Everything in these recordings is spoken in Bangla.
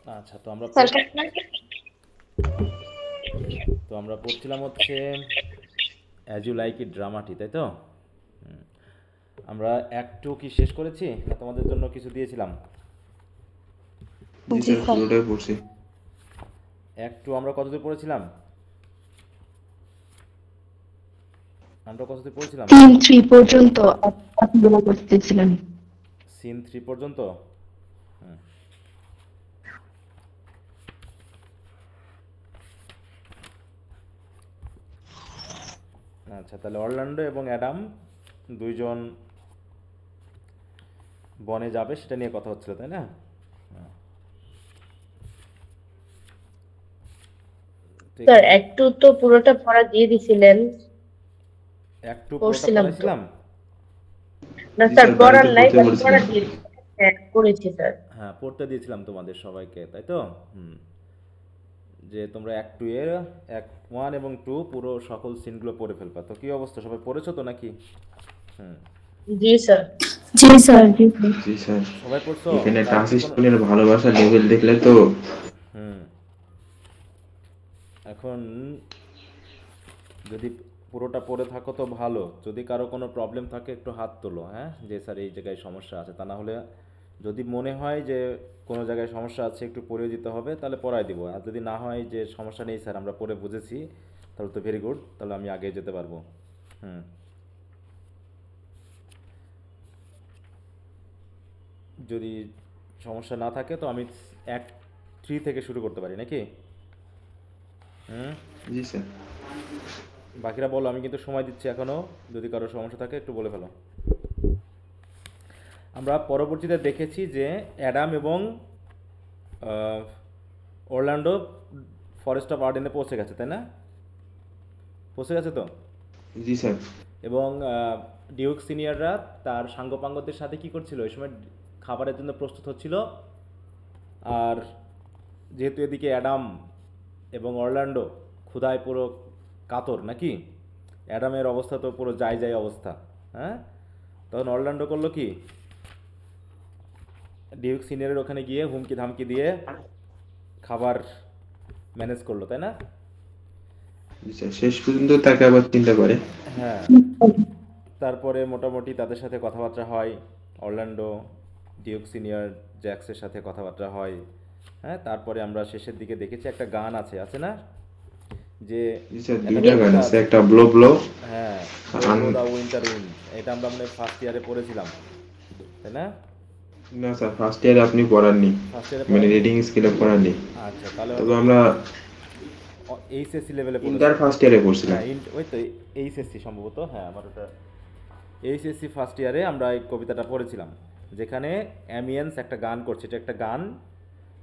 আচ্ছা, স্যার তো আমরা পড়ছিলাম হচ্ছে অ্যাজ ইউ লাইক ইট ড্রামাটি, তাই তো? আমরা অ্যাক্ট টু কি শেষ করেছি, না তোমাদের জন্য কিছু দিয়েছিলাম? জি জি স্যার, স্যার পুরোটাই পড়ছি। অ্যাক্ট টু আমরা কতদূর পড়েছিলাম? আমরা কতদূর পড়েছিলাম? 3 পর্যন্ত আপনারা করতেছিলেন। সিন থ্রি পর্যন্ত। হুম, আচ্ছা, তাহলে অরল্যান্ডো এবং অ্যাডাম দুইজন বনে যাবে সেটা নিয়ে কথা হচ্ছিল, তাই না? তো স্যার এখানে একটু তো পুরোটা পড়া দিয়ে দিছিলেন। অ্যাক্ট টু পুরোটা পড়ছিলাম তো। পড়াইছিলাম। না জি স্যার স্যার, পড়ার বাড়িতে নাই, পড়তে বাট পড়া বলেছিলেন। দিয়ে দিছিলেন। হ্যাঁ পড়েছি স্যার। হ্যাঁ, পড়তে দিয়েছিলাম তোমাদের সবাইকে, তাই তো? হুম, যে তোমরা অ্যাক্ট টু এর অ্যাক্ট ওয়ান এবং টু পুরো সকল সিনগুলো পড়ে ফেলবা। তো কী অবস্থা, সবাই পড়েছো তো নাকি? হুম, জি স্যার। জি স্যার জি স্যার। জি স্যার, সবাই পড়ছো? এখানে কারো টাচ কি কোনো... স্ক্রিনের ভালোবাসার লেভেল দেখলে তো। হুম, এখন যদি পুরোটা পড়ে থাকো তো ভালো। যদি কারো কোনো প্রবলেম থাকে একটু হাত তোলো, হ্যাঁ, যে স্যার এই জায়গায় সমস্যা আছে। তা না হলে যদি মনে হয় যে কোনো জায়গায় সমস্যা আছে একটু পড়িয়ে দিতে হবে, তাহলে পড়ায় দিব। আর যদি না হয় যে সমস্যা নেই স্যার, আমরা পড়ে বুঝেছি, তাহলে তো ভেরি গুড, তাহলে আমি আগে যেতে পারবো। হুম, যদি সমস্যা না থাকে তো আমি অ্যাক্ট থ্রি থেকে শুরু করতে পারি নাকি? হুম, জি স্যার। বাকিরা বলো, আমি কিন্তু সময় দিচ্ছি এখনও। যদি কারো সমস্যা থাকে একটু বলে ফেলো। আমরা পরবর্তীতে দেখেছি যে অ্যাডাম এবং অরল্যান্ডো ফরেস্ট অফ আর্ডেনে পৌঁছে গেছে, তাই না? পৌঁছে গেছে তো। জি স্যার। এবং ডিউক সিনিয়ররা তার সাঙ্গপাঙ্গদের সাথে কি করছিল ওই সময়? খাবারের জন্য প্রস্তুত হচ্ছিল। আর যেহেতু এদিকে অ্যাডাম এবং অরল্যান্ডো ক্ষুধায় পুরো কাতর নাকি, অ্যাডামের অবস্থা তো পুরো যায় যায় অবস্থা। হ্যাঁ, তখন অরল্যান্ডো করলো কি, ডিউক সিনিয়রের ওখানে গিয়ে হুমকি ধামকি দিয়ে খাবার ম্যানেজ করলো, তাই না? জি স্যার, শেষ পর্যন্ত তাকে আবার চিন্তা করে। হ্যাঁ, তারপরে মোটামুটি তাদের সাথে কথাবার্তা হয়। অরল্যান্ডো, ডিউক সিনিয়র, জ্যাক্সের সাথে কথাবার্তা হয়। হ্যাঁ, তারপরে আমরা শেষের দিকে দেখেছি একটা গান আছে, আছে না? যে জি স্যার, একটা দুইটা গান কবিতা আছে, আছে। একটা ব্লো ব্লো। হ্যাঁ, blow blow the winter wind. এটা আমরা মনে হয় ফার্স্ট ইয়ারে পড়েছিলাম, তাই না? না স্যার, ফার্স্ট ইয়ারে আপনি পড়াননি, ফার্স্ট ইয়ারে মানে পড়াইনি? রিডিং স্কিলে পড়াননি। আচ্ছা, তাহলে তবে হয়তো আমরা এইচএসসি লেভেলে ইন্টার পড়েছো। ফার্স্ট ইয়ারে পড়ছিলাম। হ্যাঁ, ওই তো এইচএসসি সম্ভবত, হ্যাঁ আমার ওটা এইচএসসি ফার্স্ট ইয়ারে আমরা এই কবিতাটা পড়েছিলাম, যেখানে অ্যামিয়েন্স একটা গান করছে। এটা একটা গান,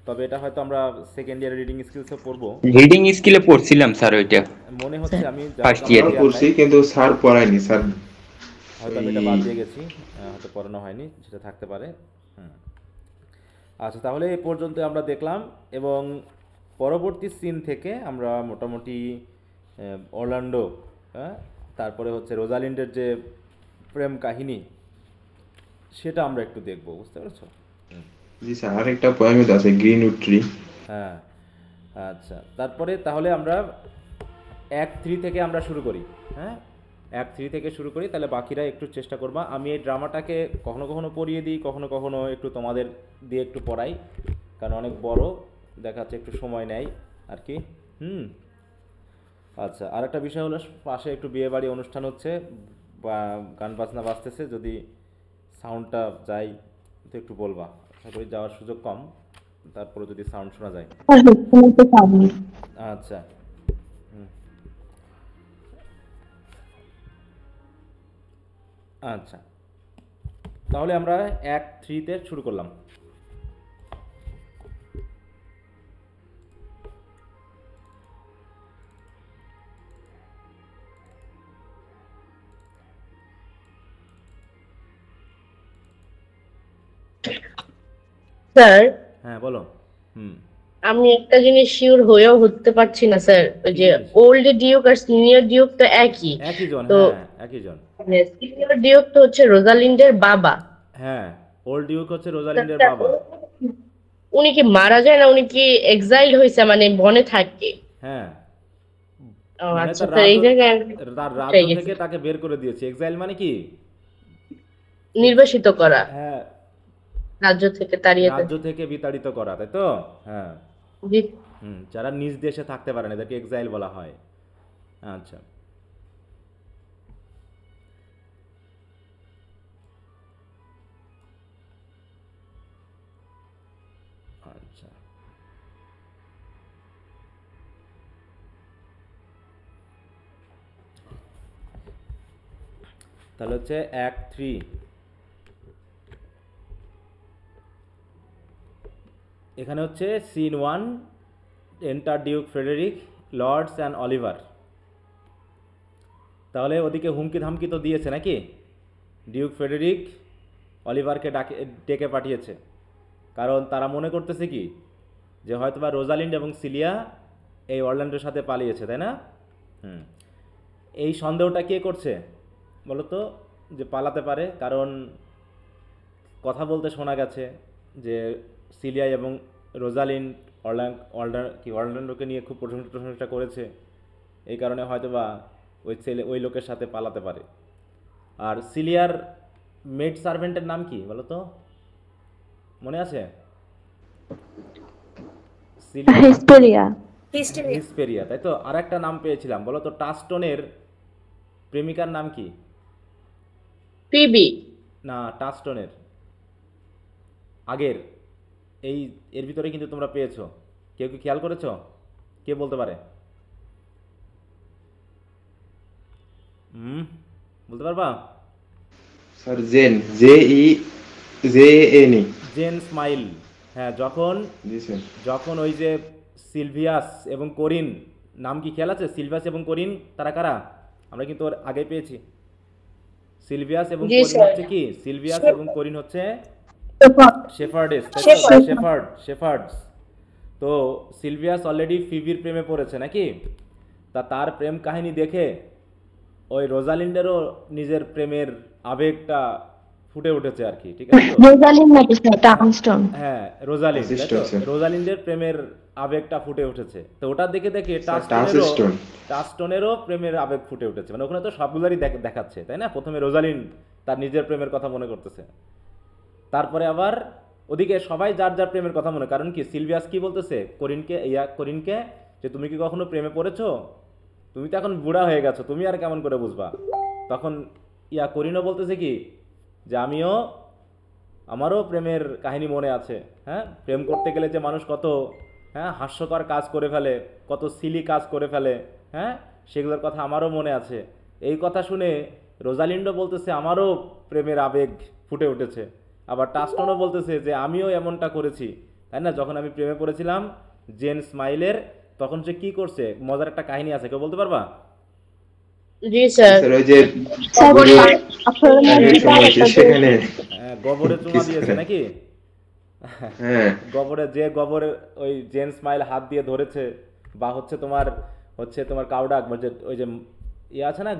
তবে এটা হয়তো আমরা সেকেন্ড ইয়ারে রিডিং স্কিলসে পড়বো রিডিং স্কিলে পড়ছিলাম স্যার ওইটা মনে হচ্ছে। আমি যাই হোক, ফার্স্ট আমার আমরাও ইয়ারে। খেয়াল নাই, পড়ছি কিন্তু স্যার পড়ায়নি স্যার। হয়তো ওই আমি এটা বাদ দিয়ে গেছি, হয়তো পড়ানো হয়নি, সেটা থাকতে পারে। হুম, আচ্ছা, তাহলে এই পর্যন্ত আমরা দেখলাম। এবং পরবর্তী সিন থেকে আমরা মোটামুটি অরল্যান্ডো, হ্যাঁ, তারপরে হচ্ছে রোজালিন্ডের যে প্রেম কাহিনী, সেটা আমরা একটু দেখবো, বুঝতে পেরেছো? হুম, জি স্যার, আরেকটা পয়েমে আছে, গ্রিনউড ট্রি। হ্যাঁ, আচ্ছা, তারপরে তাহলে আমরা অ্যাক্ট থ্রি থেকে আমরা শুরু করি। হ্যাঁ, অ্যাক্ট থ্রি থেকে শুরু করি, তাহলে বাকিরা একটু চেষ্টা করবা। আমি এই ড্রামাটাকে কখনো কখনো পড়িয়ে দিই, কখনো কখনো একটু তোমাদের দিয়ে একটু পড়াই, কারণ অনেক বড়, দেখাচ্ছে একটু সময় নেয় আর কি। হুম, আচ্ছা, আর একটা বিষয় হলো, পাশে একটু বিয়েবাড়ি অনুষ্ঠান হচ্ছে, বা গান বাজনা বাজতেছে, যদি সাউন্ডটা যায় তো একটু বলবা। আশা করি যাওয়ার সুযোগ কম, তারপরে যদি সাউন্ড শোনা যায়। স্যার শুনতে পাবনি। আচ্ছা, হুম, আচ্ছা, তাহলে আমরা অ্যাক্ট থ্রিতে শুরু করলাম। স্যার হ্যাঁ, বলো। হুম, আমি একটা জিনিস শিওর হয়েও হতে পারছি না স্যার, ওই কী যে জিনিস? ওল্ড ডিউক আর সিনিয়র ডিউক তো একই। একই জন, তো হ্যাঁ, একই জন। সিনিয়র ডিউক তো হচ্ছে রোজালিন্ডের বাবা। হ্যাঁ, ওল্ড ডিউক হচ্ছে রোজালিন্ডের স্যার, বাবা। উনি কি মারা যায় না, উনি কি এক্সাইল হয়েছে, মানে বনে থাকে? হ্যাঁ, ও মানে আচ্ছা তার স্যার, রাজ্য, এই জায়গায় তার উঠে রাজ্য গেছে। থেকে তাকে বের করে দিয়েছে। এক্সাইল মানে কি? নির্বাসিত করা, হ্যাঁ, রাজ্য থেকে তাড়িয়ে দেয়। রাজ্য থেকে বিতাড়িত করা, তাই তো? হ্যাঁ। জি যারা নিজ দেশে থাকতে পারে না এদেরকে এক্সাইল বলা হয়। আচ্ছা, আচ্ছা, তাহলে হচ্ছে অ্যাক্ট 3। এখানে হচ্ছে scene 1, enter duke Frederick, lords and Oliver. তাহলে ওদিকে হুমকি ধামকি তো দিয়েছে নাকি? ডিউক ফ্রেডেরিক অলিভারকে ডেকে পাঠিয়েছে, কারণ তারা মনে করতেছে কি যে হয়তোবা রোজালিন্ড এবং সিলিয়া এই অরল্যান্ডোর সাথে পালিয়েছে, তাই না? হুম। এই সন্দেহটা কে করছে বলো তো, যে পালাতে পারে? কারণ কথা বলতে শোনা গেছে যে সিলিয়া এবং রোজালিন্ড অরল্যান্ডোকে নিয়ে খুব প্রশংসা করেছে, এই কারণে হয়তোবা ওই লোকের সাথে পালাতে পারে। আর সিলিয়ার মেড সার্ভেন্টের নাম কি বলো তো, মনে আছে? সিলিয়ার হিস্টেরিয়া। হিসপেরিয়া, তাই তো? আর একটা নাম পেয়েছিলাম, বলো তো টাস্টনের প্রেমিকার নাম কি? পিবি। না, টাস্টনের আগের, এই এর ভিতরে কিন্তু তোমরা পেয়েছো। কেউ কি খেয়াল করেছো? কে বলতে পারে? হুম, বলতে পারবা? স্যার জেন, JENE। জেন স্মাইল। হ্যাঁ, যখন জি স্যার। যখন ওই যে সিলভিয়াস এবং কোরিন, নাম কি খেয়াল আছে? সিলভিয়াস এবং কোরিন তারা কারা? আমরা কিন্তু ওর আগে পেয়েছি। সিলভিয়াস এবং জি কোরিন স্যার। হচ্ছে কি? সিলভিয়াস এবং কোরিন হচ্ছে শেফার্ড। শেফার্ডেস, তাই তো? শেফার্ড। শেফার্ডস। তো সিলভিয়াস অলরেডি ফিবির প্রেমে পড়েছে নাকি? তার প্রেম কাহিনী দেখে ওই রোজালিন্ডেরও নিজের প্রেমের আবেগটা ফুটে উঠেছে আর কি, ঠিক আছে তো? রোজালিন নাকি স্যার? টার্মস্টোন। হ্যাঁ, রোজালিন্ড, তাই তো? Assistant sir. রোজালিন্ডের প্রেমের আবেগটা ফুটে উঠেছে, তো ওটা দেখে দেখে স্যার টাস্টন। টাস্টনেরও প্রেমের আবেগ ফুটে উঠেছে। মানে ওখানে তো সবগুলোরই দেখাচ্ছে, তাই না? প্রথমে রোজালিন্ড তার নিজের প্রেমের কথা মনে করতেছে, তারপরে আবার ওদিকে সবাই যার যার প্রেমের কথা মনে, কারণ কি সিলভিয়াস কি বলতেছে কোরিনকে যে তুমি কি কখনো প্রেমে পড়েছো? তুমি তো এখন বুড়া হয়ে গেছো, তুমি আর কেমন করে বুঝবা? তখন কোরিনও বলতেছে কি যে আমারও প্রেমের কাহিনী মনে আছে। হ্যাঁ, প্রেম করতে গেলে যে মানুষ কত হাস্যকর কাজ করে ফেলে, কত সিলি কাজ করে ফেলে, হ্যাঁ, সেগুলোর কথা আমারও মনে আছে। এই কথা শুনে রোজালিন্ডো বলতেছে আমারও প্রেমের আবেগ ফুটে উঠেছে। আবার টাস্টনও বলতেছে যে আমিও এমনটা করেছি, তাই না? যখন আমি প্রেমে পড়েছিলাম জেন স্মাইলের, তখন সে কি করছে, মজার একটা কাহিনী আছে, কেউ বলতে পারবা? জি স্যার। স্যার ওই যে স্যার গরু আপনার টানার সময় যে সেখানে গবরে চুমা দিয়েছে নাকি? হ্যাঁ গবরে ওই জেন স্মাইল হাত দিয়ে ধরেছে, বা তোমার কাউডাক, মানে ওই যে আছে না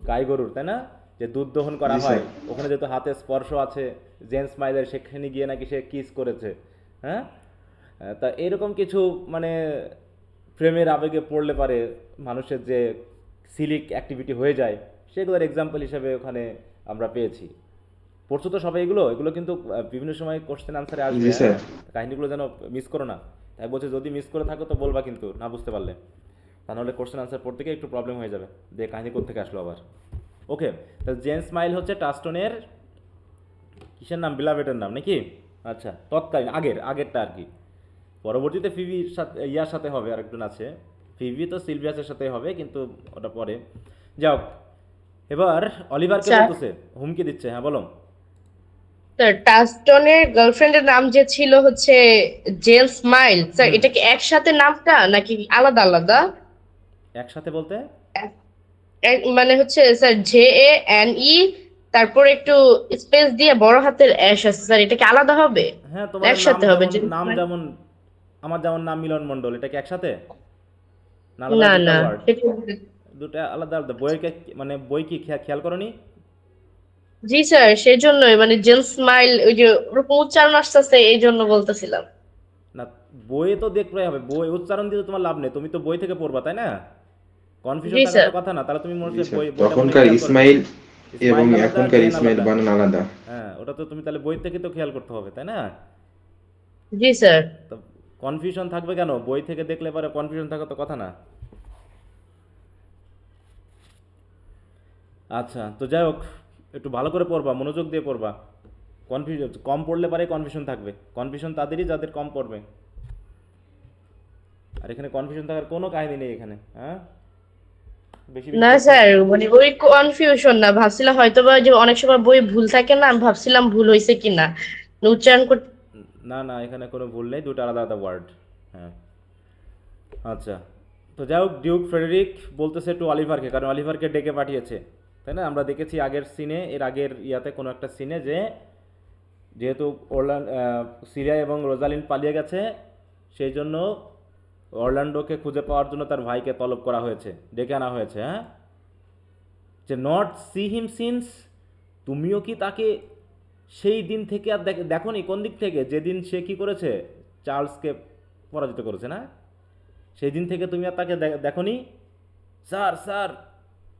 গাই গরুর, তাই না, যে দুধ দহন করা জি হয়, স্যার। ওখানে যেহেতু হাতে স্পর্শ আছে জেন স্মাইলের, সেখানে গিয়ে নাকি সে কিস করেছে। হ্যাঁ, তা এরকম কিছু মানে প্রেমের আবেগে পড়লে পারে মানুষের যে সিলিক অ্যাক্টিভিটি হয়ে যায়, সেগুলোর এক্সাম্পল হিসেবে ওখানে আমরা পেয়েছি। পড়ছো তো সবাই এগুলো? এগুলো কিন্তু বিভিন্ন সময় কোশ্চেন আনসারে আসবে, জি স্যার। হ্যাঁ? কাহিনীগুলো যেন মিস করো না। তাই বলছে যদি মিস করে থাকো তো বলবা কিন্তু, না বুঝতে পারলে, তা নাহলে কোশ্চেন আনসার পড়তে গিয়ে একটু প্রবলেম হয়ে যাবে, যে কাহিনী কোত্থেকে আসলো আবার। ওকে, তাহলে জেন স্মাইল হচ্ছে টাস্টনের কিসের নাম? বিলাভেটের নাম নাকি? আচ্ছা, তৎকালীন আগেরটা আর কি। পরবর্তীতে ফিবির সাথে ইয়ার সাথে হবে, আরেকজন আছে ফিবি, তো সিলভিয়াসের সাথে হবে, কিন্তু ওটা পরে। যাও, এবার অলিভারকে স্যার। বলতেছে, হুমকি দিচ্ছে। হ্যাঁ বলো। স্যার টাস্টনের গার্লফ্রেন্ডের নাম যে ছিল হচ্ছে জেন স্মাইল, স্যার হুম। এটা কি একসাথে নামটা নাকি আলাদা আলাদা? একসাথে বলতে? মানে হচ্ছে স্যার JANE, তারপর একটু স্পেস দিয়ে বড় হাতের অ্যাশ আছে স্যার, এটা কি আলাদা হবে হ্যাঁ, না তোমার একসাথে হবে? নাম যেমন আমার যেমন নাম মিলন মণ্ডল, এটা কি একসাথে না আলাদা না দুটা না ওয়ার্ড? সেটা- দুটা আলাদা আলাদা। মানে বই কি খেয়াল করনি? জি স্যার, সেই জন্যই মানে জেন স্মাইল ওই যে ওরকম উচ্চারণ আসতেছে, এই জন্য বলতেছিলাম। না, বইয়ে তো দেখতে হবে, বই উচ্চারণ দিয়ে তো তোমার লাভ নেই, তুমি তো বই থেকে পড়বা তাই না? কনফিউশন জি থাকার স্যার। তো কথা না, তাহলে তুমি মনে জি হচ্ছে স্যার, বইটা মনে হয় তখনকার খেয়াল করো। ইসমাইল এবং ইসমাইল আলাদা, এখনকার জেন ইসমাইল আলাদা। বানান আলাদা। হ্যাঁ, ওটা তো তুমি তাহলে বই থেকে তো খেয়াল করতে হবে তাই না? জি স্যার। তো কনফিউশন থাকবে কেন? বই থেকে দেখলে পরে কনফিউশন থাকার তো কথা না। আচ্ছা, তো যাই হোক, একটু ভালো করে পড়বা, মনোযোগ দিয়ে পড়বা। কনফিউশন কম পড়লে পারে কনফিউশন থাকবে, কনফিউশন তাদেরই যাদের কম পড়বে। আর এখানে কনফিউশন থাকার কোনো কাহিনী নেই এখানে, হ্যাঁ? বেশি বেশি না পড়তে স্যার, হবে। মানে ওই কনফিউশন না, ভাবছিলাম হয়তো বা যে অনেক সময় বই ভুল থাকে না, আমি ভাবছিলাম ভুল হয়েছে কিনা উচ্চারণ করতে। না না, এখানে কোনো ভুল নেই, দুটো আলাদা আলাদা ওয়ার্ড। হ্যাঁ, আচ্ছা। তো যাই হোক, ডিউক ফ্রেডেরিক বলতেছে একটু অলিভারকে, কারণ অলিভারকে ডেকে পাঠিয়েছে তাই না? আমরা দেখেছি আগের সিনে, এর আগের ইয়াতে কোনো একটা সিনে, যে যেহেতু সিরিয়া এবং রোজালিন পালিয়ে গেছে, সেই জন্য অরল্যান্ডোকে খুঁজে পাওয়ার জন্য তার ভাইকে তলব করা হয়েছে, ডেকে আনা হয়েছে। হ্যাঁ, যে নট সি হিম সিন্স, তুমিও কি তাকে সেই দিন থেকে আর দেখোনি? কোন দিক থেকে? যেদিন সে কি করেছে, চার্লসকে পরাজিত করেছে না, সেই দিন থেকে তুমি আর তাকে দেখোনি? স্যার স্যার,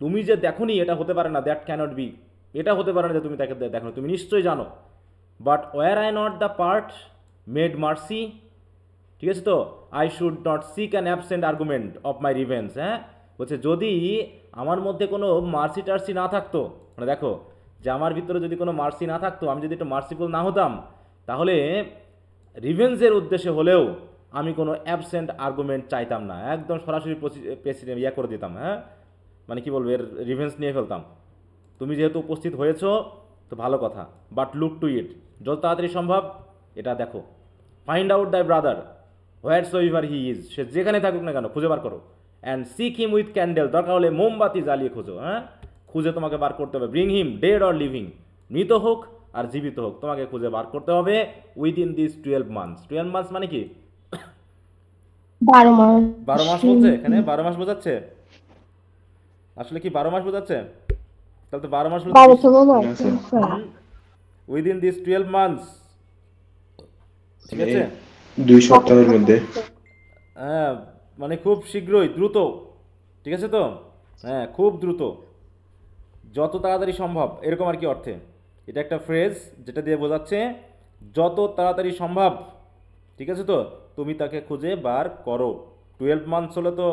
তুমি যে দেখোনি এটা হতে পারে না, দ্যাট ক্যানট বি, এটা হতে পারে না যে তুমি তাকে দেখোনি, তুমি নিশ্চয়ই জানো। But were I not the part made mercy, ঠিক আছে তো, I should not seek an absent argument of my revenge. হ্যাঁ, বলছে যদি আমার মধ্যে কোনো মার্সি টার্সি না থাকতো, মানে দেখো, যে আমার ভিতরে যদি কোনো মার্সি না থাকতো, আমি যদি একটু মার্সিফুল না হতাম, তাহলে রিভেঞ্জের উদ্দেশ্যে হলেও আমি কোনো অ্যাবসেন্ট আর্গুমেন্ট চাইতাম না, একদম সরাসরি প্রেসিডেন্ট ইয়া করে দিতাম। হ্যাঁ, মানে কি বলবো, এর রিভেঞ্জ নিয়ে ফেলতাম। তুমি যেহেতু উপস্থিত হয়েছো তো ভালো কথা, বাট লুক টু ইট, যত তাড়াতাড়ি সম্ভব এটা দেখো। Find out the brother where so ever he is, সে যেখানে থাকুক না কেন খুঁজে বার করো। And seek him with candle, দরকার হলে মোমবাতি জ্বালিয়ে খোঁজো। হ্যাঁ, খুঁজে তোমাকে বার করতে হবে। Bring him dead or living, মৃত হোক আর জীবিত হোক, তোমাকে খুঁজে বার করতে হবে উইদিন দিস 12 মান্থস। 12 মান্থস মানে কি? 12 মাস। 12 মাস বলছে এখানে, 12 মাস বোঝাচ্ছে? আসলে কি 12 মাস বোঝাচ্ছে? তাহলে তো 12 মাস হলো 12 তো বাবা। না স্যার, উইদিন দিস 12 মান্থস, ঠিক আছে? 2 সপ্তাহের মধ্যে। হ্যাঁ, মানে খুব শীঘ্রই, দ্রুত, ঠিক আছে তো? হ্যাঁ, খুব দ্রুত, যত তাড়াতাড়ি সম্ভব, এরকম আর কি অর্থে। এটা একটা ফ্রেজ যেটা দিয়ে বোঝাচ্ছে যত তাড়াতাড়ি সম্ভব, ঠিক আছে তো, তুমি তাকে খুঁজে বার করো। 12 মান্থস হলে তো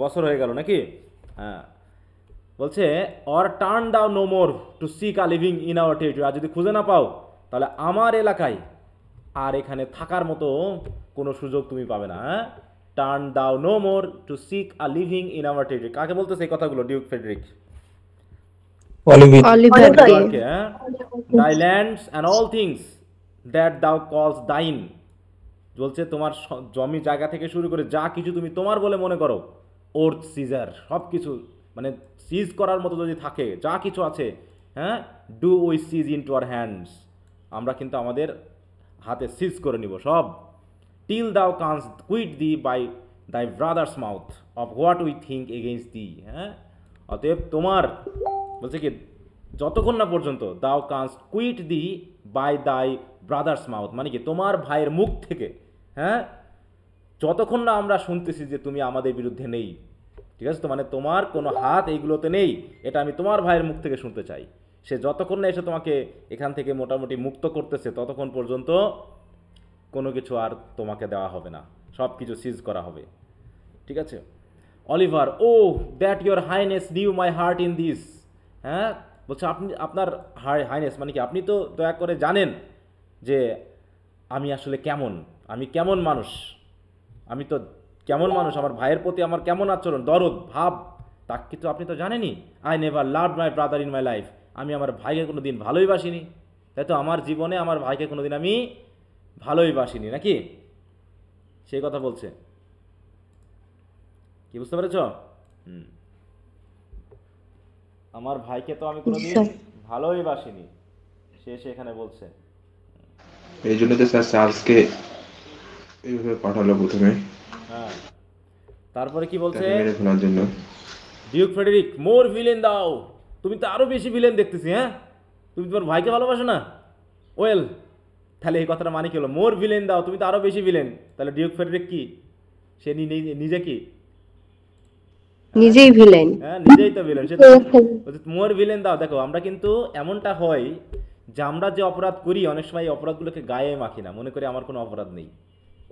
বছর হয়ে গেল নাকি? হ্যাঁ, বলছে or turn thou no more to seek a living in our territory, আর যদি খুঁজে না পাও তাহলে আমার এলাকায় আর এখানে থাকার মতো কোনো সুযোগ তুমি পাবে না। হ্যাঁ, turn thou no more to seek a living in our territory, কাকে বলতেছে এই কথাগুলো? Duke Frederick Oliver. অলিভারকে। হ্যাঁ, thy lands and all things that thou callest thine, বলছে তোমার জমি জায়গা থেকে শুরু করে যা কিছু তুমি তোমার বলে মনে করো, ওর্থ সিজার, সব কিছু, মানে সিজ করার মতো যদি থাকে যা কিছু আছে, হ্যাঁ, do we seize in to our hands, আমরা কিন্তু আমাদের হাতে সিজ করে নিব সব। Till thou canst quit thee by thy brother's mouth of what we think against thee. হ্যাঁ, অতএব তোমার, বলছে কি, যতক্ষণ না পর্যন্ত thou canst quit thee by thy brother's mouth, মানে কি তোমার ভাইয়ের মুখ থেকে, হ্যাঁ, যতক্ষণ না আমরা শুনতেছি যে তুমি আমাদের বিরুদ্ধে নেই, ঠিক আছে তো, মানে তোমার কোনো হাত এইগুলোতে নেই, এটা আমি তোমার ভাইয়ের মুখ থেকে শুনতে চাই। সে যতক্ষণ না এসে তোমাকে এখান থেকে মোটামুটি মুক্ত করতেছে, ততক্ষণ পর্যন্ত কোনো কিছু আর তোমাকে দেওয়া হবে না, সব কিছু সিজ করা হবে, ঠিক আছে? Oliver, oh that your highness knew my heart in this. হ্যাঁ, বলছে আপনি, আপনার হাইনেস মানে কি, আপনি তো দয়া করে জানেন যে আমি আসলে কেমন, আমি কেমন মানুষ, আমি তো কেমন মানুষ, আমার ভাইয়ের প্রতি আমার কেমন আচরণ, দরদ ভাব, তা কিন্তু আপনি তো জানেনই। I never love my brother in my life, আমি আমার ভাইকে কোনো দিন ভালোই বাসিনি, তাই তো আমার জীবনে আমার ভাইকে কোনো দিন আমি ভালোই বাসিনি, নাকি? সেই কথা বলছে, কি বুঝতে পেরেছ? আমার ভাইকে তো আমি কোনোদিন ভালোই বাসিনি, সে এখানে বলছে। এই জন্য তো স্যার চার্লসকে এইভাবে পাঠালো প্রথমে, হ্যাঁ, তারপরে কি বলছে? তাকে মেরে ফেলার জন্য। ডিউক ফ্রেডেরিক, মোর ভিলেন দাও, তুমি তো আরো বেশি ভিলেন দেখতেছি। হ্যাঁ, তুমি তোমার ভাইকে ভালোবাসো না? ওয়েল, তাহলে এই কথাটা মানে কি হলো? মোর ভিলেন দাও, তুমি তো আরো বেশি ভিলেন। তাহলে ডিউক ফেডরিক কি? সে নিজে কি? নিজেই ভিলেন। হ্যাঁ, নিজেই তো ভিলেন। সে মোর ভিলেন দাও। দেখো আমরা কিন্তু এমনটা হয় যে আমরা যে অপরাধ করি অনেক সময় এই অপরাধগুলোকে গায়ে মাখি না, মনে করি আমার কোনো অপরাধ নেই।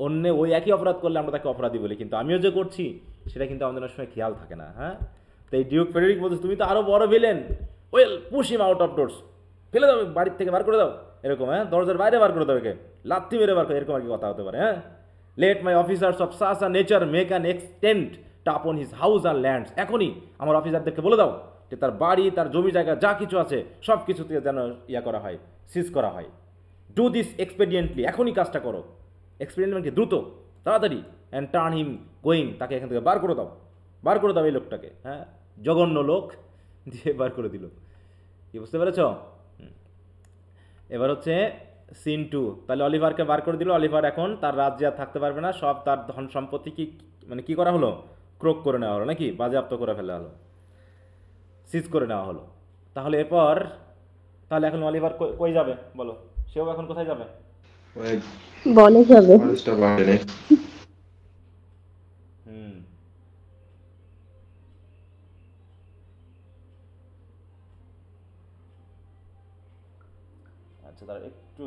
অন্য ওই একই অপরাধ করলে আমরা তাকে অপরাধী বলি, কিন্তু আমিও যে করছি সেটা কিন্তু আমাদের অনেক সময় খেয়াল থাকে না। হ্যাঁ, তো এই ডিউক ফেডরিক বলছে তুমি তো আরো বড় villain. Well push him out of doors, ফেলে দাও, বাড়ির থেকে বার করে দাও, এরকম। হ্যাঁ, দরজার বাইরে বার করে দাও, একে লাথি মেরে বার করে, এরকম আর কি কথা হতে পারে। হ্যাঁ, let my officers of such a nature make an extent upon his house আর ল্যান্ডস, এখনই আমার অফিসারদেরকে বলে দাও যে তার বাড়ি, তার জমি জায়গা যা কিছু আছে সব কিছুতে যেন ইয়া করা হয়, সিজ করা হয়। ডু দিস এক্সপেডিয়েন্টলি, এখনই কাজটা করো। এক্সপেডিয়েন্ট মানে কি? দ্রুত, তাড়াতাড়ি। অ্যান্ড টার্ন হিম গোয়িং, তাকে এখান থেকে বার করে দাও, বার করে দাও এই লোকটাকে। হ্যাঁ, জঘন্য লোক, দিয়ে বার করে দিল। কি বুঝতে পেরেছ? এবার হচ্ছে সিন 2। তাহলে অলিভারকে বার করে দিল। অলিভার এখন তার রাজ্যে আর থাকতে পারবে না, সব তার ধন সম্পত্তি কি মানে কি করা হলো? ক্রোক করে নেওয়া হলো, নাকি বাজেয়াপ্ত করে ফেলা হলো, সিজ করে নেওয়া হলো। তাহলে এরপর তাহলে এখন অলিভার কই যাবে বলো? সেও এখন কোথায় যাবে? ওই বনে যাবে। ফরেস্টটা বাড়ে হুম, আচ্ছা তার একটু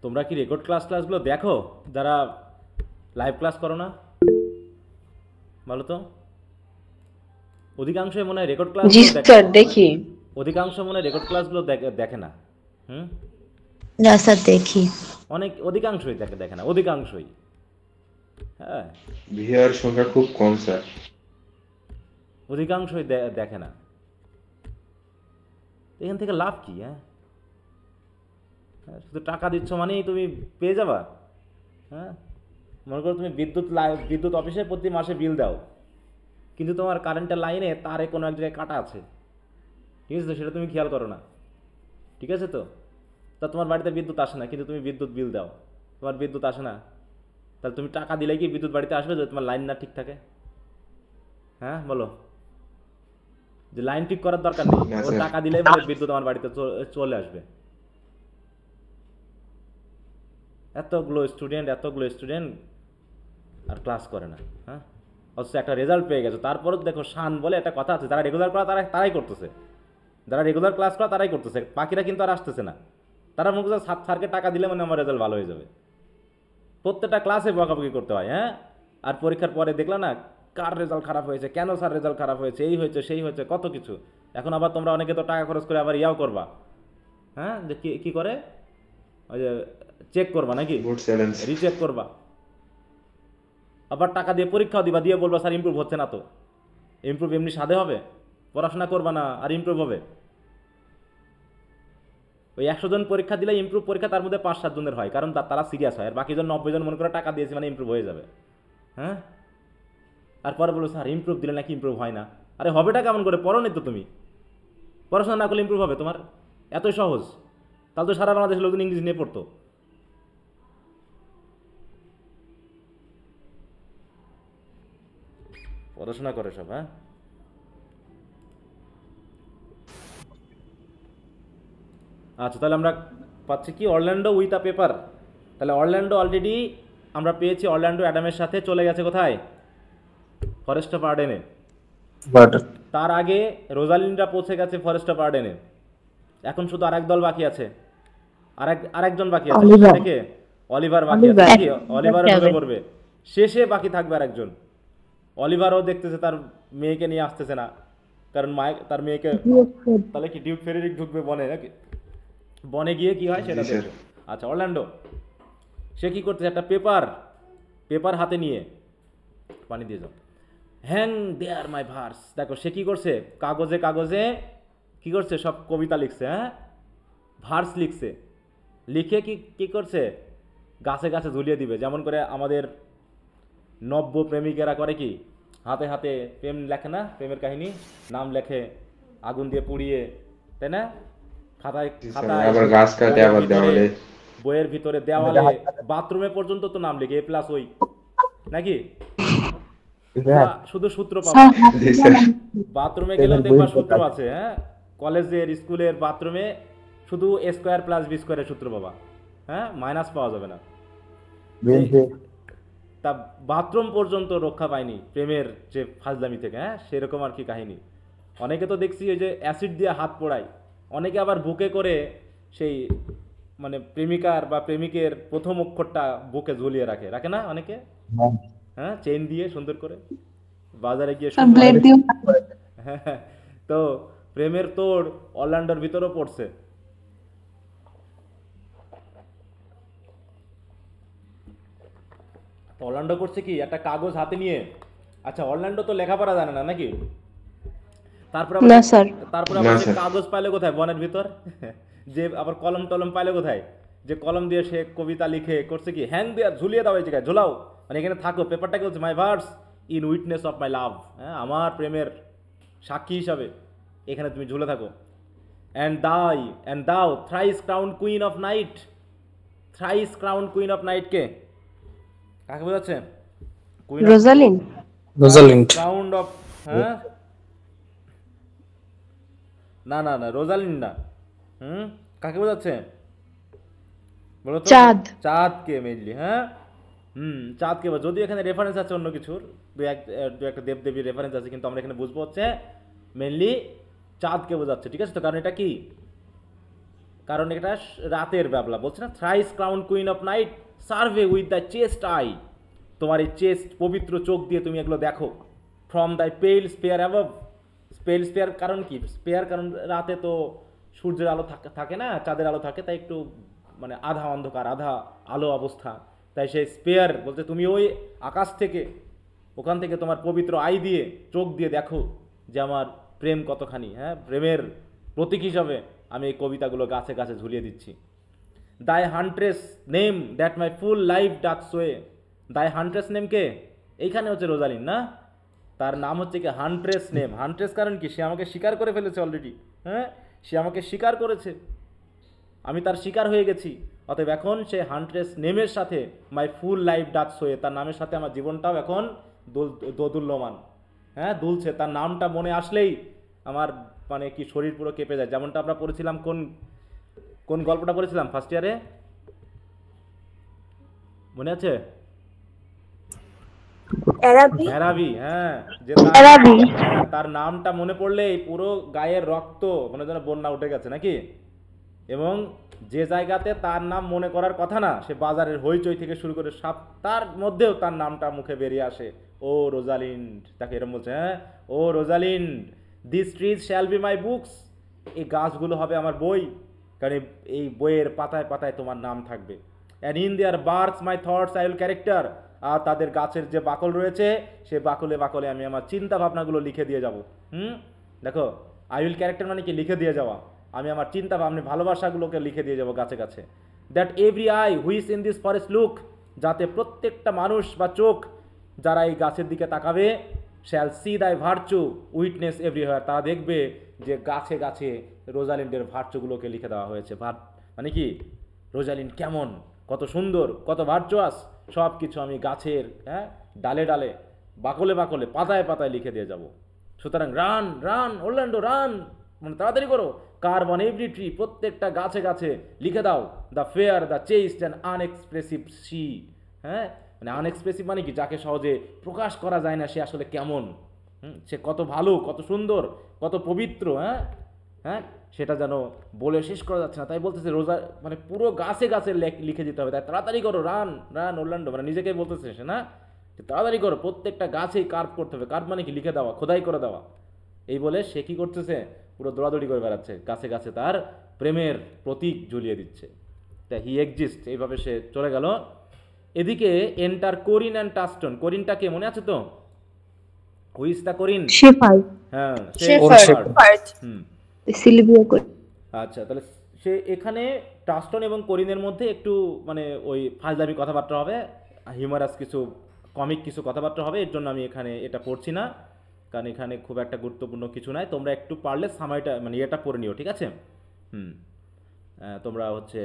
তোমরা কি রেকর্ড ক্লাসগুলো দেখো যারা লাইভ ক্লাস করো না? বলো তো। অধিকাংশই মনে হয় রেকর্ড ক্লাস জি স্যার, দেখি। অধিকাংশ মনে হয় রেকর্ড ক্লাসগুলো দেখে না। হুম, না স্যার, দেখি। অনেক অধিকাংশই দেখে না, অধিকাংশই। হ্যাঁ, ভিআর সংখ্যা খুব কম স্যার। অধিকাংশই দেখে না। এখান থেকে লাভ কি? হ্যাঁ, শুধু টাকা দিচ্ছ মানেই তুমি পেয়ে যাবা? হ্যাঁ, মনে করো তুমি বিদ্যুৎ অফিসে প্রতি মাসে বিল দাও, কিন্তু তোমার কারেন্টের লাইনে তারে কোনো এক জায়গায় কাটা আছে, ঠিক আছে তো? সেটা তুমি খেয়াল করো না, ঠিক আছে তো? তা তোমার বাড়িতে বিদ্যুৎ আসে না, কিন্তু তুমি বিদ্যুৎ বিল দাও, তোমার বিদ্যুৎ আসে না। তাহলে তুমি টাকা দিলে কি বিদ্যুৎ বাড়িতে আসবে যদি তোমার লাইন না ঠিক থাকে? হ্যাঁ বলো, যে লাইন ঠিক করার দরকার নেই, না ও স্যার। টাকা দিলেই বলে বিদ্যুৎ আমার বাড়িতে চলে আসবে। এতগুলো স্টুডেন্ট আর ক্লাস করে না। হ্যাঁ, অথচ একটা রেজাল্ট পেয়ে গেছে। তারপরও দেখো, শান বলে একটা কথা আছে, যারা রেগুলার করা তারাই করতেছে, যারা রেগুলার ক্লাস করা তারাই করতেছে, বাকিরা কিন্তু আর আসতেছে না। তারা মনে করছে স্যারকে টাকা দিলে মানে আমার রেজাল্ট ভালো হয়ে যাবে। প্রত্যেকটা ক্লাসে বকাবকি করতে হয়। হ্যাঁ, আর পরীক্ষার পরে দেখলা না কার রেজাল্ট খারাপ হয়েছে, কেন স্যার রেজাল্ট খারাপ হয়েছে, এই হয়েছে সেই হয়েছে, কত কিছু। এখন আবার তোমরা অনেকে তো টাকা খরচ করে আবার ইয়াও করবা। হ্যাঁ, যে কি করে ওই যে চেক করবা, নাকি গুড চ্যালেঞ্জ। রিচেক করবা, আবার টাকা দিয়ে পরীক্ষাও দিবা, দিয়ে বলবা স্যার ইমপ্রুভ হচ্ছে না। তো ইমপ্রুভ এমনি সাধে হবে? পড়াশোনা করবা না আর ইমপ্রুভ হবে? ওই 100 জন পরীক্ষা দিলে ইমপ্রুভ পরীক্ষা তার মধ্যে 5-7 জনের হয়, কারণ তারা সিরিয়াস হয়। আর বাকি জন 90 জন মনে করে টাকা দিয়েছে মানে ইমপ্রুভ হয়ে যাবে। হ্যাঁ, আর পরে বলো স্যার ইমপ্রুভ দিলে নাকি ইমপ্রুভ হয় না। আরে হবেটা কেমন করে? পড়ো নি তো তুমি? পড়াশোনা না করলে ইমপ্রুভ হবে তোমার? এতই সহজ? তাহলে তো সারা বাংলাদেশের লোকজন ইংলিশ নিয়ে পড়তো। পড়াশোনা করে সব। হ্যাঁ, আচ্ছা তাহলে আমরা পাচ্ছি কি? Orlando with a paper. তাহলে অরল্যান্ডো অলরেডি আমরা পেয়েছি, অরল্যান্ডো অ্যাডামের সাথে চলে গেছে কোথায়? ফরেস্ট অফ আর্ডেনে। তার আগে রোজালিন্ডা পৌঁছে গেছে ফরেস্ট অফ আর্ডেনে। এখন শুধু আরেক দল বাকি আছে, আরেকজন বাকি আছে, অলিভার। থেকে অলিভার বাকি আছে, নাকি? অলিভারও ঢুকে পড়বে, শেষে বাকি থাকবে আরেকজন। অলিভারও দেখতেছে তার মেয়েকে নিয়ে আসতেছে না, কারণ তার মেয়েকে। তাহলে কি ডিউক ফেডরিক ঢুকবে বনে, নাকি? বনে গিয়ে কি হয় সেটা জি স্যার। দেখো। আচ্ছা, অরল্যান্ডো সে কি করতেছে? একটা পেপার হাতে নিয়ে পানি দিয়ে যাও। হ্যাং দেয়ার মাই ভার্স। দেখো সে কি করছে, কাগজে কাগজে কি করছে, সব কবিতা লিখছে, হ্যাঁ ভার্স লিখছে, লিখে কি কি করছে, গাছে গাছে ঝুলিয়ে দিবে। যেমন করে আমাদের নব্য প্রেমিকেরা করে কি, হাতে হাতে প্রেম লেখে না, প্রেমের কাহিনী নাম লেখে আগুন দিয়ে পুড়িয়ে, তাই না, খাতায় জি স্যার, খাতায়, আবার গাছ কাটে, বইয়ের আবার ভিতরে, দেওয়ালে। বইয়ের ভিতরে, দেওয়ালে, বাথরুমে পর্যন্ত তো নাম লিখে A+, ওই নাকি, শুধু সূত্র পাবা। জি স্যার। বাথরুমে গেলেও দেখবা সূত্র আছে, হ্যাঁ কলেজের স্কুলের বাথরুমে শুধু A² + B² সূত্র পাবা, হ্যাঁ মাইনাস পাওয়া যাবে না। তা বাথরুম পর্যন্ত রক্ষা পায়নি প্রেমের যে ফাজলামি থেকে, হ্যাঁ সেরকম আর কি কাহিনী। অনেকে তো দেখছি ওই যে অ্যাসিড দিয়ে হাত পোড়ায়, অনেকে আবার বুকে করে সেই মানে প্রেমিকার বা প্রেমিকের প্রথম অক্ষরটা বুকে ঝুলিয়ে রাখে, রাখে না অনেকে, হ্যাঁ চেইন দিয়ে সুন্দর করে বাজারে গিয়ে সুন্দর ব্লেড দিয়ে হ্যাঁ, তো প্রেমের তোড় অরল্যান্ডোর ভিতরও পড়ছে। তো অরল্যান্ডো করছে কি, একটা কাগজ হাতে নিয়ে, আচ্ছা অরল্যান্ডো তো লেখাপড়া জানে না নাকি, তারপর আবার না স্যার তারপর না আবার যে স্যার। কাগজ পাইলে কোথায়, বনের ভিতর যে আবার কলম টলম পাইলে কোথায়, যে কলম দিয়ে সে কবিতা লিখে করছে কি, হ্যাং দিয়ে ঝুলিয়ে দাও এই জায়গায়, ঝোলাও, মানে এখানে থাকো, পেপারটাকে বলছে my verse in witness of my love, হ্যাঁ আমার প্রেমের সাক্ষী হিসাবে এখানে তুমি ঝুলে থাকো। And thou thrice crown queen of night, thrice crown queen of night কে, কাকে বোঝাচ্ছে, queen of Rosalind Rosalind. Crown of, হ্যাঁ না না না রোজালিন না, কাকে বোঝাচ্ছে বলো তো, চাঁদ। চাঁদকে মেইনলি, হ্যাঁ চাঁদকে, যদি এখানে রেফারেন্স আছে অন্য কিছুর, দু একটা দেবদেবীর রেফারেন্স আছে, কিন্তু আমরা এখানে বুঝবো হচ্ছে মেইনলি চাঁদকে বোঝাচ্ছে, ঠিক আছে তো, কারণ এটা কি, কারণ এটা রাতের ব্যাবলা, বলছে না thrice crown queen of night survey with the chest I, তোমার এই চেস্ট পবিত্র চোখ দিয়ে তুমি এগুলো দেখো, ফ্রম দ্য পেল স্পেয়ার অ্যাবভ, পেল স্পেয়ার কারণ কি, স্পেয়ার কারণ রাতে তো সূর্যের আলো থাকে না, চাঁদের আলো থাকে, তাই একটু মানে আধা অন্ধকার আধা আলো অবস্থা, তাই সেই স্পেয়ার বলতে তুমি ওই আকাশ থেকে, ওখান থেকে তোমার পবিত্র আই দিয়ে চোখ দিয়ে দেখো যে আমার প্রেম কতখানি, হ্যাঁ প্রেমের প্রতীক হিসাবে আমি এই কবিতাগুলো গাছে গাছে ঝুলিয়ে দিচ্ছি। Thy huntress name that my full life doth sway, thy huntress name কে, এইখানে হচ্ছে রোজালিন না, তার নাম হচ্ছে কি হান্ট্রেস নেম, হান্ট্রেস কারণ কি, সে আমাকে স্বীকার করে ফেলেছে অলরেডি, হ্যাঁ সে আমাকে স্বীকার করেছে, আমি তার শিকার হয়ে গেছি, অতএব এখন সে হান্ট্রেস নেমের সাথে মাই ফুল লাইফ ডাথ সোয়ে, তার নামের সাথে আমার জীবনটাও এখন দোদুল্যমান, হ্যাঁ দুলছে, তার নামটা মনে আসলেই আমার মানে কি শরীর পুরো কেঁপে যায়। যেমনটা আমরা পড়েছিলাম, কোন কোন গল্পটা পড়েছিলাম ফার্স্ট ইয়ারে, মনে আছে, ভেরাভি, হ্যাঁ যে ভেরাভি। তার নামটা মনে পড়লেই পুরো গায়ের রক্ত মনে যেন বন্যা উঠে গেছে নাকি, এবং যে জায়গাতে তার নাম মনে করার কথা না, সে বাজারের হইচই থেকে শুরু করে সব তার মধ্যেও তার নামটা মুখে বেরিয়ে আসে, ও রোজালিন্ড, তাকে এরকম বলছে, হ্যাঁ O Rosalind, these trees shall be my books, এই গাছগুলো হবে আমার বই, কারণ এই বইয়ের পাতায় পাতায় তোমার নাম থাকবে, and in their barks my thoughts I will character, আর তাদের গাছের যে বাকল রয়েছে সে বাকলে বাকলে আমি আমার চিন্তা ভাবনাগুলো লিখে দিয়ে যাব। দেখো আই উইল ক্যারেক্টার মানে কি, লিখে দিয়ে যাওয়া, আমি আমার চিন্তা ভাবনা ভালোবাসাগুলোকে লিখে দিয়ে যাবো গাছে গাছে। That every eye which in this forest look, যাতে প্রত্যেকটা মানুষ বা চোখ যারা এই গাছের দিকে তাকাবে, শ্যাল সি দাই ভার্চু উইটনেস এভরিহোয়ার, তারা দেখবে যে গাছে গাছে রোজালিন্ডের ভার্চুগুলোকে লিখে দেওয়া হয়েছে। মানে কি, রোজালিন্ড কেমন, কত সুন্দর, কত ভার্চুয়াস, সব কিছু আমি গাছের, হ্যাঁ ডালে ডালে, বাকলে বাকলে, পাতায় পাতায় লিখে দিয়ে যাব। সুতরাং রান রান অরল্যান্ডো রান, মানে তাড়াতাড়ি করো, কার্ভ অন এভরি ট্রি, প্রত্যেকটা গাছে গাছে লিখে দাও the fair the chaste and unexpressive she, হ্যাঁ মানে আনএক্সপ্রেসিভ মানে কি, যাকে সহজে প্রকাশ করা যায় না, সে আসলে কেমন, সে কত ভালো, কত সুন্দর, কত পবিত্র, হ্যাঁ হ্যাঁ সেটা যেন বলে শেষ করা যাচ্ছে না, তাই বলতেছে রোজা মানে পুরো গাছে গাছে লিখে দিতে হবে, তাই তাড়াতাড়ি করো রান রান অরল্যান্ডো, মানে নিজেকে বলতেছে সে না, তাড়াতাড়ি করো, প্রত্যেকটা গাছেই কার্ভ করতে হবে, কার্ভ মানে কি, লিখে দেওয়া, খোদাই করে দেওয়া, এই বলে সে কি করতেছে, পুরো দৌড়াদৌড়ি করে বেড়াচ্ছে, গাছে গাছে তার প্রেমের প্রতীক ঝুলিয়ে দিচ্ছে। তা হি এক্সিস্ট, এইভাবে সে চলে গেল। এদিকে এন্টার কোরিন অ্যান্ড টাস্টন। কোরিনটা কে মনে আছে তো? Who is the Karim? Shepherd, হ্যাঁ, শেফার্ড। শেফার্ড। হুম। সিলভিয়া করে। আচ্ছা, তাহলে সে এখানে টাস্টন এবং করিনের মধ্যে একটু মানে ওই ফাজলামি কথাবার্তা হবে, হিউমারাস কিছু কমিক কিছু কথাবার্তা হবে। এর জন্য আমি এখানে এটা পড়ছি না, কারণ এখানে খুব একটা গুরুত্বপূর্ণ কিছু নাই। তোমরা একটু পারলে সামাইটা মানে এটা পড়ে নিও, ঠিক আছে? হুম। তোমরা হচ্ছে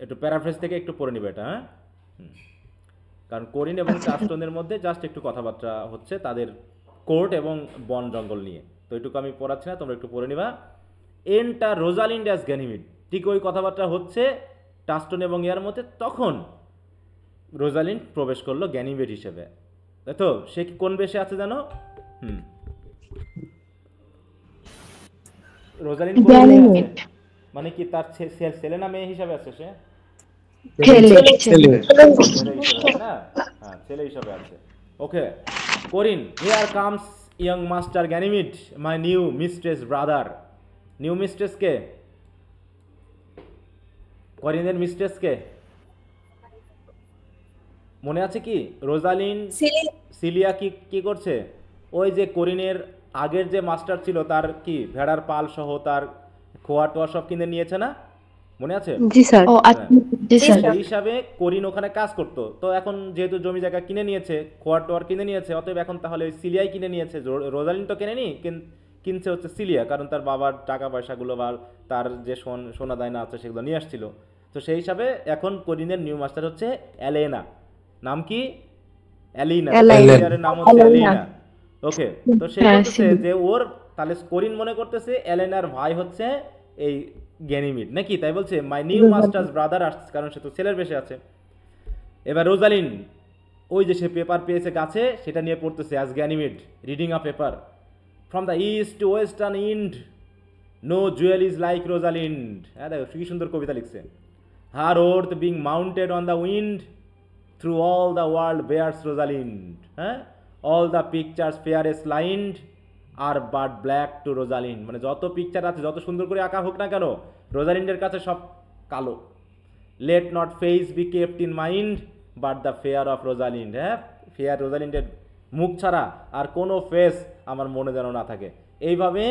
একটু প্যারাফ্রেজ থেকে একটু পড়ে নিবে এটা, হ্যাঁ? হুম। কারণ করিন এবং টাস্টনের মধ্যে জাস্ট একটু কথাবার্তা হচ্ছে তাদের কোর্ট এবং বন জঙ্গল নিয়ে। তো এটুকু আমি পড়াচ্ছি না, তোমরা একটু পড়ে নিবা। এন্টার রোজালিন্ড অ্যাজ গ্যানিমিড, ঠিক ওই কথাবার্তা হচ্ছে টাস্টন এবং ইয়ার মধ্যে। তখন রোজালিন্ড প্রবেশ করলো গ্যানিমেড হিসেবে, তাই তো? সে কি কোন বেশে আছে জানো? হুম, রোজালিন্ড কোন বেশে আছে? মানে কি তার ছেলে না মেয়ে হিসাবে আছে সে? ছেলে। ছেলে হিসাবে আছে না? হ্যাঁ, ছেলে হিসাবে আছে। Okay, Corin, here comes young master Ganymede, my new mistress brother. New mistress কে? করিনের মিস্ট্রেস কে মনে আছে কি? রোজালিন সিলিয়া কি কি করছে? ওই যে করিনের আগের যে মাস্টার ছিল তার কি ভেড়ার পাল সহ তার খোয়া টোয়া সব কিনে নিয়েছে না? মনে আছে? জি স্যার। ও হ্যাঁ। আচ্ছা, জি স্যার। সেই হিসাবে করিন ওখানে কাজ করতো। তো এখন যেহেতু জমি জায়গা কিনে নিয়েছে, খোয়ার টোয়ার কিনে নিয়েছে, অতএব এখন তাহলে ওই সিলিয়াই কিনে নিয়েছে। রোজালিন তো কেনেনি, কিনছে হচ্ছে সিলিয়া, কারণ তার বাবার টাকা পয়সাগুলো বা তার যে সোনা দায়না আছে সেগুলো নিয়ে আসছিল। তো সেই হিসাবে এখন করিনের নিউ মাস্টার হচ্ছে অ্যালেনা। নাম কি? অ্যালিনা। সিলিয়ারের নাম হচ্ছে অ্যালিনা। ওকে, তো সে বলতেছে যে ওর তাহলে করিন মনে করতেছে অ্যালেনার ভাই হচ্ছে এই গ্যানিমিড নাকি, তাই বলছে মাই নিউ মাস্টার্স ব্রাদার আসছে, কারণ সে তো ছেলের বেশে আছে। এবার রোজালিন ওই যে সে পেপার পেয়েছে গাছে, সেটা নিয়ে পড়তেছে as Ganymede reading a paper. From the east to western Ind no jewel is like Rosalind. হ্যাঁ, দেখো কি সুন্দর কবিতা লিখছে। Her worth being mounted on the wind through all the world bears Rosalind. হ্যাঁ, all the pictures fairest lined are but black to Rosalind. মানে যত পিকচার আছে, যত সুন্দর করে আঁকা হোক না কেন, রোজালিন্ডের কাছে সব কালো। Let not face be kept in mind but the fair of Rosalind. হ্যাঁ, ফেয়ার রোজালিন্ডের মুখ ছাড়া আর কোনো ফেস আমার মনে যেন না থাকে। এইভাবে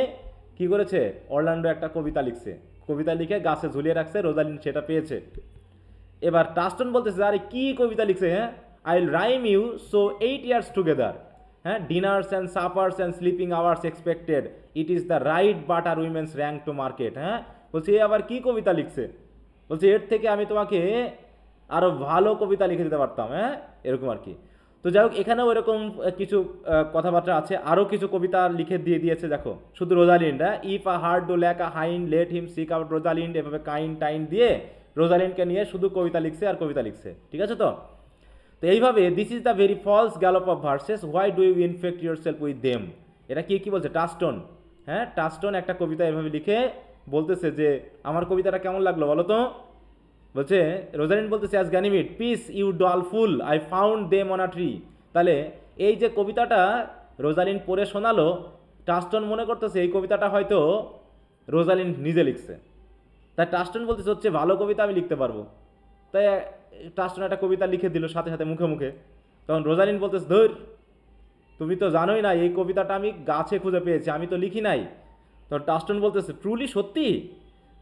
কি করেছে, অরল্যান্ডো একটা কবিতা লিখছে, কবিতা লিখে গাছে ঝুলিয়ে রাখছে, রোজালিন্ড সেটা পেয়েছে। এবার টাস্টন বলতেছে আরে কি কবিতা লিখছে, হ্যাঁ, I will rhyme you so 8 years together. হ্যাঁ, dinners and suppers and sleeping hours excepted, it is the right butter women's rank to market. হ্যাঁ, বলছে এ আবার কি কবিতা লিখছে, বলছে এর থেকে আমি তোমাকে আরও ভালো কবিতা লিখে দিতে পারতাম। হ্যাঁ, এরকম আর কি। তো যাই হোক, এখানেও এরকম কিছু কথাবার্তা আছে, আরও কিছু কবিতা লিখে দিয়ে দিয়েছে। দেখো শুধু রোজালিন্ড, হ্যাঁ, if a hart do lack a hind let him seek out Rosalind, এভাবে কাইন টাইন দিয়ে রোজালিন্ডকে নিয়ে শুধু কবিতা লিখছে আর কবিতা লিখছে, ঠিক আছে তো? তো এইভাবে this is the very false gallop of verses, why do you infect yourself with them. এটা কি কি বলছে টাস্টন? হ্যাঁ, টাস্টন একটা কবিতা এভাবে লিখে বলতেছে যে আমার কবিতাটা কেমন লাগলো বলো তো? বলছে রোজালিন্ড বলতেছে as Ganymede, peace you dull fool, I found them on a tree. তাহলে এই যে কবিতাটা রোজালিন্ড পড়ে শোনালো, টাস্টন মনে করতেছে এই কবিতাটা হয়তো রোজালিন্ড নিজে লিখছে। তাই টাস্টন বলতেছে হচ্ছে ভালো কবিতা আমি লিখতে পারবো। তাই টাস্টন একটা কবিতা লিখে দিল সাথে সাথে মুখে মুখে। তখন রোজালিন্ড বলতেছে ধর, তুমি তো জানোই না এই কবিতাটা আমি গাছে খুঁজে পেয়েছি, আমি তো লিখি নাই। তখন টাস্টন বলতেছে ট্রুলি সত্যি,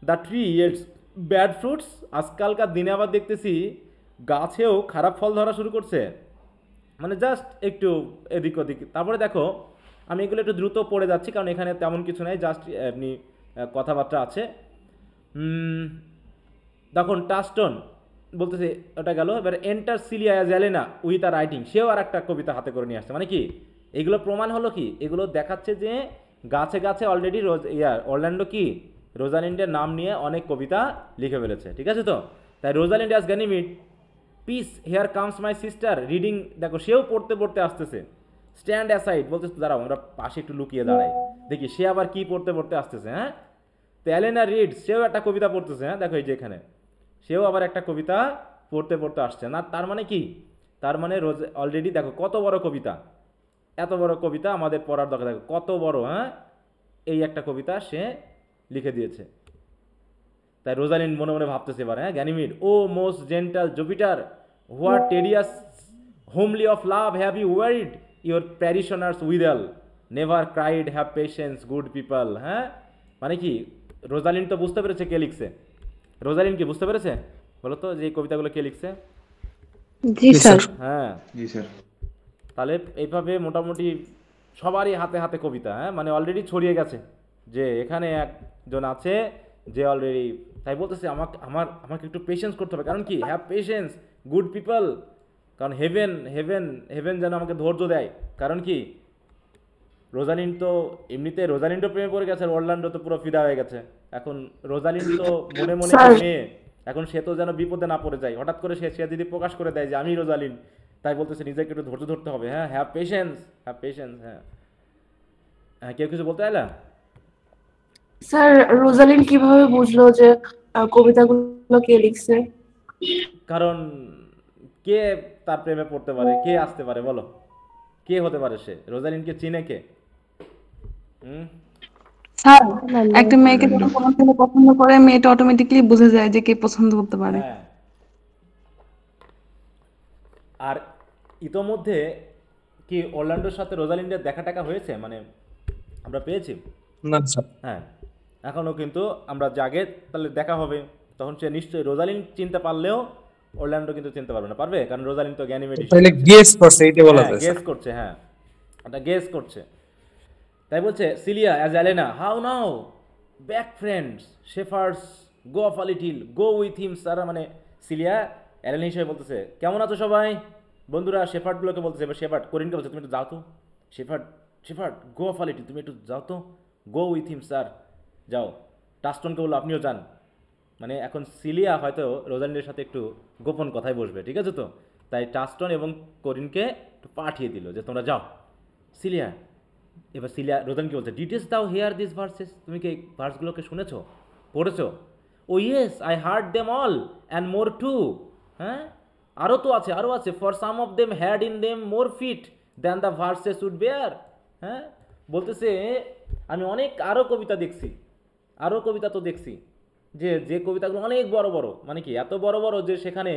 the tree it's bad fruits. আজকালকার দিনে আবার দেখতেছি গাছেও খারাপ ফল ধরা শুরু করছে। মানে জাস্ট একটু এদিক ওদিক। তারপরে দেখো আমি এগুলো একটু দ্রুত পড়ে যাচ্ছি, কারণ এখানে তেমন কিছু নাই, জাস্ট এমনি কথাবার্তা আছে। তখন টাস্টন বলতেছে ওটা গেল। এবার enter Celia as Aliena with a writing, সেও আর একটা কবিতা হাতে করে নিয়ে আসছে। মানে কি এগুলো প্রমাণ হলো কি, এগুলো দেখাচ্ছে যে গাছে গাছে অলরেডি অরল্যান্ডো কি রোজালিন্ডের নাম নিয়ে অনেক কবিতা লিখে ফেলেছে, ঠিক আছে তো? তাই Rosalind as Ganymede, piece hair comes my sister reading, দেখো সেও পড়তে পড়তে আসতেছে। স্ট্যান্ড অ্যাসাইড বলতে দাঁড়াও আমরা পাশে একটু লুকিয়ে দাঁড়াই, দেখি সে আবার কি পড়তে পড়তে আসতেছে। হ্যাঁ, তো অ্যালেনা রিডস, সেও একটা কবিতা পড়তেছে। হ্যাঁ, দেখো এই যে এখানে সেও আবার একটা কবিতা পড়তে পড়তে আসছে না। তার মানে কি, তার মানে রোজ অলরেডি দেখো কত বড় কবিতা, এত বড় কবিতা আমাদের পড়ার দরকার, দেখো কত বড়। হ্যাঁ, এই একটা কবিতা সে লিখে দিয়েছে। তাই রোজালিন্ড মনে মনে ভাবতেছে এবার, হ্যাঁ, Ganymede O most gentle Jupiter what tedious homily of love have you wearied your parishioners withal never cried have patience good people. হ্যাঁ, মানে কি রোজালিন তো বুঝতে পেরেছে কে লিখছে? রোজালিন কি বুঝতে পেরেছে বলো তো যে এই কবিতাগুলো কে লিখছে? জি স্যার। হ্যাঁ, জি স্যার। তাহলে এইভাবে মোটামুটি সবারই হাতে হাতে কবিতা, হ্যাঁ মানে অলরেডি ছড়িয়ে গেছে যে এখানে একজন আছে যে অলরেডি, তাই বলতেছে আমাকে একটু পেশেন্স করতে হবে। কারণ কি হ্যাভ পেশেন্স গুড পিপল, কারণ হেভেন হেভেন হেভেন যেন আমাকে ধৈর্য দেয়। কারণ কি রোজালিন তো এমনিতে রোজালিন তো প্রেমে পড়ে গেছে, আর অরল্যান্ডো তো পুরো ফিদা হয়ে গেছে। এখন রোজালিন তো মনে মনে মেয়ে, এখন সে তো যেন বিপদে না পড়ে যায়। হঠাৎ করে সে যদি প্রকাশ করে দেয় যে আমি রোজালিন, তাই বলতেছে নিজেকে একটু ধৈর্য ধরতে হবে। হ্যাঁ, হ্যাভ পেশেন্স, হ্যাভ পেশেন্স। হ্যাঁ হ্যাঁ, কেউ কিছু বলতে চাইলা? স্যার রোজালিন কিভাবে বুঝলো যে কবিতাগুলো কে লিখছে? কারণ কে তার প্রেমে পড়তে পারে, কে আসতে পারে বলো, কে হতে পারে সে? রোজালিনকে চিনে কে? স্যার একটা মেয়েকে যখন কোনো ছেলে পছন্দ করে মেয়েটা অটোমেটিকলি বুঝে যায় যে কে পছন্দ করতে পারে। হ্যাঁ, আর ইতোমধ্যে কি অরল্যান্ডোর সাথে রোজালিন্ডের দেখা টাকা হয়েছে, মানে আমরা পেয়েছি? না স্যার। হ্যাঁ, এখনও কিন্তু আমরা জাগে তাহলে দেখা হবে, তখন সে নিশ্চয়ই রোজালিন চিনতে পারলেও অরল্যান্ডো কিন্তু চিনতে পারবে না। পারবে? কারণ রোজালিন তো জ্ঞানীমেটিক, তাহলে গেস করছে এইটা বলা যায় গেস করছে। হ্যাঁ, এটা গেস করছে। তাই বলছে Celia as Aliena how now back friends shepherds go off a little go with him sir, মানে সিলিয়া অ্যালেনা হিসেবে বলতেছে কেমন আছো সবাই বন্ধুরা, শেফার্ডগুলোকে বলতেছে। এবার শেফার্ড করিনকে বলছে তুমি একটু যাও তো, shepherd shepherd go off a little, তুমি একটু যাও তো, গো উইথ হিম স্যার, যাও। টাস্টনকে বললো আপনিও যান। মানে এখন সিলিয়া হয়তো রোজালিন্ডের সাথে একটু গোপন কথায় বসবে, ঠিক আছে তো, তাই টাস্টন এবং করিনকে একটু পাঠিয়ে দিল যে তোমরা যাও। সিলিয়া এবার সিলিয়া রোজানকে বলছে ডিটেলস দাও হেয়ার দিস ভার্সেস, তুমি কি এই ভার্সগুলোকে শুনেছো, পড়েছো? O yes I heard them all and more too. হ্যাঁ, আরও তো আছে, আরও আছে। For some of them had in them more feet than the verses would bear. হ্যাঁ, বলতেছে আমি অনেক আরও কবিতা দেখছি, আরও কবিতা তো দেখছি যে কবিতাগুলো অনেক বড় বড়, মানে কি এত বড় বড় যে সেখানে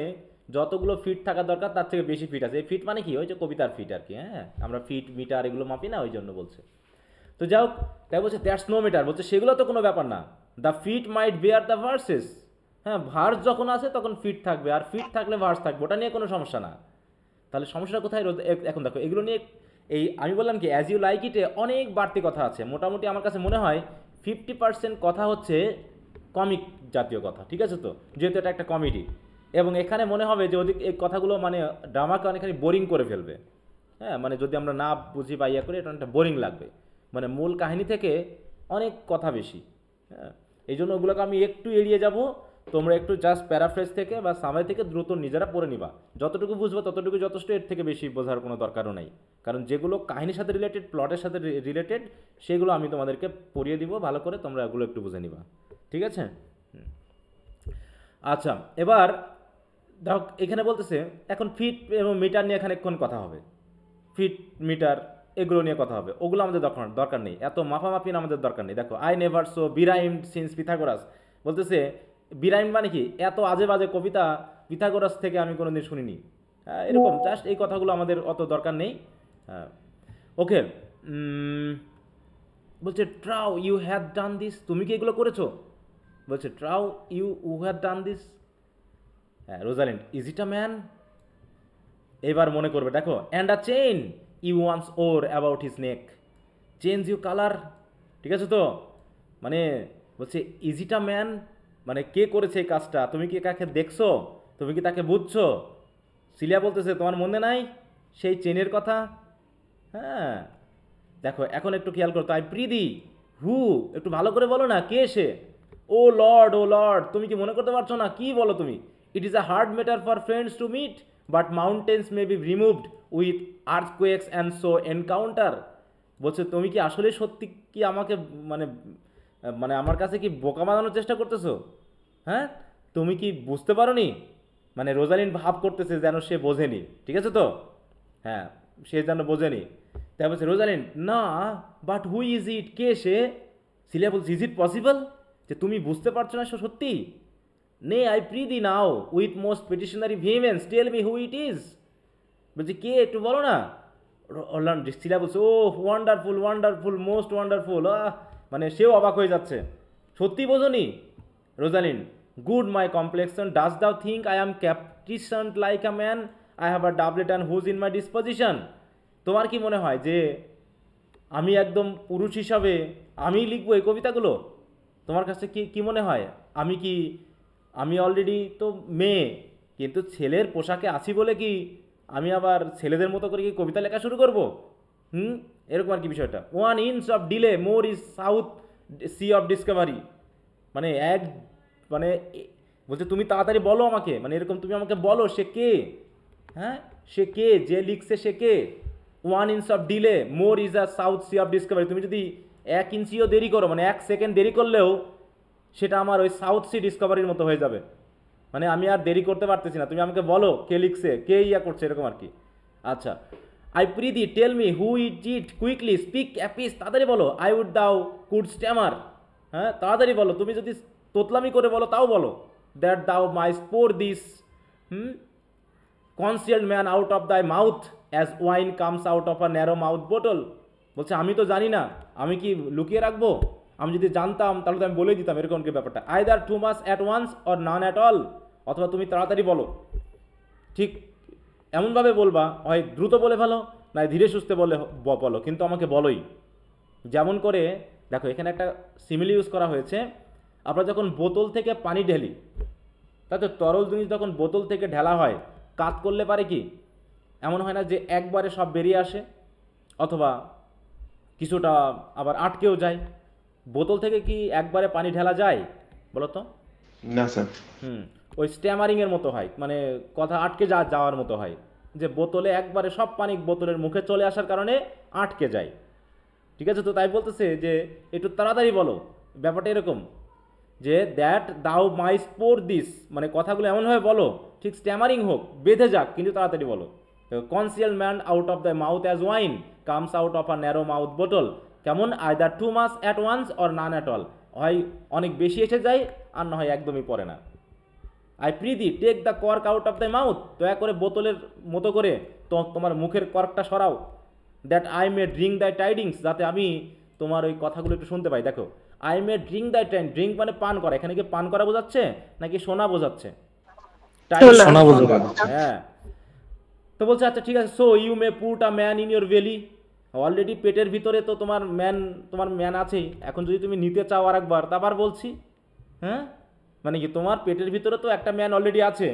যতগুলো ফিট থাকা দরকার তার থেকে বেশি ফিট আছে। এই ফিট মানে কি, ওই যে কবিতার ফিট আর কি। হ্যাঁ, আমরা ফিট মিটার এগুলো মাপি না, ওই জন্য বলছে। তো যাই হোক, তাই বলছে দ্যাটস নো মিটার, বলছে সেগুলো তো কোনো ব্যাপার না। The feet might bear the verses. হ্যাঁ, ভার্স যখন আছে তখন ফিট থাকবে, আর ফিট থাকলে ভার্স থাকবে, ওটা নিয়ে কোনো সমস্যা না। তাহলে সমস্যাটা কোথায়? এখন দেখো এগুলো নিয়ে এই আমি বললাম কি অ্যাজ ইউ লাইক ইটে অনেক বাড়তি কথা আছে। মোটামুটি আমার কাছে মনে হয় 50% কথা হচ্ছে কমিক জাতীয় কথা, ঠিক আছে তো, যেহেতু এটা একটা কমেডি। এবং এখানে মনে হবে যে ওদিক এই কথাগুলো মানে ড্রামাকে অনেকখানি বোরিং করে ফেলবে। হ্যাঁ, মানে যদি আমরা না বুঝি বা ইয়ে করি এটা অনেকটা বোরিং লাগবে, মানে মূল কাহিনী থেকে অনেক কথা বেশি। হ্যাঁ, এই জন্য ওগুলোকে আমি একটু এড়িয়ে যাব। তোমরা একটু জাস্ট প্যারাফ্রেজ থেকে বা সামাই থেকে দ্রুত নিজেরা পড়ে নিবা, যতটুকু বুঝবো ততটুকু যথেষ্ট, এর থেকে বেশি বোঝার কোনো দরকারও নেই। কারণ যেগুলো কাহিনীর সাথে রিলেটেড, প্লটের সাথে রিলেটেড, সেগুলো আমি তোমাদেরকে পড়িয়ে দিব ভালো করে, তোমরা এগুলো একটু বুঝে নিবা, ঠিক আছে? আচ্ছা, এবার দেখো এখানে বলতেছে এখন ফিট এবং মিটার নিয়ে খানিকক্ষণ কথা হবে। ফিট মিটার এগুলো নিয়ে কথা হবে, ওগুলো আমাদের দরকার নেই, এত মাপামাপি আমাদের দরকার নেই। দেখো I never so berhymed since Pythagoras, বলতেছে বিরাইমড মানে কি, এত আজে বাজে কবিতা পিথাগোরাস থেকে আমি কোনোদিন শুনিনি। এরকম জাস্ট এই কথাগুলো আমাদের অত দরকার নেই। ওকে, বলছে trow you have done this, তুমি কি এগুলো করেছো? বলছে trow you have done this. হ্যাঁ, Rosalind is it a man? এবার মনে করবে, দেখো and a chain you once wore about his neck change you colour, ঠিক আছে তো, মানে বলছে ইজ ইট আ ম্যান, মানে কে করেছে এই কাজটা, তুমি কি কাকে দেখছো, তুমি কি তাকে বুঝছো? সিলিয়া বলতেছে তোমার মনে নাই সেই চেনের কথা? হ্যাঁ, দেখো এখন একটু খেয়াল করতো, আই প্রিদি হু, একটু ভালো করে বলো না, কে সে? ও লর্ড, ও লর্ড, তুমি কি মনে করতে পারছো না? কি বলো তুমি? It is a hard matter for friends to meet but mountains may be removed with earthquakes and so encounter. বলছে তুমি কি আসলে সত্যি কি আমাকে মানে মানে আমার কাছে কি বোকা বানানোর চেষ্টা করতেছো? হ্যাঁ, তুমি কি বুঝতে পারো নি? মানে রোজালিন ভাব করতেছে যেন সে বোঝেনি, ঠিক আছে তো, হ্যাঁ সে যেন বোঝেনি। তাই বলছে রোজালিন না, বাট হু ইজ ইট, কে সে? সিলিয়া বলছে ইজ ইট পসিবল, যে তুমি বুঝতে পারছো না সত্যি? Nay I pray thee now with most petitionary vehemence tell me who it is. বলছে কে একটু বলো না। অরল্যান্ডো সিলা বলছে O wonderful wonderful most wonderful, মানে সেও অবাক হয়ে যাচ্ছে। সত্যি বোঝনি Rosalind? Good my complexion dost thou think I am caparisoned like a man, I have a doublet and hose in my disposition. তোমার কি মনে হয় যে আমি একদম পুরুষ হিসাবে আমি লিখবো এই কবিতাগুলো? তোমার কাছে কি কি মনে হয়? আমি অলরেডি তো মেয়ে, কিন্তু ছেলের পোশাকে আছি বলে কি আমি আবার ছেলেদের মতো করে কি কবিতা লেখা শুরু করব? এরকম আর কি বিষয়টা। 1 inch of delay more is south sea of discovery, মানে মানে বলছে তুমি তাড়াতাড়ি বলো আমাকে, মানে এরকম তুমি আমাকে বলো সে কে, হ্যাঁ সে কে, যে লিখছে সে কে। 1 inch of delay more is a south sea of discovery, তুমি যদি 1 ইঞ্চিও দেরি করো, মানে 1 সেকেন্ড দেরি করলেও সেটা আমার ওই সাউথ সি ডিসকভারির মতো হয়ে যাবে। মানে আমি আর দেরি করতে পারতেছি না, তুমি আমাকে বলো কে লিখছে, কে ইয়া করছে, এরকম আর কি। আচ্ছা, I prithee tell me who it it quickly speak apace, তাড়াতাড়ি বলো। I would thou could stammer, হ্যাঁ তাড়াতাড়ি বলো, তুমি যদি তোতলামি করে বলো তাও বলো। That thou might pour this concealed man out of thy mouth as wine comes out of a narrow mouth bottle. বলছে আমি তো জানি না, আমি কি লুকিয়ে রাখবো? আমি যদি জানতাম তাহলে তো আমি বলে দিতাম এরকম কি ব্যাপারটা। Either too much at once or none at all, অথবা তুমি তাড়াতাড়ি বলো, ঠিক এমনভাবে বলবা, হয় দ্রুত বলে ফেলো, না ধীরে সুস্থে বলো, কিন্তু আমাকে বলোই। যেমন করে দেখো এখানে একটা সিমিলি ইউজ করা হয়েছে। আমরা যখন বোতল থেকে পানি ঢেলি, তাই তো তরল জিনিস যখন বোতল থেকে ঢেলা হয়, কাত করলে পারে কি এমন হয় না যে একবারে সব বেরিয়ে আসে, অথবা কিছুটা আবার আটকেও যায়। বোতল থেকে কি একবারে পানি ঢেলা যায় বলো তো? না স্যার। ওই স্ট্যামারিংয়ের মতো হয়, মানে কথা আটকে যাওয়ার মতো হয়, যে বোতলে একবারে সব পানি বোতলের মুখে চলে আসার কারণে আটকে যায়। ঠিক আছে, তো তাই বলতেছে যে একটু তাড়াতাড়ি বলো। ব্যাপারটা এরকম যে that thou might pour this, মানে কথাগুলো এমনভাবে বলো ঠিক স্ট্যামারিং হোক, বেঁধে যাক, কিন্তু তাড়াতাড়ি বলো। Conceal man out of the mouth as wine comes out of a narrow mouth bottle. কেমন? Either too much at once or none at all, হয় অনেক বেশি এসে যায় আর না হয় একদমই পড়ে না। I prithee take the cork out of the mouth, দয়া করে বোতলের মতো করে তোমার মুখের কর্কটা সরাও। That I may drink the tidings, যাতে আমি তোমার ওই কথাগুলো একটু শুনতে পাই। দেখো I may drink the time, drink মানে পান করা, এখানে কি পান করা বোঝাচ্ছে নাকি শোনা বোঝাচ্ছে? শোনা বোঝাচ্ছে। হ্যাঁ, তো বলছে আচ্ছা ঠিক আছে, so you may put a man in your belly, already পেটের ভিতরে তো তোমার ম্যান আছেই, এখন যদি তুমি নিতে চাও আর একবার, তারপর বলছি। হ্যাঁ, মানে কি তোমার পেটের ভিতরে তো একটা ম্যান অলরেডি আছে।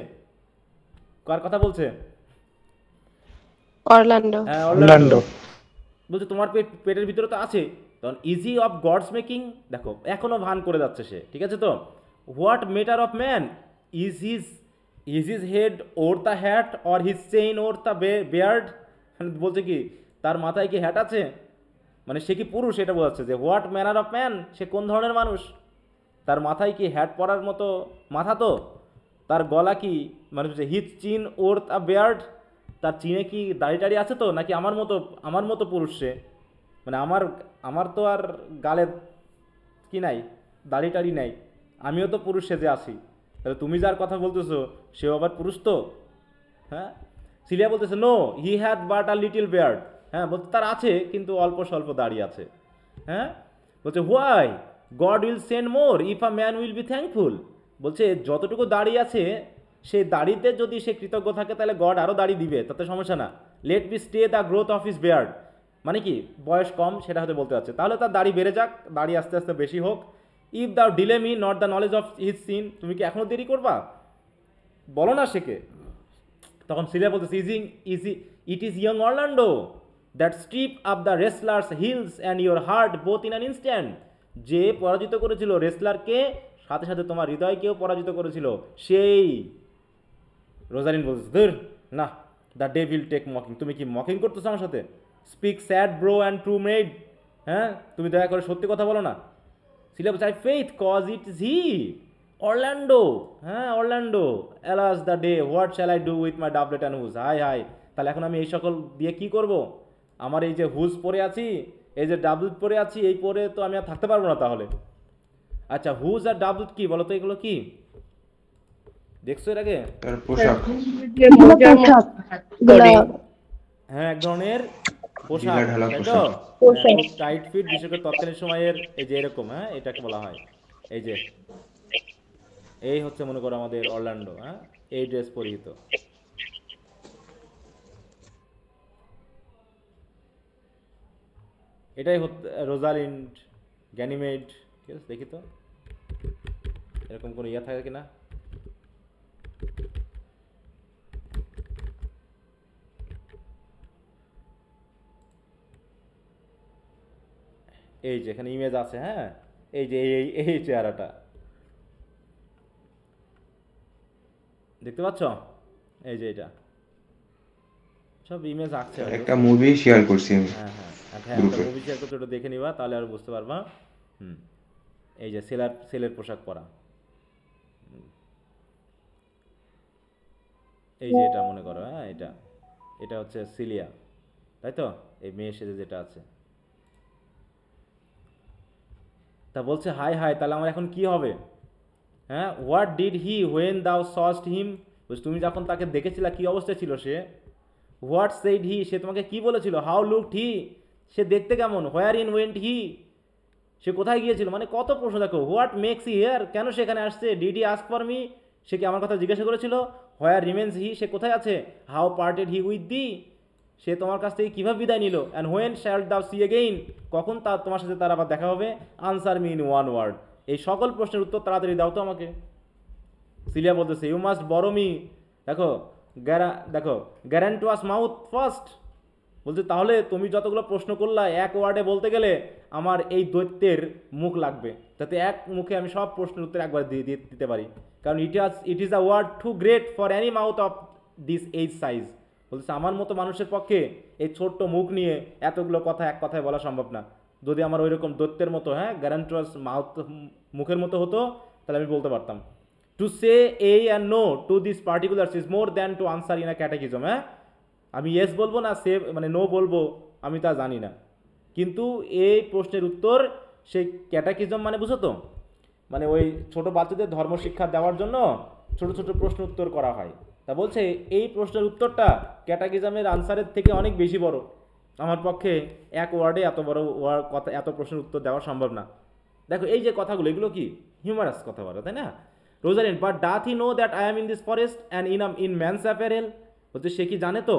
কার কথা বলছে? অরল্যান্ডো। হ্যাঁ, অরল্যান্ডো। বলছে তোমার পেটের ভিতরে তো আছে, তখন ইজি অফ গডস মেকিং, দেখো এখনো ভান করে যাচ্ছে সে। ঠিক আছে, তো what matter of man is his head or the hat or his chain or the beard, বলছে কি তার মাথায় কি হ্যাট আছে, মানে সে কি পুরুষ, এটা বোঝাচ্ছে যে হোয়াট ম্যানার অফ ম্যান, সে কোন ধরনের মানুষ, তার মাথায় কি হ্যাট পরার মতো মাথা, তো তার গলা কি, মানে হিজ চিন ওর দ্য বেয়ার্ড, তার চিনে কি দাড়ি টাড়ি আছে তো, নাকি আমার মতো পুরুষ সে, মানে আমার তো আর গালে কি নাই, দাড়ি টাড়ি নাই, আমিও তো পুরুষ সেজে আসি, তাহলে তুমি যার কথা বলতেছো সেও আবার পুরুষ তো। হ্যাঁ, সিলিয়া বলতেছে no he had but a little beard, হ্যাঁ বলতে তার আছে কিন্তু অল্প স্বল্প দাড়ি আছে। হ্যাঁ, বলছে why god will send more if a man will be thankful, বলছে যতটুকু দাড়ি আছে সেই দাড়িতে যদি সে কৃতজ্ঞ থাকে তাহলে গড আরও দাড়ি দিবে, তাতে সমস্যা না। Let be stay the growth of his beard, মানে কি বয়স কম সেটা হয়তো বলতে চাচ্ছে, তাহলে তার দাড়ি বেড়ে যাক, দাড়ি আস্তে আস্তে বেশি হোক। If thou delay me not the knowledge of his chin, তুমি কি এখনও দেরি করবা, বলো না সেকে। তখন সিলিয়া বলতেছে it is young Orlando that tripped up the wrestler's heels and your heart both in an instant, যে পরাজিত করেছিল রেসলারকে, সাথে সাথে তোমার হৃদয়কেও পরাজিত করেছিল সেই। রোজালিন বলছে ধুর না, দ্য ডেভিল টেক মকিং, তুমি কি মকিং করতেছো আমার সাথে? Speak sad bro and true made, হ্যাঁ তুমি দয়া করে সত্যি কথা বলো না। সিলিয়া বলছে I faith coz it is he Orlando, হ্যাঁ Orlando, alas the day what shall I do with my doublet and hose, হাই তাহলে এখন আমি এই সকল দিয়ে কি করব? আমার এই যে হুজ পরে আছি, এই যে ডাবলেট পরে আছি, এই পরে তো আমি আর থাকতে পারবো না তাহলে। আচ্ছা হুজ আর ডাবলেট কি বলো তো, এগুলো কি? দেখছো এর আগে? তার পোশাক, যে মজার মতো গুলা হ্যাঁ, এক ধরনের পোশাক, ঢিলাঢালা তাই তো? পোশাক। হ্যাঁ, খুব টাইট ফিট, বিশেষ করে তৎকালীন সময়ের এই যে এরকম, হ্যাঁ, এটাকে বলা হয় এই যে, এই হচ্ছে মনে করো আমাদের অরল্যান্ডো, হ্যাঁ, এই ড্রেস পরিহিত। এটাই রোজালিন্ড, গ্যানিমেড, ঠিক আছে? দেখি তো এরকম কোনো ইয়া থাকে কিনা। এই যে এখানে ইমেজ আছে, হ্যাঁ, এই যে এই এই চেহারাটা দেখতে পাচ্ছ, এই যে এটা সব ইমেজ আছে। একটা মুভি শেয়ার করছি আমি হ্যাঁ হ্যাঁ হ্যাঁ, একটা গ্রুপে। মুভি শেয়ার করতে, ওটা দেখে নিবা, তাহলে আর বুঝতে পারবা। এই যে সেলের পোশাক পরা, এই যে এটা মনে করো, হ্যাঁ, এটা এটা হচ্ছে সিলিয়া, তাই তো? এই মেয়ে সেজে যেটা আছে, তা বলছে হাই হাই, তাহলে আমার এখন কি হবে? হ্যাঁ, হোয়াট ডিড হি হোয়েন দাও সস্ট হিম, তুমি যখন তাকে দেখেছিলা কি অবস্থায় ছিল সে? হোয়াট সেইড হি, সে তোমাকে কি বলেছিল? হাউ লুকড হি, সে দেখতে কেমন? হোয়ার ইন ওয়েন্ট হি, সে কোথায় গিয়েছিল? মানে কত প্রশ্ন দেখো। হোয়াট মেক্স হি হিয়ার, কেন সেখানে আসছে? Did he ask for me, সে কি আমার কথা জিজ্ঞাসা করেছিল? হোয়ার রিমেন্স হি, সে কোথায় আছে? How parted he with thee, সে তোমার কাছ থেকে কীভাবে বিদায় নিল? And when shall thou see again, কখন তোমার সাথে তার আবার দেখা হবে? Answer me in one word, এই সকল প্রশ্নের উত্তর তাড়াতাড়ি দাও তো আমাকে। সিলিয়া বলতেছে ইউ মাস্ট বরো মি, দেখো দেখো গ্যারান্টুয়াস মাউথ ফার্স্ট, বলছে তাহলে তুমি যতগুলো প্রশ্ন করলা এক ওয়ার্ডে বলতে গেলে আমার এই দৈত্যের মুখ লাগবে, যাতে এক মুখে আমি সব প্রশ্নের উত্তর একবার দিতে পারি, কারণ it is a word too great for any mouth of this age size. বলছে আমার মতো মানুষের পক্ষে এই ছোট্ট মুখ নিয়ে এতগুলো কথা এক কথায় বলা সম্ভব না। যদি আমার ওই রকম দৈত্যের মতো, হ্যাঁ, গ্যারান্টুয়াস মাউথ মুখের মতো হতো, তাহলে আমি বলতে পারতাম। To say ay and no to this particulars is more than to answer in a catechism, হ্যাঁ, আমি ইয়েস বলবো না সে মানে নো বলবো আমি তা জানি না, কিন্তু এই প্রশ্নের উত্তর সেই ক্যাটাকিজম মানে বুঝো তো, মানে ওই ছোট বাচ্চাদের ধর্ম শিক্ষা দেওয়ার জন্য ছোট ছোট প্রশ্ন উত্তর করা হয়। তা বলছে এই প্রশ্নের উত্তরটা ক্যাটাকিজমের আনসারের থেকে অনেক বেশি বড়, আমার পক্ষে এক ওয়ার্ডে এত বড় কথা, এত প্রশ্নের উত্তর দেওয়া সম্ভব না। দেখো এই যে কথাগুলো, এগুলো কি হিউমারাস কথা বলা, তাই না? Rosalind, but doth he know that I am in this forest and in man's apparel, বলছে সে কি জানে তো?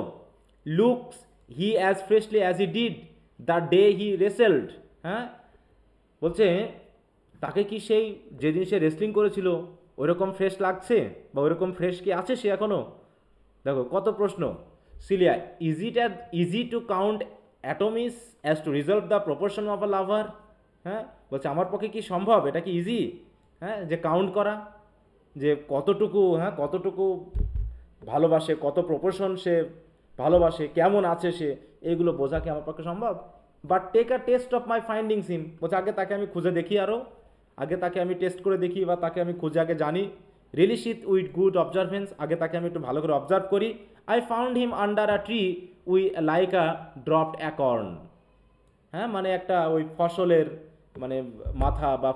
Looks he as freshly as he did the day he wrestled, হ্যাঁ, বলছে তাকে কি সেই যেদিন সে রেসলিং করেছিল ওইরকম ফ্রেশ লাগছে, বা ওইরকম ফ্রেশ কি আছে সে এখনও? দেখো কত প্রশ্ন। Celia, easy to count atomies as to resolve the proportion of a lover, হ্যাঁ, বলছে আমার পক্ষে কি সম্ভব, এটা কি ইজি, হ্যাঁ, যে কাউন্ট করা, যে কতটুকু, হ্যাঁ, কতটুকু ভালোবাসে, কত প্রপোর্শন সে ভালোবাসে, কেমন আছে সে, এইগুলো বোঝা কি আমার পক্ষে সম্ভব? But take a taste of my findings him, বলছে আগে তাকে আমি খুঁজে দেখি, আরও আগে তাকে আমি টেস্ট করে দেখি, বা তাকে আমি খুঁজে আগে জানি। Relish it with good observance, আগে তাকে আমি একটু ভালো করে অবজার্ভ করি। I found him under a tree we like a dropped acorn, হ্যাঁ, মানে একটা ওই ফসলের মানে মাথা বা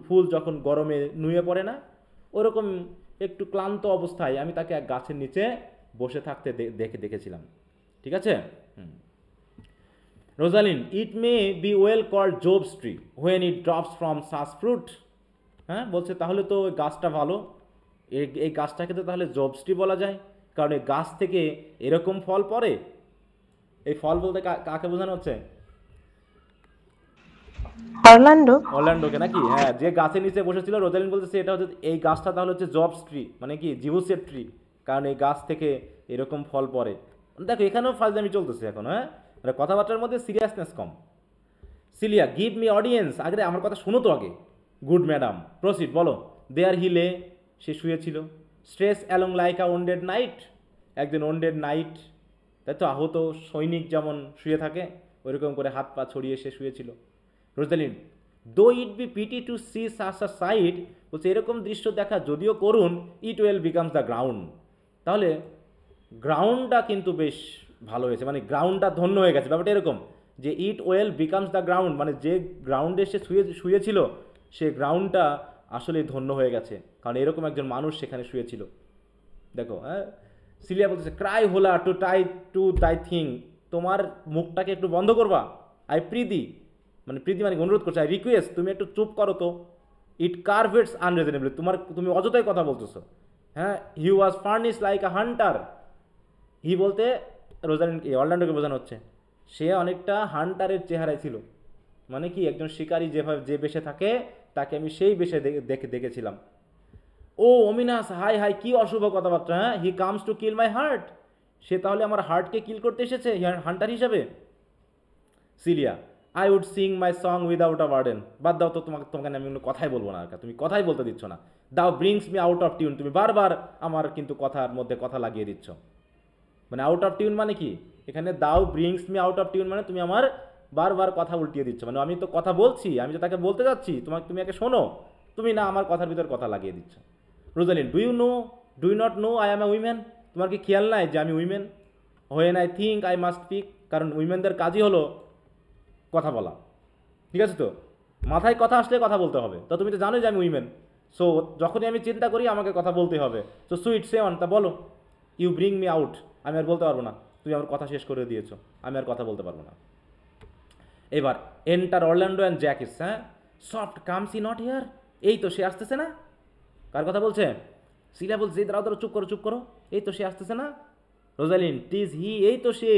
ফুল যখন গরমে নুয়ে পড়ে না, ওরকম একটু ক্লান্ত অবস্থায় আমি তাকে এক গাছের নিচে বসে থাকতে দেখেছিলাম, ঠিক আছে? Rosalind, it may be well called জোবস tree when it drops from such fruit, হ্যাঁ, বলছে তাহলে তো ওই গাছটা ভালো, এই গাছটাকে তো তাহলে জোবস ট্রি বলা যায়, কারণ এই গাছ থেকে এরকম ফল পড়ে। এই ফল বলতে কাকে বোঝানো হচ্ছে? অরল্যান্ডোকে নাকি? হ্যাঁ, যে গাছের নিচে বসেছিল, রোজালিন বলতেছে এটা হচ্ছে এই গাছটা তাহলে হচ্ছে জবস ট্রি, মানে কি জিউসের ট্রি, কারণ এই গাছ থেকে এরকম ফল পড়ে। দেখো এখানেও ফাজলামি চলতেছে এখন, হ্যাঁ, মানে কথাবার্তার মধ্যে সিরিয়াসনেস কম। সিলিয়া, গিভ মি অডিয়েন্স, আগে আমার কথা শুনো তো আগে। গুড ম্যাডাম, প্রসিড, বলো। দেয়ার হি লে, সে শুয়েছিল। Stretched along like a wounded knight, একজন ওন্ডেড নাইট, তাই তো, আহত সৈনিক যেমন শুয়ে থাকে ওইরকম করে হাত পা ছড়িয়ে সে শুয়েছিল। Rosalind, though it be pity to see such a sight, বলছে এরকম দৃশ্য দেখা যদিও করুন, it well becomes the ground, তাহলে গ্রাউন্ডটা কিন্তু বেশ ভালো হয়েছে, মানে গ্রাউন্ডটা ধন্য হয়ে গেছে। ব্যাপারটা এরকম যে ইট ওয়েল বিকামস দ্য গ্রাউন্ড, মানে যে গ্রাউন্ডে সে শুয়েছিল সে গ্রাউন্ডটা আসলে ধন্য হয়ে গেছে, কারণ এরকম একজন মানুষ সেখানে শুয়েছিল। দেখো হ্যাঁ, সিলিয়া বলতেছে ক্রাই হোলা টু টাই টু দাই থিং, তোমার মুখটাকে একটু বন্ধ করবা, আই প্রীতি, মানে প্রীতি মানে অনুরোধ করছে, আই রিকোয়েস্ট, তুমি একটু চুপ করো তো, ইট কার্ভেটস আনরিজনেবলি, তুমি অযথাই কথা বলতেছো। হ্যাঁ, হি ওয়াজ ফার্নিশ লাইক আ হান্টার, হি বলতে রোজালিন অরল্যান্ডোকে বোঝানো হচ্ছে, সে অনেকটা হান্টারের চেহারায় ছিল, মানে কি একজন শিকারী যেভাবে যে বেশে থাকে তাকে আমি সেই বেশে দেখেছিলাম। ও অমিনাস, হাই হাই, কি অশুভ কথাবার্তা, হ্যাঁ, he comes to kill my heart, সে তাহলে আমার হার্টকে কিল করতে এসেছে হান্টার হিসাবে। Celia, I would sing my song without a burden, বাদ দাও তো, তোমাকে আমি কোনো কথাই বলবো না, আর তুমি কথাই বলতে দিচ্ছ না, দাও brings me out of tune, তুমি বারবার আমার কিন্তু কথার মধ্যে কথা লাগিয়ে দিচ্ছ। মানে আউট অফ টিউন মানে কি, এখানে দাও brings me out of tune মানে তুমি আমার বারবার কথা উল্টিয়ে দিচ্ছ, মানে আমি তো কথা বলছি, আমি তো তাকে বলতে যাচ্ছি, তুমি একে শোনো, তুমি না আমার কথার ভিতর কথা লাগিয়ে দিচ্ছ। Rosalind, do you not know I am a women, তোমার কি খেয়াল নাই যে আমি women, when I think I must speak, কারণ উইমেনদের কাজই হলো কথা বলা, ঠিক আছে তো, মাথায় কথা আসলে কথা বলতে হবে, তো তুমি তো জানোই যে আমি উইমেন, সো যখনই আমি চিন্তা করি আমাকে কথা বলতে হবে, সো সুইট সে অন, তা বলো, ইউ ব্রিং মি আউট, আমি আর বলতে পারবো না, তুমি আমার কথা শেষ করে দিয়েছো, আমি আর কথা বলতে পারবো না। এবার এন্টার অরল্যান্ডো অ্যান্ড জ্যাকিস, হ্যাঁ, soft comes he not here, এই তো সে আসতেছে না, কার কথা বলছে, সিলিয়া বলছে দাঁড়াও চুপ করো, এই তো সে আসতেছে না। রোজালিন, টিজ হি, এই তো সে,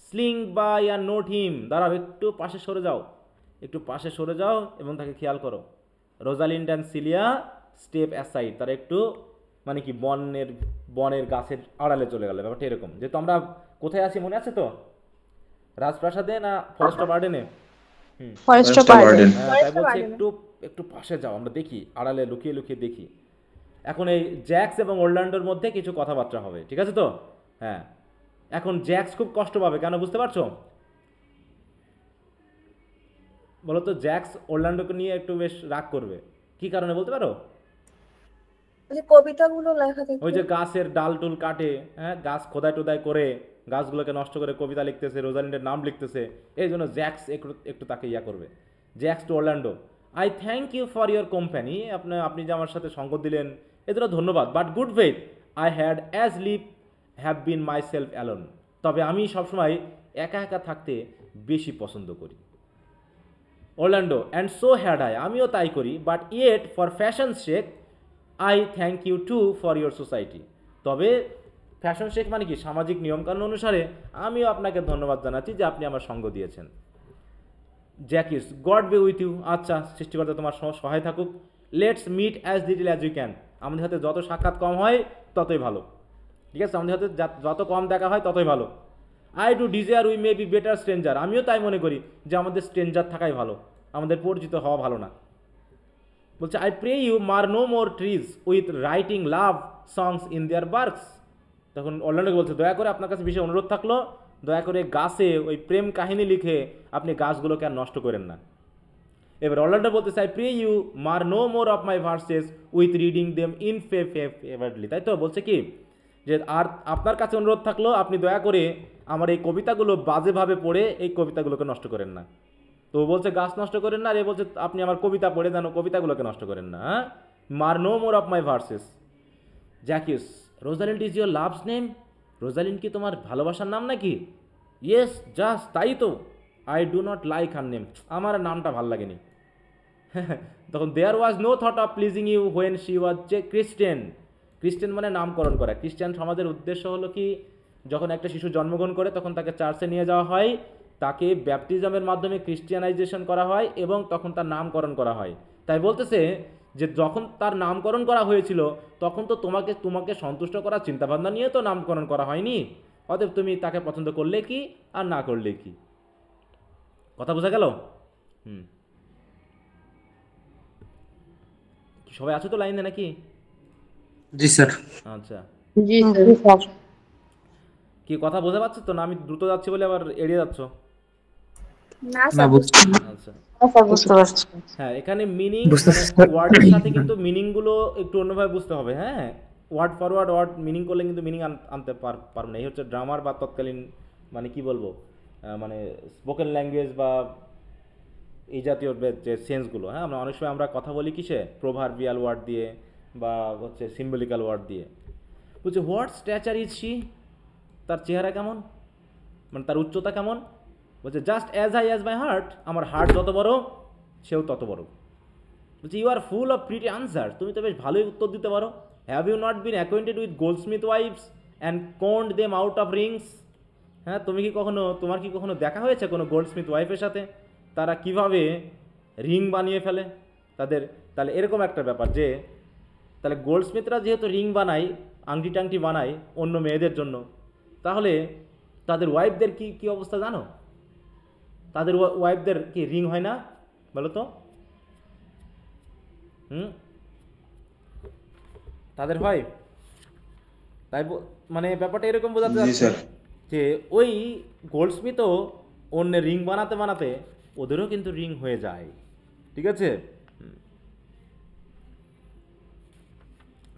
স্লিং বাই আর নোট হিম, দাঁড়াও একটু পাশে সরে যাও এবং তাকে খেয়াল করো। Rosalind and Celia step aside, তারা একটু মানে কি বনের গাছের আড়ালে চলে গেল, ব্যাপারটা এরকম, যেহেতু আমরা কোথায় আছি মনে আছে তো, রাজপ্রাসাদে না ফরেস্ট গার্ডেনে, ফরেস্ট গার্ডেন। তাই বলছি একটু পাশে যাও, আমরা দেখি আড়ালে লুকিয়ে দেখি। এখন এই জ্যাক্স এবং অরল্যান্ডোর মধ্যে কিছু কথাবার্তা হবে, ঠিক আছে তো, হ্যাঁ। এখন জ্যাক্স খুব কষ্ট পাবে, কেন বুঝতে পারছো, বলো তো, জ্যাক্স অরল্যান্ডোকে নিয়ে একটু বেশ রাগ করবে, কি কারণে বলতে পারো, যে কবিতাগুলো লেখা থাকে, ওই যে গাছের ডাল টুল কাটে, হ্যাঁ, গাছ খোদাই করে গাছগুলোকে নষ্ট করে কবিতা লিখতেছে, রোজালিন্ডের নাম লিখতেছে, এই জন্য জ্যাক্স একটু তাকে করবে। Jaques to Orlando, I thank you for your company, আপনি যে আমার সাথে সঙ্গ দিলেন এর জন্য ধন্যবাদ, but good faith I had as lief have been myself alone, তবে আমি সবসময় একা থাকতে বেশি পছন্দ করি। অরল্যান্ডো, অ্যান্ড সো হ্যাড আমিও তাই করি, but yet for fashion sake I thank you too for your society, তবে ফ্যাশন শেক মানে কি, সামাজিক নিয়মকানুন অনুসারে আমিও আপনাকে ধন্যবাদ জানাচ্ছি যে আপনি আমার সঙ্গ দিয়েছেন। Jaques, God be with you, আচ্ছা সৃষ্টিকর্তা তোমার সহায় থাকুক, let's meet as little as you can, আমাদের হাতে যত সাক্ষাৎ কম হয় ততই ভালো, ঠিক আছে, আমাদের হাতে যত কম দেখা হয় ততই ভালো। I do desire we may be better stranger, আমিও তাই মনে করি যে আমাদের স্ট্রেঞ্জার থাকাই ভালো, আমাদের পরিচিত হওয়া ভালো না। বলছে I pray you mar no more trees with writing love songs in their barks, তখন অরল্যান্ডোকে বলছে দয়া করে আপনার কাছে বিশেষ অনুরোধ থাকলো, দয়া করে গাছে ওই প্রেম কাহিনী লিখে আপনি গাছগুলোকে আর নষ্ট করেন না। এবার অরল্যান্ডো বলতেছে I pray you mar no more of my verses with reading them in favourably, তাই তো বলছে কি যে আর আপনার কাছে অনুরোধ থাকলো আপনি দয়া করে আমার এই কবিতাগুলো বাজেভাবে পড়ে এই কবিতাগুলোকে নষ্ট করেন না। তো বলছে গাছ নষ্ট করেন না, আর এ বলছে আপনি আমার কবিতা পড়ে যেন কবিতাগুলোকে নষ্ট করেন না, হ্যাঁ, mar no more of my verses. Jaques, Rosalind is your love's name, Rosalind কি তোমার ভালোবাসার নাম নাকি? ইয়েস জাস্ট তাই তো, I do not like her name, আমার নামটা ভাল লাগেনি। তখন there was no thought of pleasing you when she was christened মানে নামকরণ করা, খ্রিস্টান সমাজের উদ্দেশ্য হলো কি, যখন একটা শিশু জন্মগ্রহণ করে তখন তাকে চার্চে নিয়ে যাওয়া হয়, তাকে ব্যাপটিজমের মাধ্যমে ক্রিশ্চিয়ানাইজেশন করা হয় এবং তখন তার নামকরণ করা হয়। তাই বলতেছে যে যখন তার নামকরণ করা হয়েছিল তখন তো তোমাকে সন্তুষ্ট করার চিন্তাভাবনা নিয়ে তো নামকরণ করা হয়নি, অতএব তুমি তাকে পছন্দ করলে কি আর না করলে কি, কথা বোঝা গেল? সবাই আছো তো লাইনে নাকি? জি স্যার। আচ্ছা, জি স্যার। কি কথা বোঝা পাচ্ছ তো না? আমি দ্রুত যাচ্ছি বলে আবার এড়িয়ে যাচ্ছ? না বুঝছি। আচ্ছা, বুঝতে পারছি। হ্যাঁ, এখানে মিনিং বুঝতেছি। ওয়ার্ডের সাথে কিন্তু মিনিংগুলো একটু অন্যভাবে বুঝতে হবে। হ্যাঁ, ওয়ার্ড ফরওয়ার্ড ওয়ার্ড মিনিং করলে কিন্তু মিনিং আনতে পারবো না। এই হচ্ছে ড্রামার বা তৎকালীন মানে কি বলবো, মানে স্পোকেন ল্যাঙ্গুয়েজ বা এই জাতীয় যে সেন্সগুলো। হ্যাঁ, আমরা অনেক সময় আমরা কথা বলি কিসে, প্রভার্বিয়াল ওয়ার্ড দিয়ে বা হচ্ছে সিম্বলিক্যাল ওয়ার্ড দিয়ে। বলছে হোয়াট স্ট্যাচার ইজ শি, তার চেহারা কেমন, মানে তার উচ্চতা কেমন? বলছে just as high as my heart, আমার হার্ট যত বড় সেও তত বড়। বলছে you are full of pretty answer, তুমি তো বেশ ভালোই উত্তর দিতে পারো। Have you not been acquainted with goldsmith wives and conned them out of rings? হ্যাঁ, তোমার কি কখনো দেখা হয়েছে কোনো গোল্ডস্মিথ ওয়াইফের সাথে, তারা কিভাবে রিং বানিয়ে ফেলে তাদের? তাহলে এরকম একটা ব্যাপার যে তাহলে গোল্ডস্মিথরা যেহেতু রিং বানায়, আংটি টাংটি বানায় অন্য মেয়েদের জন্য, তাহলে তাদের ওয়াইফদের কি অবস্থা জানো? তাদের ওয়াইফদের কি রিং হয় না বলো তো? তাদের হয়। তাই মানে ব্যাপারটা এরকম বোঝাতে জি যাচ্ছে স্যার। যে ওই গোল্ডস্মিথও অন্যের রিং বানাতে বানাতে ওদেরও কিন্তু রিং হয়ে যায়। ঠিক আছে?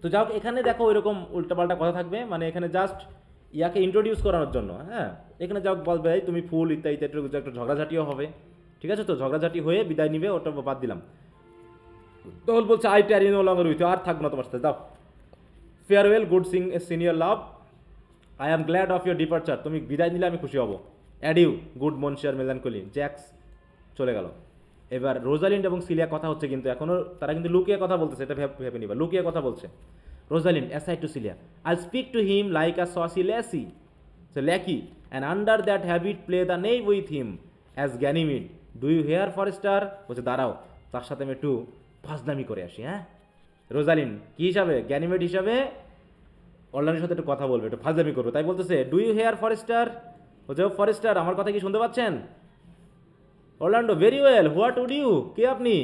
তো যাও, এখানে দেখো এরকম উল্টাপাল্টা কথা থাকবে, মানে এখানে জাস্ট ইয়াকে ইন্ট্রোডিউস করানোর জন্য। হ্যাঁ, এখানে যাও বলবে এই তুমি ফুল ইত্যাদি ইত্যাদি, একটা ঝগড়াঝাটিও হবে। ঠিক আছে, তো ঝগড়াঝাটি হয়ে বিদায় নিবে, ওটা বাদ দিলাম। তখন বলছে আই ট্যারি নো লঙ্গার উইথ, আর থাকবো না তোমার সাথে, দাও। Farewell good senior love, I am glad of your departure, তুমি বিদায় নিলে আমি খুশি হব। অ্যাডিউ গুড মনশিয়ার মেলানকোলি, জ্যাক্স চলে গেল। এবার রোজালিন্ড এবং সিলিয়া কথা হচ্ছে, কিন্তু এখনও তারা কিন্তু লুকিয়ে কথা বলতেছে, এটা ভেবে নিবা, লুকিয়ে কথা বলছে। Rosalind aside to Celia, I speak to him like a saucy lassie lackey and under that habit play the knave with him as Ganymede, do you hear forester? বলছে দাঁড়াও, তার সাথে আমি একটু ফাজলামি করে আসি। হ্যাঁ, রোজালিন্ড কী হিসাবে? গ্যানিমেড হিসাবে অরল্যান্ডোর সাথে একটু কথা বলবে, একটু ফাজলামি করবে, তাই বলতেছে ডু ইউ হেয়ার ফরেস্টার? বলছে ও ফরেস্টার, আমার কথা কি শুনতে পাচ্ছেন? Orlando very well, what would you, কে আপনি?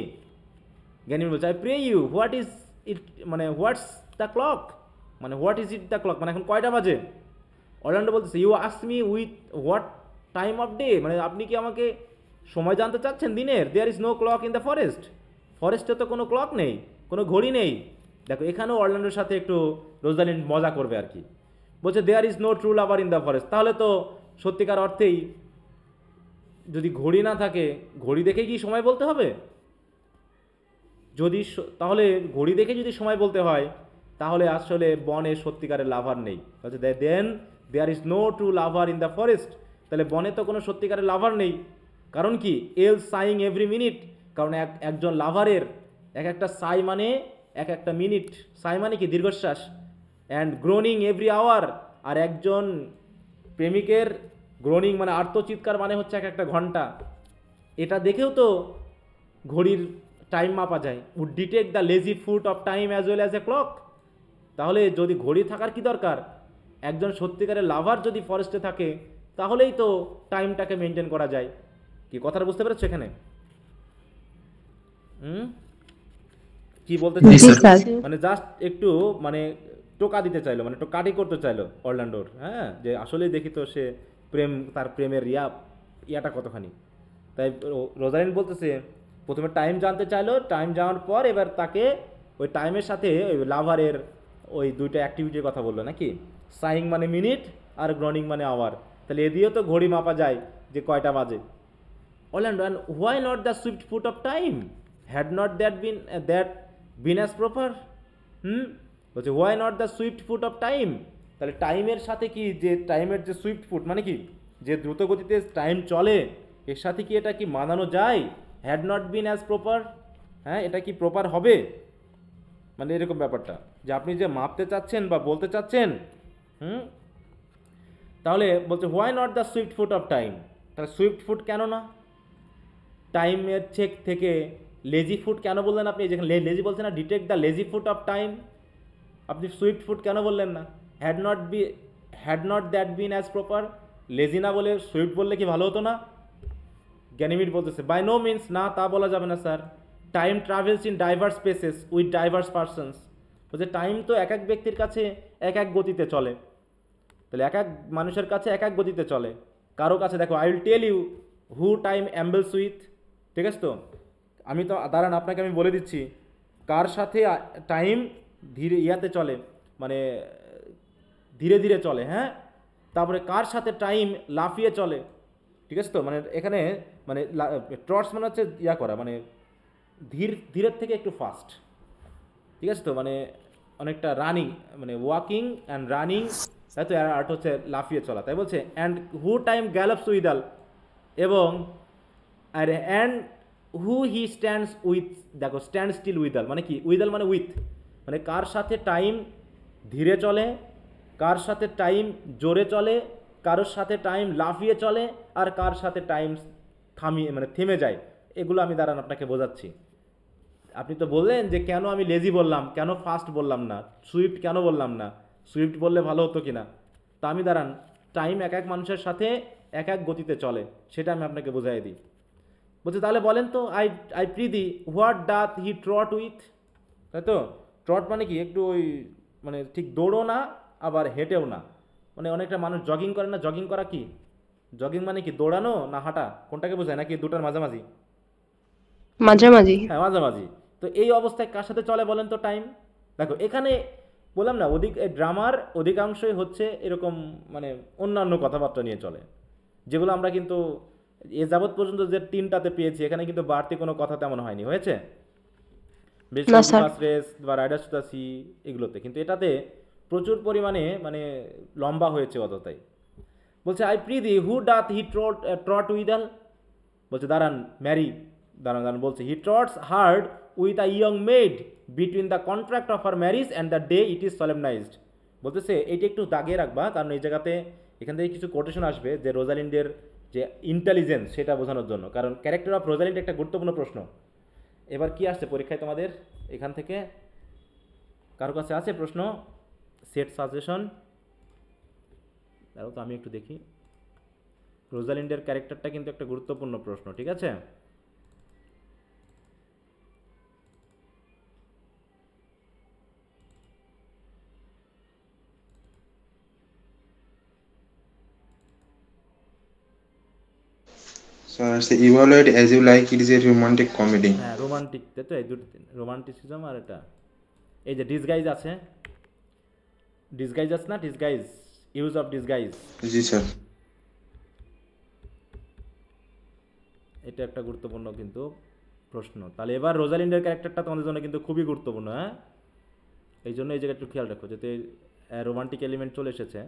গ্যানিমেড বলছে I pray you, what is it, মানে হোয়াটস দ্য ক্লক, মানে what is it the clock, মানে এখন কয়টা বাজে? অরল্যান্ডো বলতেছে you ask me with what time of day, মানে আপনি কি আমাকে সময় জানতে চাচ্ছেন দিনের? There is no clock in the forest, ফরেস্টে তো কোনো ক্লক নেই, কোনো ঘড়ি নেই। দেখো এখানেও অরল্যান্ডোর সাথে একটু রোজালিন্ড মজা করবে আর কি। বলছে there is no true lover in the forest, তাহলে তো সত্যিকার অর্থেই যদি ঘড়ি না থাকে, ঘড়ি দেখে কি সময় বলতে হবে? যদি তাহলে ঘড়ি দেখে যদি সময় বলতে হয়, তাহলে আসলে বনে সত্যিকারের লাভার নেই। বলছে then there is no true lover in the forest, তাহলে বনে তো কোনো সত্যিকারের লাভার নেই। কারণ কি? এল সাইং এভরি মিনিট, কারণ একজন লাভারের এক একটা সাই মানে এক একটা মিনিট, সাই মানে কি? দীর্ঘশ্বাস। অ্যান্ড গ্রোনিং এভরি আওয়ার, আর একজন প্রেমিকের গ্রোনিং মানে আর্তচিৎকার মানে হচ্ছে এক একটা ঘন্টা। এটা দেখেও তো ঘড়ির টাইম মাপা যায়। Would detect the lazy foot of time as well as a clock, তাহলে যদি ঘড়ি থাকার কি দরকার? একজন সত্যিকারের লাভার যদি ফরেস্টে থাকে, তাহলেই তো টাইমটাকে মেনটেন করা যায়। কি কথাটা বুঝতে পেরেছো এখানে? কি বলতে জি চাইছো? স্যার। মানে জাস্ট একটু মানে টোকা দিতে চাইলো, মানে একটু কাটি করতে চাইলো অরল্যান্ডোর। হ্যাঁ, যে আসলেই দেখি তো সে তার প্রেমের ইয়াটা কতখানি। তাই রোজালিন্ড বলতেছে প্রথমে টাইম জানতে চাইলো, টাইম জানার পর এবার তাকে ওই টাইমের সাথে ওই লাভারের ওই দুইটা অ্যাক্টিভিটির কথা বললো নাকি? সাইং মানে মিনিট আর গ্রনিং মানে আওয়ার, তাহলে এ দিয়েও তো ঘড়ি মাপা যায় যে কয়টা বাজে। Orlando, and why not the swift foot of time? Had not that been as proper? বলছে why not the swift foot of time? তাহলে টাইমের সাথে কি, যে টাইমের যে সুইফট ফুট মানে কি, যে দ্রুত গতিতে টাইম চলে, এর সাথে কি এটা কি মানানো যায়? Had not been as proper, হ্যাঁ এটা কি প্রপার হবে? মানে এরকম ব্যাপারটা যে আপনি যে মাপতে চাচ্ছেন বা বলতে চাচ্ছেন। তাহলে বলছে why not the Swift foot of time, তাহলে সুইফট ফুট কেন না? টাইমের চেক থেকে লেজি ফুট কেন বললেন আপনি? যেখানে লেজি বলছেন না, detect the lazy foot of time, আপনি সুইফট ফুট কেন বললেন না? Had not that been as proper, lazy না বলে সুইফট বললে কি ভালো হতো না? গ্যানিমিড বলতেছে বাই নো মিনস, না তা বলা যাবে না sir. Time travels in diverse spaces with diverse persons, বলছে টাইম তো এক এক ব্যক্তির কাছে এক এক গতিতে চলে, তাহলে এক এক মানুষের কাছে এক এক গতিতে চলে। কারো কাছে দেখো, I will tell you who time ambles with, ঠিক আছে? তো আমি তো দাঁড়ান আপনাকে আমি বলে দিচ্ছি কার সাথে টাইম ধীরে ইয়াতে চলে, মানে ধীরে ধীরে চলে। হ্যাঁ, তারপরে কার সাথে টাইম লাফিয়ে চলে, ঠিক আছে? তো মানে এখানে মানে ট্রটস মানে হচ্ছে ইয়া করা, মানে ধীরের থেকে একটু ফাস্ট, ঠিক আছে? তো মানে অনেকটা রানিং, মানে ওয়াকিং অ্যান্ড রানিং, তাই তো, আর আর্ট হচ্ছে লাফিয়ে চলা, তাই বলছে and who time gallops withal, এবং আর and who he stands with, দেখো স্ট্যান্ড স্টিল উইদাল মানে কি, উইদাল মানে উইথ, মানে কার সাথে টাইম ধীরে চলে, কার সাথে টাইম জোরে চলে, কারোর সাথে টাইম লাফিয়ে চলে, আর কার সাথে টাইম থামিয়ে মানে থেমে যায়, এগুলো আমি দাঁড়ান আপনাকে বোঝাচ্ছি। আপনি তো বললেন যে কেন আমি লেজি বললাম, কেন ফাস্ট বললাম না, সুইফট কেন বললাম না, সুইফট বললে ভালো হতো কিনা, তা আমি দাঁড়ান টাইম এক এক মানুষের সাথে এক এক গতিতে চলে, সেটা আমি আপনাকে বোঝাই দিই। বলছে তাহলে বলেন তো, I prithee what doth he trot with, তাই তো, ট্রট মানে কি একটু ওই মানে ঠিক দৌড়ও না আবার হেঁটেও না, মানে অনেকটা মানুষ জগিং করে না, জগিং করা কি, জগিং মানে কি দৌড়ানো না হাঁটা, কোনটাকে বোঝায়, নাকি দুটার মাঝামাঝি? মাঝামাঝি। হ্যাঁ মাঝামাঝি। তো এই অবস্থায় কার সাথে চলে বলেন তো টাইম? দেখো এখানে বললাম না, এই ড্রামার অধিকাংশই হচ্ছে এরকম মানে অন্যান্য কথাবার্তা নিয়ে চলে, যেগুলো আমরা কিন্তু এ যাবৎ পর্যন্ত যে তিনটাতে পেয়েছি, এখানে কিন্তু বাড়তি কোনো কথা তেমন হয়নি, হয়েছে বেশি না, স্যার। রেস বা রাইডার্স টু দ্য সি এগুলোতে, কিন্তু এটাতে প্রচুর পরিমাণে মানে লম্বা হয়েছে অতটাই। বলছে I prithee who doth he trot withal, বলছে দাঁড়ান ম্যারি, দাঁড়ান দাঁড়ান, বলছে he trots hard with a young maid between the contract of her marriage and the day it is solemnised. বলতেছে এইটা একটু দাগিয়ে রাখবা, কারণ এই জায়গাতে এখান থেকে কিছু কোটেশন আসবে যে রোজালিন্ডের যে ইন্টেলিজেন্স সেটা বোঝানোর জন্য, কারণ ক্যারেক্টার অফ রোজালিন্ড একটা গুরুত্বপূর্ণ প্রশ্ন। এবার কি আসছে পরীক্ষায় তোমাদের এখান থেকে, কারো কাছে আছে প্রশ্ন, সেট সাজেশন? দাঁড়াও তো আমি একটু দেখি, রোজালিন্ডের ক্যারেক্টারটা কিন্তু একটা গুরুত্বপূর্ণ প্রশ্ন, ঠিক আছে? So it's evaluate as you like. It is a romantic comedy. হ্যাঁ রোমান্টিক, তাই তো, এই দুটো রোমান্টিসিজম আর এটা, এই যে ডিসগাইজ আছে, ডিসগাইজ আছে না, disguise, use of disguise, ji sir. এটা একটা গুরুত্বপূর্ণ কিন্তু প্রশ্ন। তাহলে এবার রোজালিন্ডের ক্যারেক্টারটা তোমাদের জন্য কিন্তু খুবই গুরুত্বপূর্ণ, হ্যাঁ, এই জন্য এই জায়গায় একটু খেয়াল রাখো, যাতে রোমান্টিক এলিমেন্ট চলে এসেছে।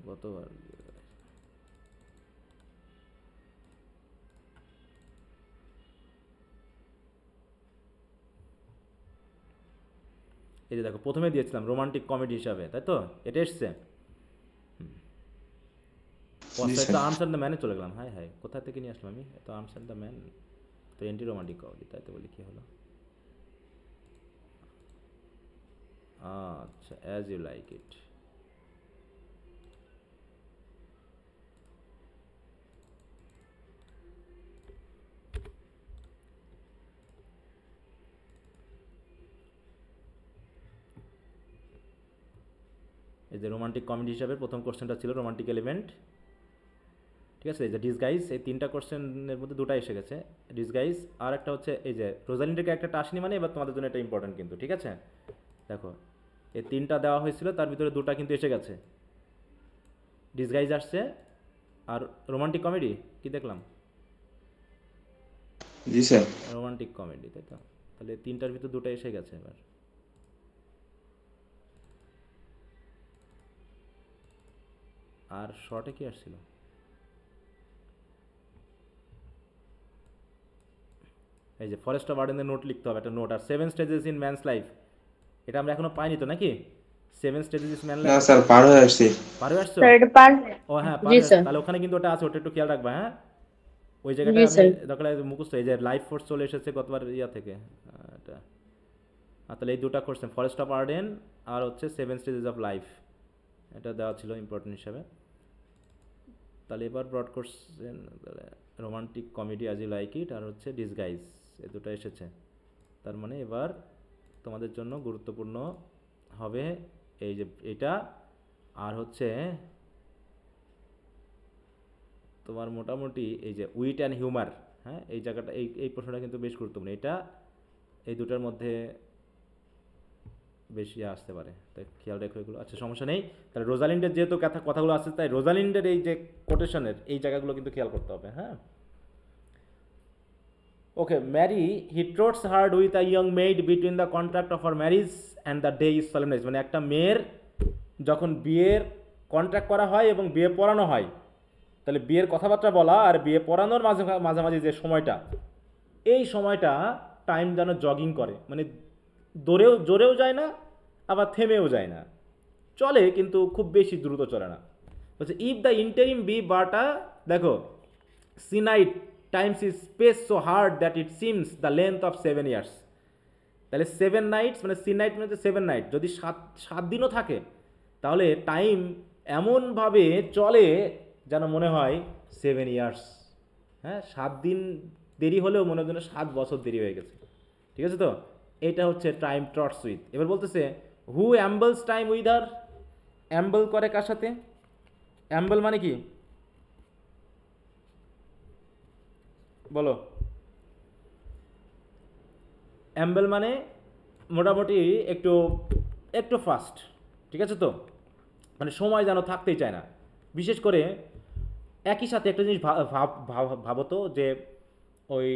গতবার এই যে দেখো প্রথমে দিয়েছিলাম রোমান্টিক কমেডি হিসাবে, তাই তো, এটা এসছে। আর্মস অ্যান্ড দ্য ম্যানে চলে গেলাম, হাই হাই কোথা থেকে নিয়ে আসলাম আমি, তো আর্মস অ্যান্ড দ্য ম্যান তো অ্যান্টি রোমান্টিক কমেডি, তাই তো, বলি কি হলো, আচ্ছা অ্যাজ ইউ লাইক ইট। এই যে রোমান্টিক কমেডি হিসাবে প্রথম কোশ্চেনটা ছিল রোমান্টিক এলিমেন্ট, ঠিক আছে। এই যে ডিসগাইজ, এই তিনটা কোশ্চেনের মধ্যে দুটো এসে গেছে, ডিসগাইজ, আর একটা হচ্ছে এই যে রোজালিন্ডের ক্যারেক্টারটা আসেনি, মানে এবার তোমাদের জন্য এটা ইম্পর্টেন্ট কিন্তু, ঠিক আছে। দেখো এই তিনটা দেওয়া হয়েছিল, তার ভিতরে দুটা কিন্তু এসে গেছে, ডিসগাইজ আসছে আর রোমান্টিক কমেডি, কি দেখলাম, जी sir. রোমান্টিক কমেডি, তাই তো, তাহলে তিনটার ভিতরে দুটো এসে গেছে। এবার আর শর্টে কি আসছিল, এই যে ফরেস্ট অফ আর্ডেনের নোট লিখতে হবে, একটা নোট, আর 7 স্টেজেস ইন ম্যানস লাইফ, এটা আমরা এখনো পাইনি তো নাকি, 7 স্টেজেস ইন ম্যান না লাইফ স্যার পার হয়ে আসছি। পারো আসছো? স্যার এটা পার, ও হ্যাঁ জি পারো, স্যার। তাহলে ওখানে কিন্তু ওটা আছে, ওটা একটু খেয়াল রাখবা, হ্যাঁ ওই জায়গাটা জি আমি স্যার। দরকার মুখস্থ, এই যে লাইফ ফোর্স চলে এসেছে গতবার ইয়া থেকে, এটা তাহলে এই দুটা কোশ্চেন, ফরেস্ট অফ আর্ডেন আর হচ্ছে 7 স্টেজেস অফ লাইফ, এটা দেওয়া ছিল ইম্পর্টেন্ট হিসাবে। তাহলে এবার ব্রড কোশ্চেন, তাহলে romantic comedy as you like it আর হচ্ছে ডিসগাইজ, এই দুটো এসেছে, তার মানে এবার তোমাদের জন্য গুরুত্বপূর্ণ হবে এই যে এটা, আর হচ্ছে তোমার মোটামুটি এই যে উইট অ্যান্ড হিউমার, হ্যাঁ এই জায়গাটা, এই প্রশ্নটা কিন্তু বেশ গুরুত্বপূর্ণ, এটা এই দুটার মধ্যে বেশি আসতে পারে, তাই খেয়াল রেখো এগুলো। আচ্ছা সমস্যা নেই। তাহলে রোজালিন্ডের যেহেতু কথাগুলো আছে, তাই রোজালিন্ডের এই যে কোটেশনের এই জায়গাগুলো কিন্তু খেয়াল করতে হবে। হ্যাঁ, okay. Marry he trots hard with a young maid between the contract of her marriage and the day is solemnised. মানে একটা মেয়ের যখন বিয়ের কন্ট্রাক্ট করা হয় এবং বিয়ে পড়ানো হয়, তাহলে বিয়ের কথাবার্তা বলা আর বিয়ে পড়ানোর মাঝামাঝি যে সময়টা, এই সময়টা টাইম যেন জগিং করে, মানে জোরেও যায় না আবার থেমেও যায় না, চলে কিন্তু খুব বেশি দ্রুত চলে না। বলছে if the interim be but a, দেখো sennight time's is pace so hard that it seems the length of 7 years। তাহলে 7 nights মানে সিনাইট মানে 7 night, যদি 7 দিনও থাকে তাহলে টাইম এমনভাবে চলে যেন মনে হয় 7 years। হ্যাঁ, 7 দিন দেরি হলেও মনে হয় যেন 7 বছর দেরি হয়ে গেছে। ঠিক আছে তো, এটা হচ্ছে টাইম ট্রটস উইথ। এবার বলতেছে হু অ্যাম্বলস টাইম উইথ হার। অ্যাম্বল করে কার সাথে? অ্যাম্বল মানে কি বলো? অ্যাম্বল মানে মোটামুটি একটু ফাস্ট। ঠিক আছে তো, মানে সময় যেন থাকতেই চায় না। বিশেষ করে একই সাথে একটা জিনিস ভাবো তো, যে ওই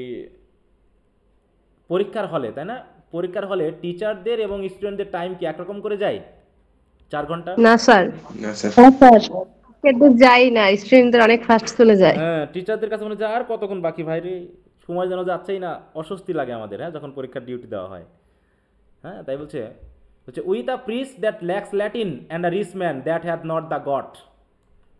পরীক্ষার হলে, তাই না, পরীক্ষার হলে টিচারদের এবং স্টুডেন্টদের টাইম কি একরকম করে যায়? 4 ঘন্টা? না স্যার, না স্যার। কিন্তু যাই না, স্টুডেন্টদের অনেক ফাস্ট চলে যায়। হ্যাঁ, টিচারদের কাছে মনে হয় আর কতক্ষণ বাকি ভাই রে, সময় যেন যাচ্ছেই না, অস্বস্তি লাগে আমাদের। হ্যাঁ, যখন পরীক্ষার ডিউটি দেওয়া হয়। হ্যাঁ, তাই বলছে with a priest that lacks Latin and a rich man that have not the gout,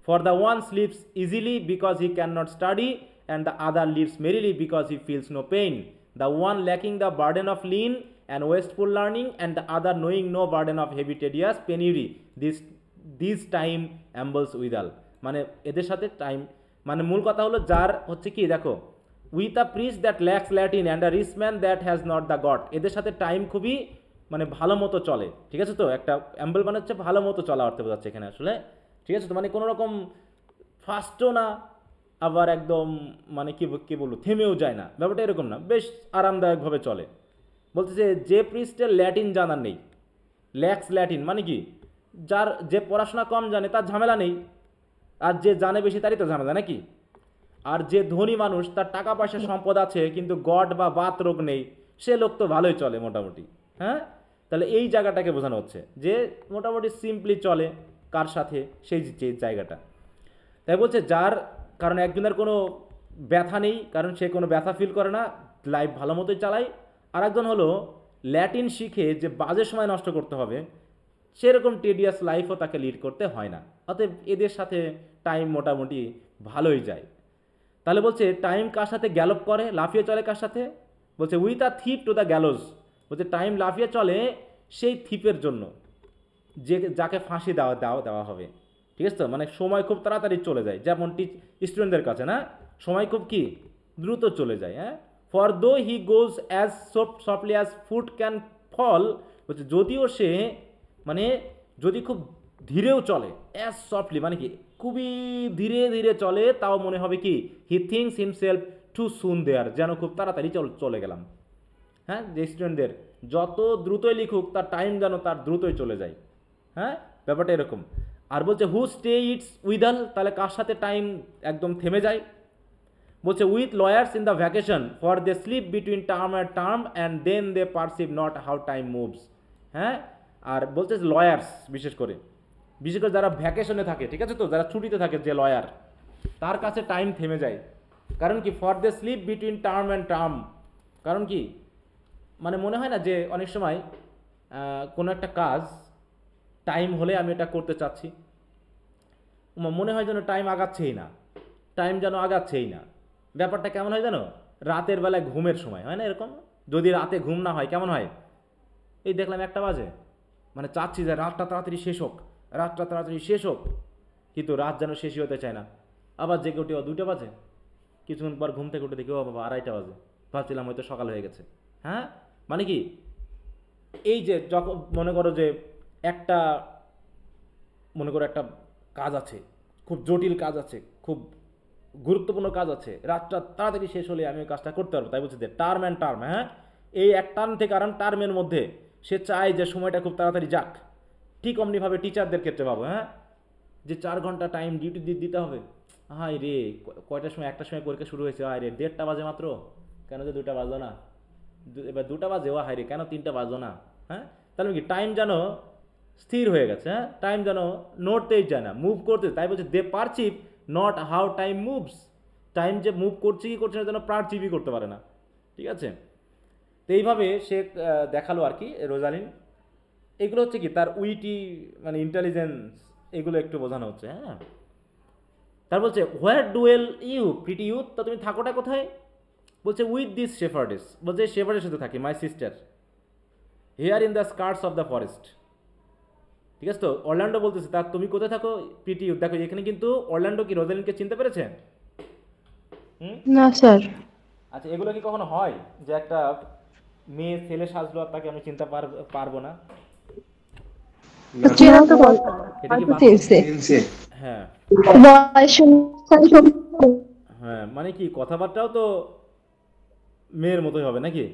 for the one sleeps easily because he can not study and the other lives merrily because he feels no pain, the one lacking the burden of lean and wasteful learning and the other knowing no burden of heavy tedious penury, this time ambles withal. মানে এদের সাথে টাইম, মানে মূল কথা হলো যার হচ্ছে কি, দেখো with a priest that lacks Latin and a rich man that has not the gout, এদের সাথে টাইম খুবই মানে ভালো মতো চলে। ঠিক আছে তো, একটা অ্যাম্বল মানে হচ্ছে ভালো মতো চলা অর্থে বোঝাচ্ছে এখানে আসলে। ঠিক আছে তো, মানে কোনো রকম ফাস্টও না আবার একদম মানে কি বলবো থেমেও যায় না, ব্যাপারটা এরকম না, বেশ আরামদায়কভাবে চলে। বলতেছে যে প্রিস্টের ল্যাটিন জানার নেই, ল্যাক্স ল্যাটিন মানে কি, যে পড়াশোনা কম জানে তার ঝামেলা নেই, আর যে জানে বেশি তারই তো ঝামেলা নাকি। আর যে ধনী মানুষ, তার টাকা পয়সা সম্পদ আছে কিন্তু গড বা বাত রোগ নেই, সে লোক তো ভালোই চলে মোটামুটি। হ্যাঁ, তাহলে এই জায়গাটাকে বোঝানো হচ্ছে যে মোটামুটি সিম্পলি চলে কার সাথে, সেই যে জায়গাটা। তাই বলছে যার, কারণ একজনের কোনো ব্যথা নেই, কারণ সে কোনো ব্যথা ফিল করে না, লাইফ ভালো মতোই চালায়। আর একজন হলো ল্যাটিন শিখে যে বাজে সময় নষ্ট করতে হবে, সেরকম টেডিয়াস লাইফও তাকে লিড করতে হয় না। অতএব এদের সাথে টাইম মোটামুটি ভালোই যায়। তাহলে বলছে টাইম কার সাথে গ্যালপ করে, লাফিয়ে চলে কার সাথে? বলছে উইথ আ থিপ টু দ্য গ্যালোজ। বলছে টাইম লাফিয়ে চলে সেই থিপের জন্য, যাকে ফাঁসি দেওয়া হবে। ঠিক আছে তো, মানে সময় খুব তাড়াতাড়ি চলে যায়, যেমন স্টুডেন্টদের কাছে না, সময় খুব কি দ্রুত চলে যায়। হ্যাঁ, for though he goes as softly as foot can fall. বলছে যদিও সে মানে যদি খুব ধীরেও চলে, অ্যাজ সফটলি মানে কি খুবই ধীরে ধীরে চলে, তাও মনে হবে কি হি থিংস হিমসেলফ টু সুন দেয়ার, যেন খুব তাড়াতাড়ি চলে গেলাম। হ্যাঁ, যে স্টুডেন্টদের যত দ্রুতই লিখুক তার টাইম যেন তার দ্রুতই চলে যায়। হ্যাঁ, ব্যাপারটা এরকম। আর বলছে হু স্টে ইটস উইদাল, তাহলে কার সাথে টাইম একদম থেমে যায়? বলছে with lawyers in the vacation, for they sleep between term and then they perceive not how time moves. হ্যাঁ, আর বলছে লয়ার্স বিশেষ করে যারা ভ্যাকেশনে থাকে, ঠিক আছে তো, যারা ছুটিতে থাকে, যে লয়ার, তার কাছে টাইম থেমে যায়। কারণ কি, for they sleep between term, কারণ কি মানে মনে হয় না যে অনেক সময় কোনো একটা কাজ টাইম হলে আমি এটা করতে চাচ্ছি, মনে হয় যেন টাইম আগাচ্ছেই না, ব্যাপারটা কেমন হয় জানো, রাতের বেলায় ঘুমের সময় হয় না এরকম, যদি রাতে ঘুম না হয় কেমন হয়, এই দেখলাম 1টা বাজে, মানে চাচ্ছি যে রাতটা তাড়াতাড়ি শেষ হোক, কিন্তু রাত যেন শেষই হতে চায় না। আবার জেগে উঠে 2টা বাজে, কিছুক্ষণ পর ঘুম থেকে উঠে দেখি ও বাবা 2:30 বাজে, ভাবছিলাম হয়তো সকাল হয়ে গেছে। হ্যাঁ, মানে কি এই যে যখন মনে করো যে একটা কাজ আছে, খুব জটিল কাজ আছে, খুব গুরুত্বপূর্ণ কাজ আছে, রাতটা তাড়াতাড়ি শেষ হলে আমি ওই কাজটা করতে পারবো। তাই বলছি যে টার্ম। হ্যাঁ, এই এক টার্ম থেকে আরাম টার্মের মধ্যে সে চায় যে সময়টা খুব তাড়াতাড়ি যাক। ঠিক অমনিভাবে টিচারদের ক্ষেত্রে পাবো, হ্যাঁ, যে 4 ঘন্টা টাইম ডিউটি দিতে হবে। হাই রে, কয়টার সময়, 1টার সময় পরীক্ষা শুরু হয়েছে, হাই রে 1:30 বাজে মাত্র, কেন যে 2টা বাজলো না, এবার 2টা বাজে, ও হাই রে কেন 3টা বাজলো না, হ্যাঁ। তাহলে কি টাইম যেন স্থির হয়ে গেছে, হ্যাঁ, টাইম যেন নড়তেই যায় না, মুভ করতে। তাই বলছে they perceive not how time moves, time যে মুভ করছে কি করছে না যেন পারসিভই করতে পারে না, ঠিক আছে। তো এইভাবে সে দেখালো আর কি রোজালিন। এগুলো হচ্ছে কি তার উইটি মানে ইন্টেলিজেন্স, এগুলো একটু বোঝানো হচ্ছে, হ্যাঁ। তার বলছে হোয়ার ডুয়েল ইউ প্রিটি ইউথ, তা তুমি থাকোটা কোথায়? বলছে উইথ দিস শেফার্ডেস, বলছে শেফার্ডের সাথে থাকি, my sister, here in the skirts of the forest, ঠিক আছে। তো অরল্যান্ডো বলতেছে তা তুমি কোথায় থাকো প্রিটি ইউথ। দেখো এখানে কিন্তু অরল্যান্ডো কি রোজালিনকে চিনতে পেরেছে? না স্যার। আচ্ছা, এগুলো কি কখনো হয় যে একটা মেয়ে ছেলে সাজলো আর তাকে আমি চিনতে পারবো না? চেনা তো বল, এটা কি হয়তো চিনছে। চিনছে। হ্যাঁ বয়স অনুসারে হ্যাঁ, মানে কি কথাবার্তাও তো মেয়ের মতোই হবে নাকি?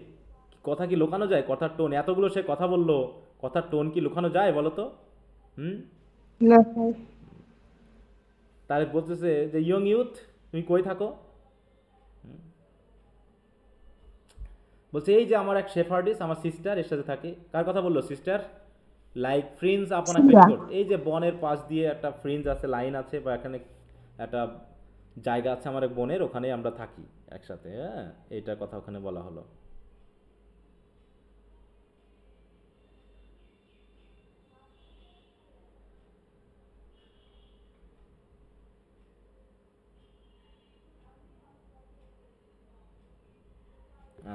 কথা কি লুকানো যায়? কথার টোন, এতগুলো সে কথা বললো, কথার টোন কি লুকানো যায় বলো তো? না স্যার। তার বলতেছে যে ইয়ং ইউথ তুমি কই থাকো? বলছে এই যে আমার এক শেফার্ডিস, আমার সিস্টার, এর সাথে থাকে। কার কথা বললো? সিস্টার। লাইক ফ্রিঞ্জ আপন আ পেটিকোট, এই যে বনের পাশ দিয়ে একটা ফ্রিঞ্জ আছে, লাইন আছে, বা এখানে একটা জায়গা আছে আমার এক বোনের, ওখানে আমরা থাকি একসাথে, হ্যাঁ, এইটার কথা ওখানে বলা হলো।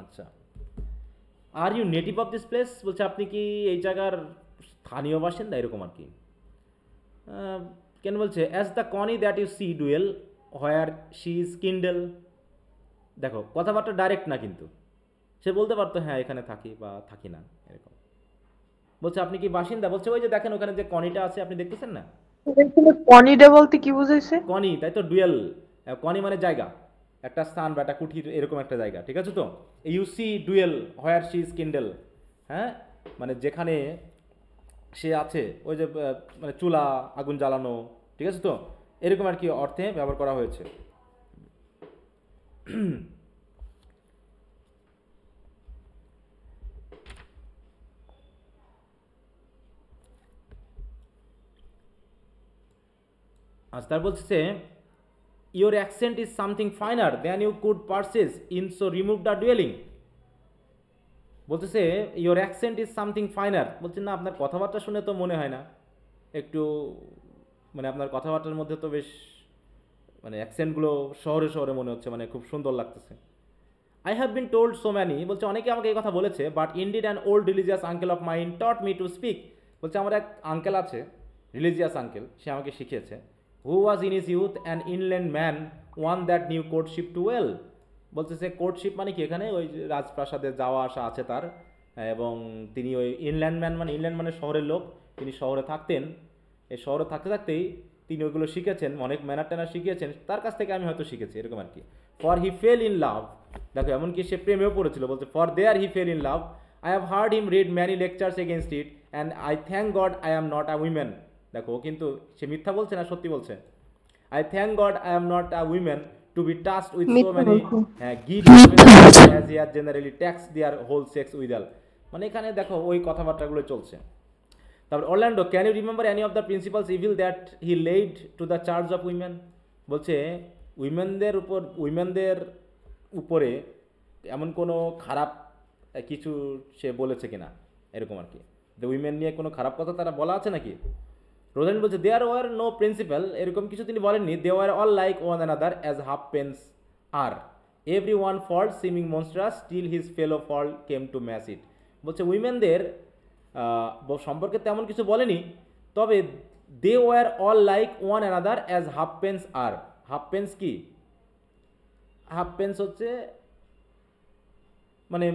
আচ্ছা, are you native of this place, বলছে আপনি কি এই জায়গার স্থানীয় বাসিন্দা, এরকম আর কি। কেন বলছে as the cony that you see dwell where she is kindled. দেখো কথাবার্তা ডাইরেক্ট না, কিন্তু সে বলতে পারতো হ্যাঁ এখানে থাকি বা থাকি না, এরকম। বলছে আপনি কি বাসিন্দা? বলছে ওই যে দেখেন ওখানে যে কনিটা আছে, আপনি দেখতেছেন না? কনিডা বলতে কি বুঝাইছে? কনি, তাই তো, ডুয়েল। কনি মানে জায়গা, একটা স্থান বা একটা কুঠির, এরকম একটা জায়গা, ঠিক আছে। তো you see dwell where she is kindled, হ্যাঁ, মানে যেখানে সে আছে, ওই যে মানে চুলা আগুন জ্বালানো, ঠিক আছে। তো এরকম আর কি অর্থে ব্যবহার করা হয়েছে। আচ্ছা, তার বলছে your accent is something finer than you could purchase in so remove the dwelling. বলতেছে your accent is something finer, বলছে না আপনার কথাবার্তা শুনে তো মনে হয় না, একটু মানে আপনার কথাবার্তার মধ্যে তো বেশ মানে অ্যাকসেন্টগুলো শহরে শহরে মনে হচ্ছে, মানে খুব সুন্দর লাগতেছে। I have been told so many, বলছে অনেকে আমাকে এই কথা বলেছে, but indeed an old religious uncle of mine taught me to speak. বলছে আমার এক আঙ্কেল আছে, রিলিজিয়াস আঙ্কেল, সে আমাকে শিখিয়েছে। Who was in his youth an inland man one that knew courtship too well. বলছে সে কোর্টশিপ মানে কি, এখানে ওই রাজপ্রাসাদে যাওয়া আসা আছে তার, এবং তিনি ওই ইনল্যান্ড ম্যান মানে ইনল্যান্ড মানে শহরের লোক, তিনি শহরে থাকতেন। এই শহরে থাকতে থাকতেই তিনি ওইগুলো শিখেছেন, অনেক ম্যানার ট্যানার শিখিয়েছেন, তার কাছ থেকে আমি হয়তো শিখেছি, এরকম আর কি। For he fell in love, দেখো এমনকি সে প্রেমেও পড়েছিল। বলছে for there he fell in love, I have heard him read many lectures against it and I thank God I am not a women. দেখো কিন্তু সে মিথ্যা বলছে না সত্যি বলছে। I thank God I am not a women to be touched with so many giddy as he are generally tax their whole sex উইদাল। মানে এখানে দেখো ওই কথাবার্তাগুলো চলছে। তারপর Orlando, can you remember any of the principals evil that he laid to the charge of women. বলছে উইমেনদের উপরে এমন কোনো খারাপ কিছু সে বলেছে কিনা, এরকম আর কি। দ্য উইমেন নিয়ে কোনো খারাপ কথা তারা বলা আছে নাকি? রোজালিন বলছে দেয়ার ওয়ার নো প্রিন্সিপাল, এরকম কিছু তিনি বলেননি। They were all like one another as halfpence are every one fault seeming monstrous still his fellow fault came to match it. বলছে উইমেনদের সম্পর্কে তেমন কিছু বলেনি, তবে they were all like one another as halfpence are. Halfpence কি? হাফ পেন্স হচ্ছে মানে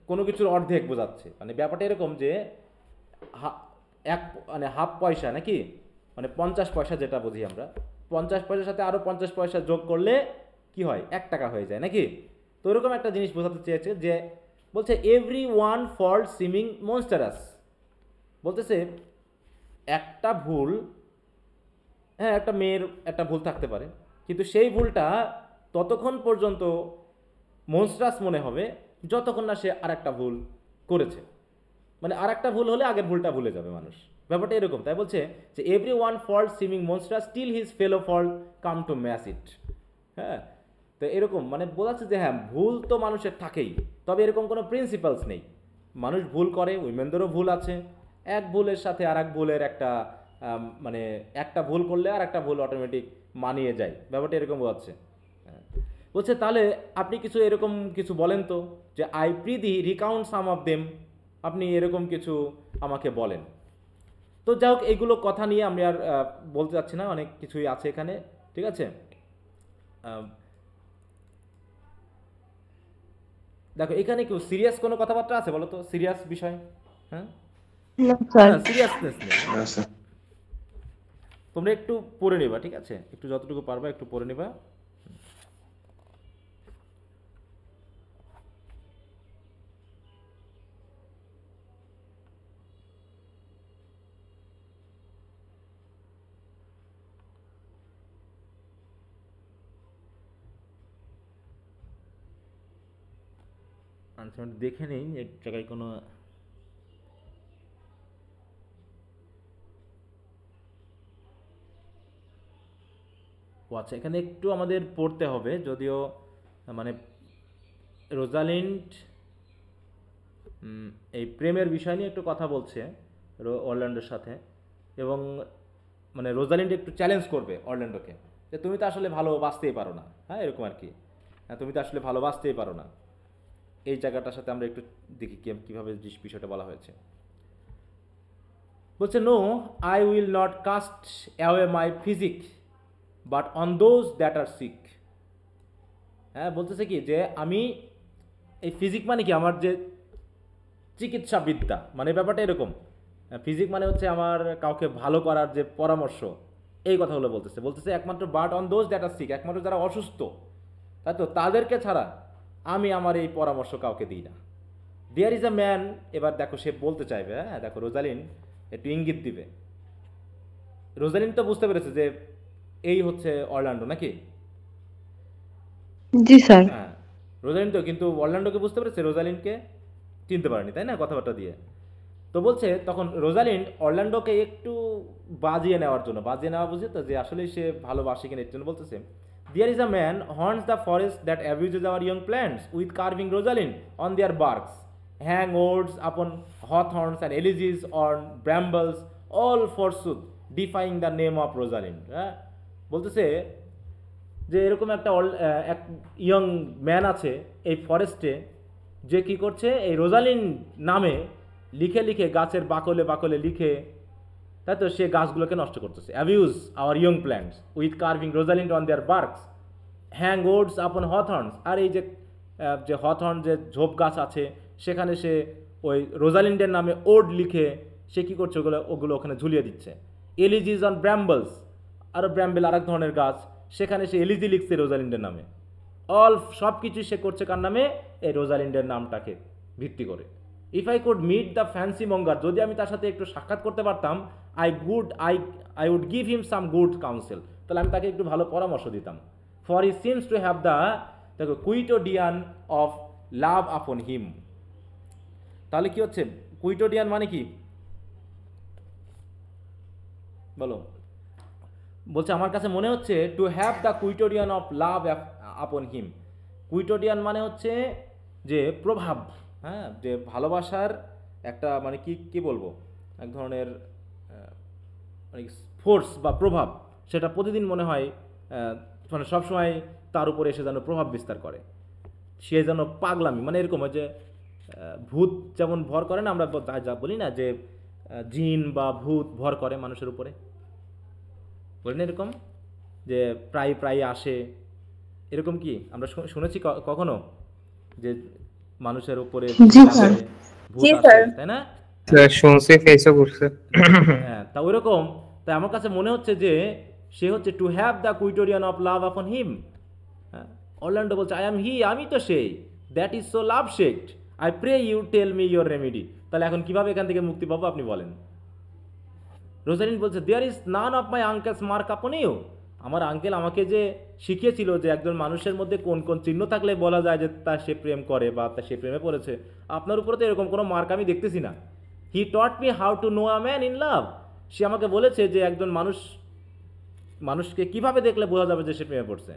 কোনো কিছুর অর্ধেক বোঝাচ্ছে। মানে ব্যাপারটা এরকম যে এক মানে হাফ পয়সা নাকি, মানে 50 পয়সা যেটা বুঝি আমরা, 50 পয়সার সাথে আরও 50 পয়সা যোগ করলে কি হয়, 1 টাকা হয়ে যায় নাকি। তো এরকম একটা জিনিস বোঝাতে চেয়েছে যে বলছে এভরি ওয়ান ফল্ট সিমিং মনস্টারাস, বলতেছে একটা ভুল, হ্যাঁ একটা মেয়ের একটা ভুল থাকতে পারে, কিন্তু সেই ভুলটা ততক্ষণ পর্যন্ত মনস্টারাস মনে হবে যতক্ষণ না সে আর একটা ভুল করেছে। মানে আর একটা ভুল হলে আগের ভুলটা ভুলে যাবে মানুষ, ব্যাপারটা এরকম। তাই বলছে যে every one fault seeming monstrous still his fellow fault come to match it. হ্যাঁ, তো এরকম মানে বোঝাচ্ছে যে হ্যাঁ ভুল তো মানুষের থাকেই, তবে এরকম কোনো প্রিন্সিপালস নেই। মানুষ ভুল করে, উইমেনদেরও ভুল আছে, এক ভুলের সাথে আর এক ভুলের একটা মানে একটা ভুল করলে আর একটা ভুল অটোমেটিক মানিয়ে যায়, ব্যাপারটা এরকম বোঝাচ্ছে। বলছে তাহলে আপনি কিছু এরকম কিছু বলেন তো, যে I প্রিদি recount some of them, আপনি এরকম কিছু আমাকে বলেন। তো যাই হোক, এইগুলো কথা নিয়ে আমি আর বলতে চাচ্ছি না, অনেক কিছুই আছে এখানে, ঠিক আছে। দেখো এখানে কেউ সিরিয়াস কোনো কথাবার্তা আছে বলো তো, সিরিয়াস বিষয়? হ্যাঁ না স্যার। সিরিয়াসনেস নেই, না স্যার। তোমরা একটু পড়ে নিবা, ঠিক আছে, একটু যতটুকু পারবা একটু পড়ে নিবা। আচ্ছা দেখে নেই এক জায়গায় কোনো ও আচ্ছা, এখানে একটু আমাদের পড়তে হবে, যদিও মানে রোজালিন্ড এই প্রেমের বিষয় নিয়ে একটু কথা বলছে অরল্যান্ডোর সাথে, এবং মানে রোজালিন্ড একটু চ্যালেঞ্জ করবে অরল্যান্ডোকে যে তুমি তো আসলে ভালোবাসতেই পারো না, হ্যাঁ এরকম আর কি, হ্যাঁ তুমি তো আসলে ভালোবাসতেই পারো না। এই জায়গাটার সাথে আমরা একটু দেখি কীভাবে বিষয়টা বলা হয়েছে। বলছে no I will not cast away my physic but on those that are sick. হ্যাঁ বলতেছে কি যে আমি এই ফিজিক মানে কি আমার যে চিকিৎসা বিদ্যা, মানে ব্যাপারটা এরকম। ফিজিক মানে হচ্ছে আমার কাউকে ভালো করার যে পরামর্শ, এই কথাগুলো বলতেছে। বলতেছে একমাত্র but on those that are sick, একমাত্র যারা অসুস্থ তাই তো তাদেরকে ছাড়া আমি আমার এই পরামর্শ কাউকে দিই না। দেয়ার ইজ আ ম্যান, এবার দেখো সে বলতে চাইবে, হ্যাঁ দেখো রোজালিন একটু ইঙ্গিত দিবে। রোজালিন তো বুঝতে পেরেছে যে এই হচ্ছে অরল্যান্ডো নাকি? জি স্যার। হ্যাঁ রোজালিন তো, কিন্তু অরল্যান্ডোকে বুঝতে পেরেছে, রোজালিনকে চিনতে পারেনি তাই না কথাবার্তা দিয়ে। তো বলছে তখন রোজালিন অরল্যান্ডোকে একটু বাজিয়ে নেওয়ার জন্য, বাজিয়ে নেওয়া বুঝে তো যে আসলে সে ভালোবাসে কিনা এর জন্য বলতেছে দেয়ার ইজ আ ম্যান হর্নস the forest that abuses our young plants with carving Rosalind on their barks hang odes upon hawthorns and elegies on brambles all forsooth defying the name of Rosalind। হ্যাঁ বলতেছে যে এরকম একটা এক ইয়ং ম্যান আছে এই ফরেস্টে, যে কি করছে এই রোজালিন নামে লিখে লিখে গাছের বাকলে বাকলে লিখে, তাই তো সে গাছগুলোকে নষ্ট করতেছে। Abuse our young plants with carving Rosalind on their barks hang odes upon hawthorns, আর এই যে হথর্ন যে ঝোপ গাছ আছে সেখানে সে ওই রোজালিন্ডের নামে ওড লিখে সে কী করছে ওগুলো ওখানে ঝুলিয়ে দিচ্ছে। এলিজিজ অন ব্র্যাম্বলস, আরও ব্র্যাম্বেল আর এক ধরনের গাছ, সেখানে সে এলিজি লিখছে রোজালিন্ডের নামে। অল সব কিছুই সে করছে কার নামে? এই রোজালিন্ডের নামটাকে ভিত্তি করে। If I could meet the fancy monger, যদি আমি তার সাথে একটু সাক্ষাৎ করতে পারতাম, I would give him some good counsel, তাহলে আমি তাকে একটু ভালো পরামর্শ দিতাম। For he seems to have the quotidian of love upon him. তাহলে কি হচ্ছে কুইটোডিয়ান মানে কি বলো? বলছে আমার কাছে মনে হচ্ছে to have the quotidian of love upon him. কুইটোডিয়ান মানে হচ্ছে যে প্রভাব, হ্যাঁ যে ভালোবাসার একটা মানে কি বলবো এক ধরনের মানে ফোর্স বা প্রভাব, সেটা প্রতিদিন মনে হয় মানে সবসময় তার উপরে এসে যেন প্রভাব বিস্তার করে, সে যেন পাগলামি, মানে এরকম হয় যে ভূত যেমন ভর করে না, আমরা যা বলি না যে জিন বা ভূত ভর করে মানুষের উপরে, বলি না এরকম যে প্রায় আসে, এরকম কি আমরা শুনেছি কখনো যে মানুষের উপরে ভূত আসে, তাই না? শুনছি, ফেসও করছে। হ্যাঁ তা ওইরকম। তাই আমার কাছে মনে হচ্ছে যে সে হচ্ছে to have the quotidian of love upon him. হ্যাঁ অরল্যান্ডো বলছে আই অ্যাম হি, আমি তো সেই, that is so love shaked, I pray you tell me your remedy. তাহলে এখন কিভাবে এখান থেকে মুক্তি পাবো আপনি বলেন। রোজালিন বলছে there is none of my uncle's mark upon you. আমার আঙ্কেল আমাকে যে শিখিয়েছিল যে একজন মানুষের মধ্যে কোন কোন চিহ্ন থাকলে বলা যায় যে তার সে প্রেম করে বা তার সে প্রেমে পড়েছে, আপনার উপরে তো এরকম কোনো মার্ক আমি দেখতেছি না। He taught me how to know a man in love. সে আমাকে বলেছে যে একজন মানুষকে কিভাবে দেখলে বোঝা যাবে যে সে প্রেমে পড়ছে।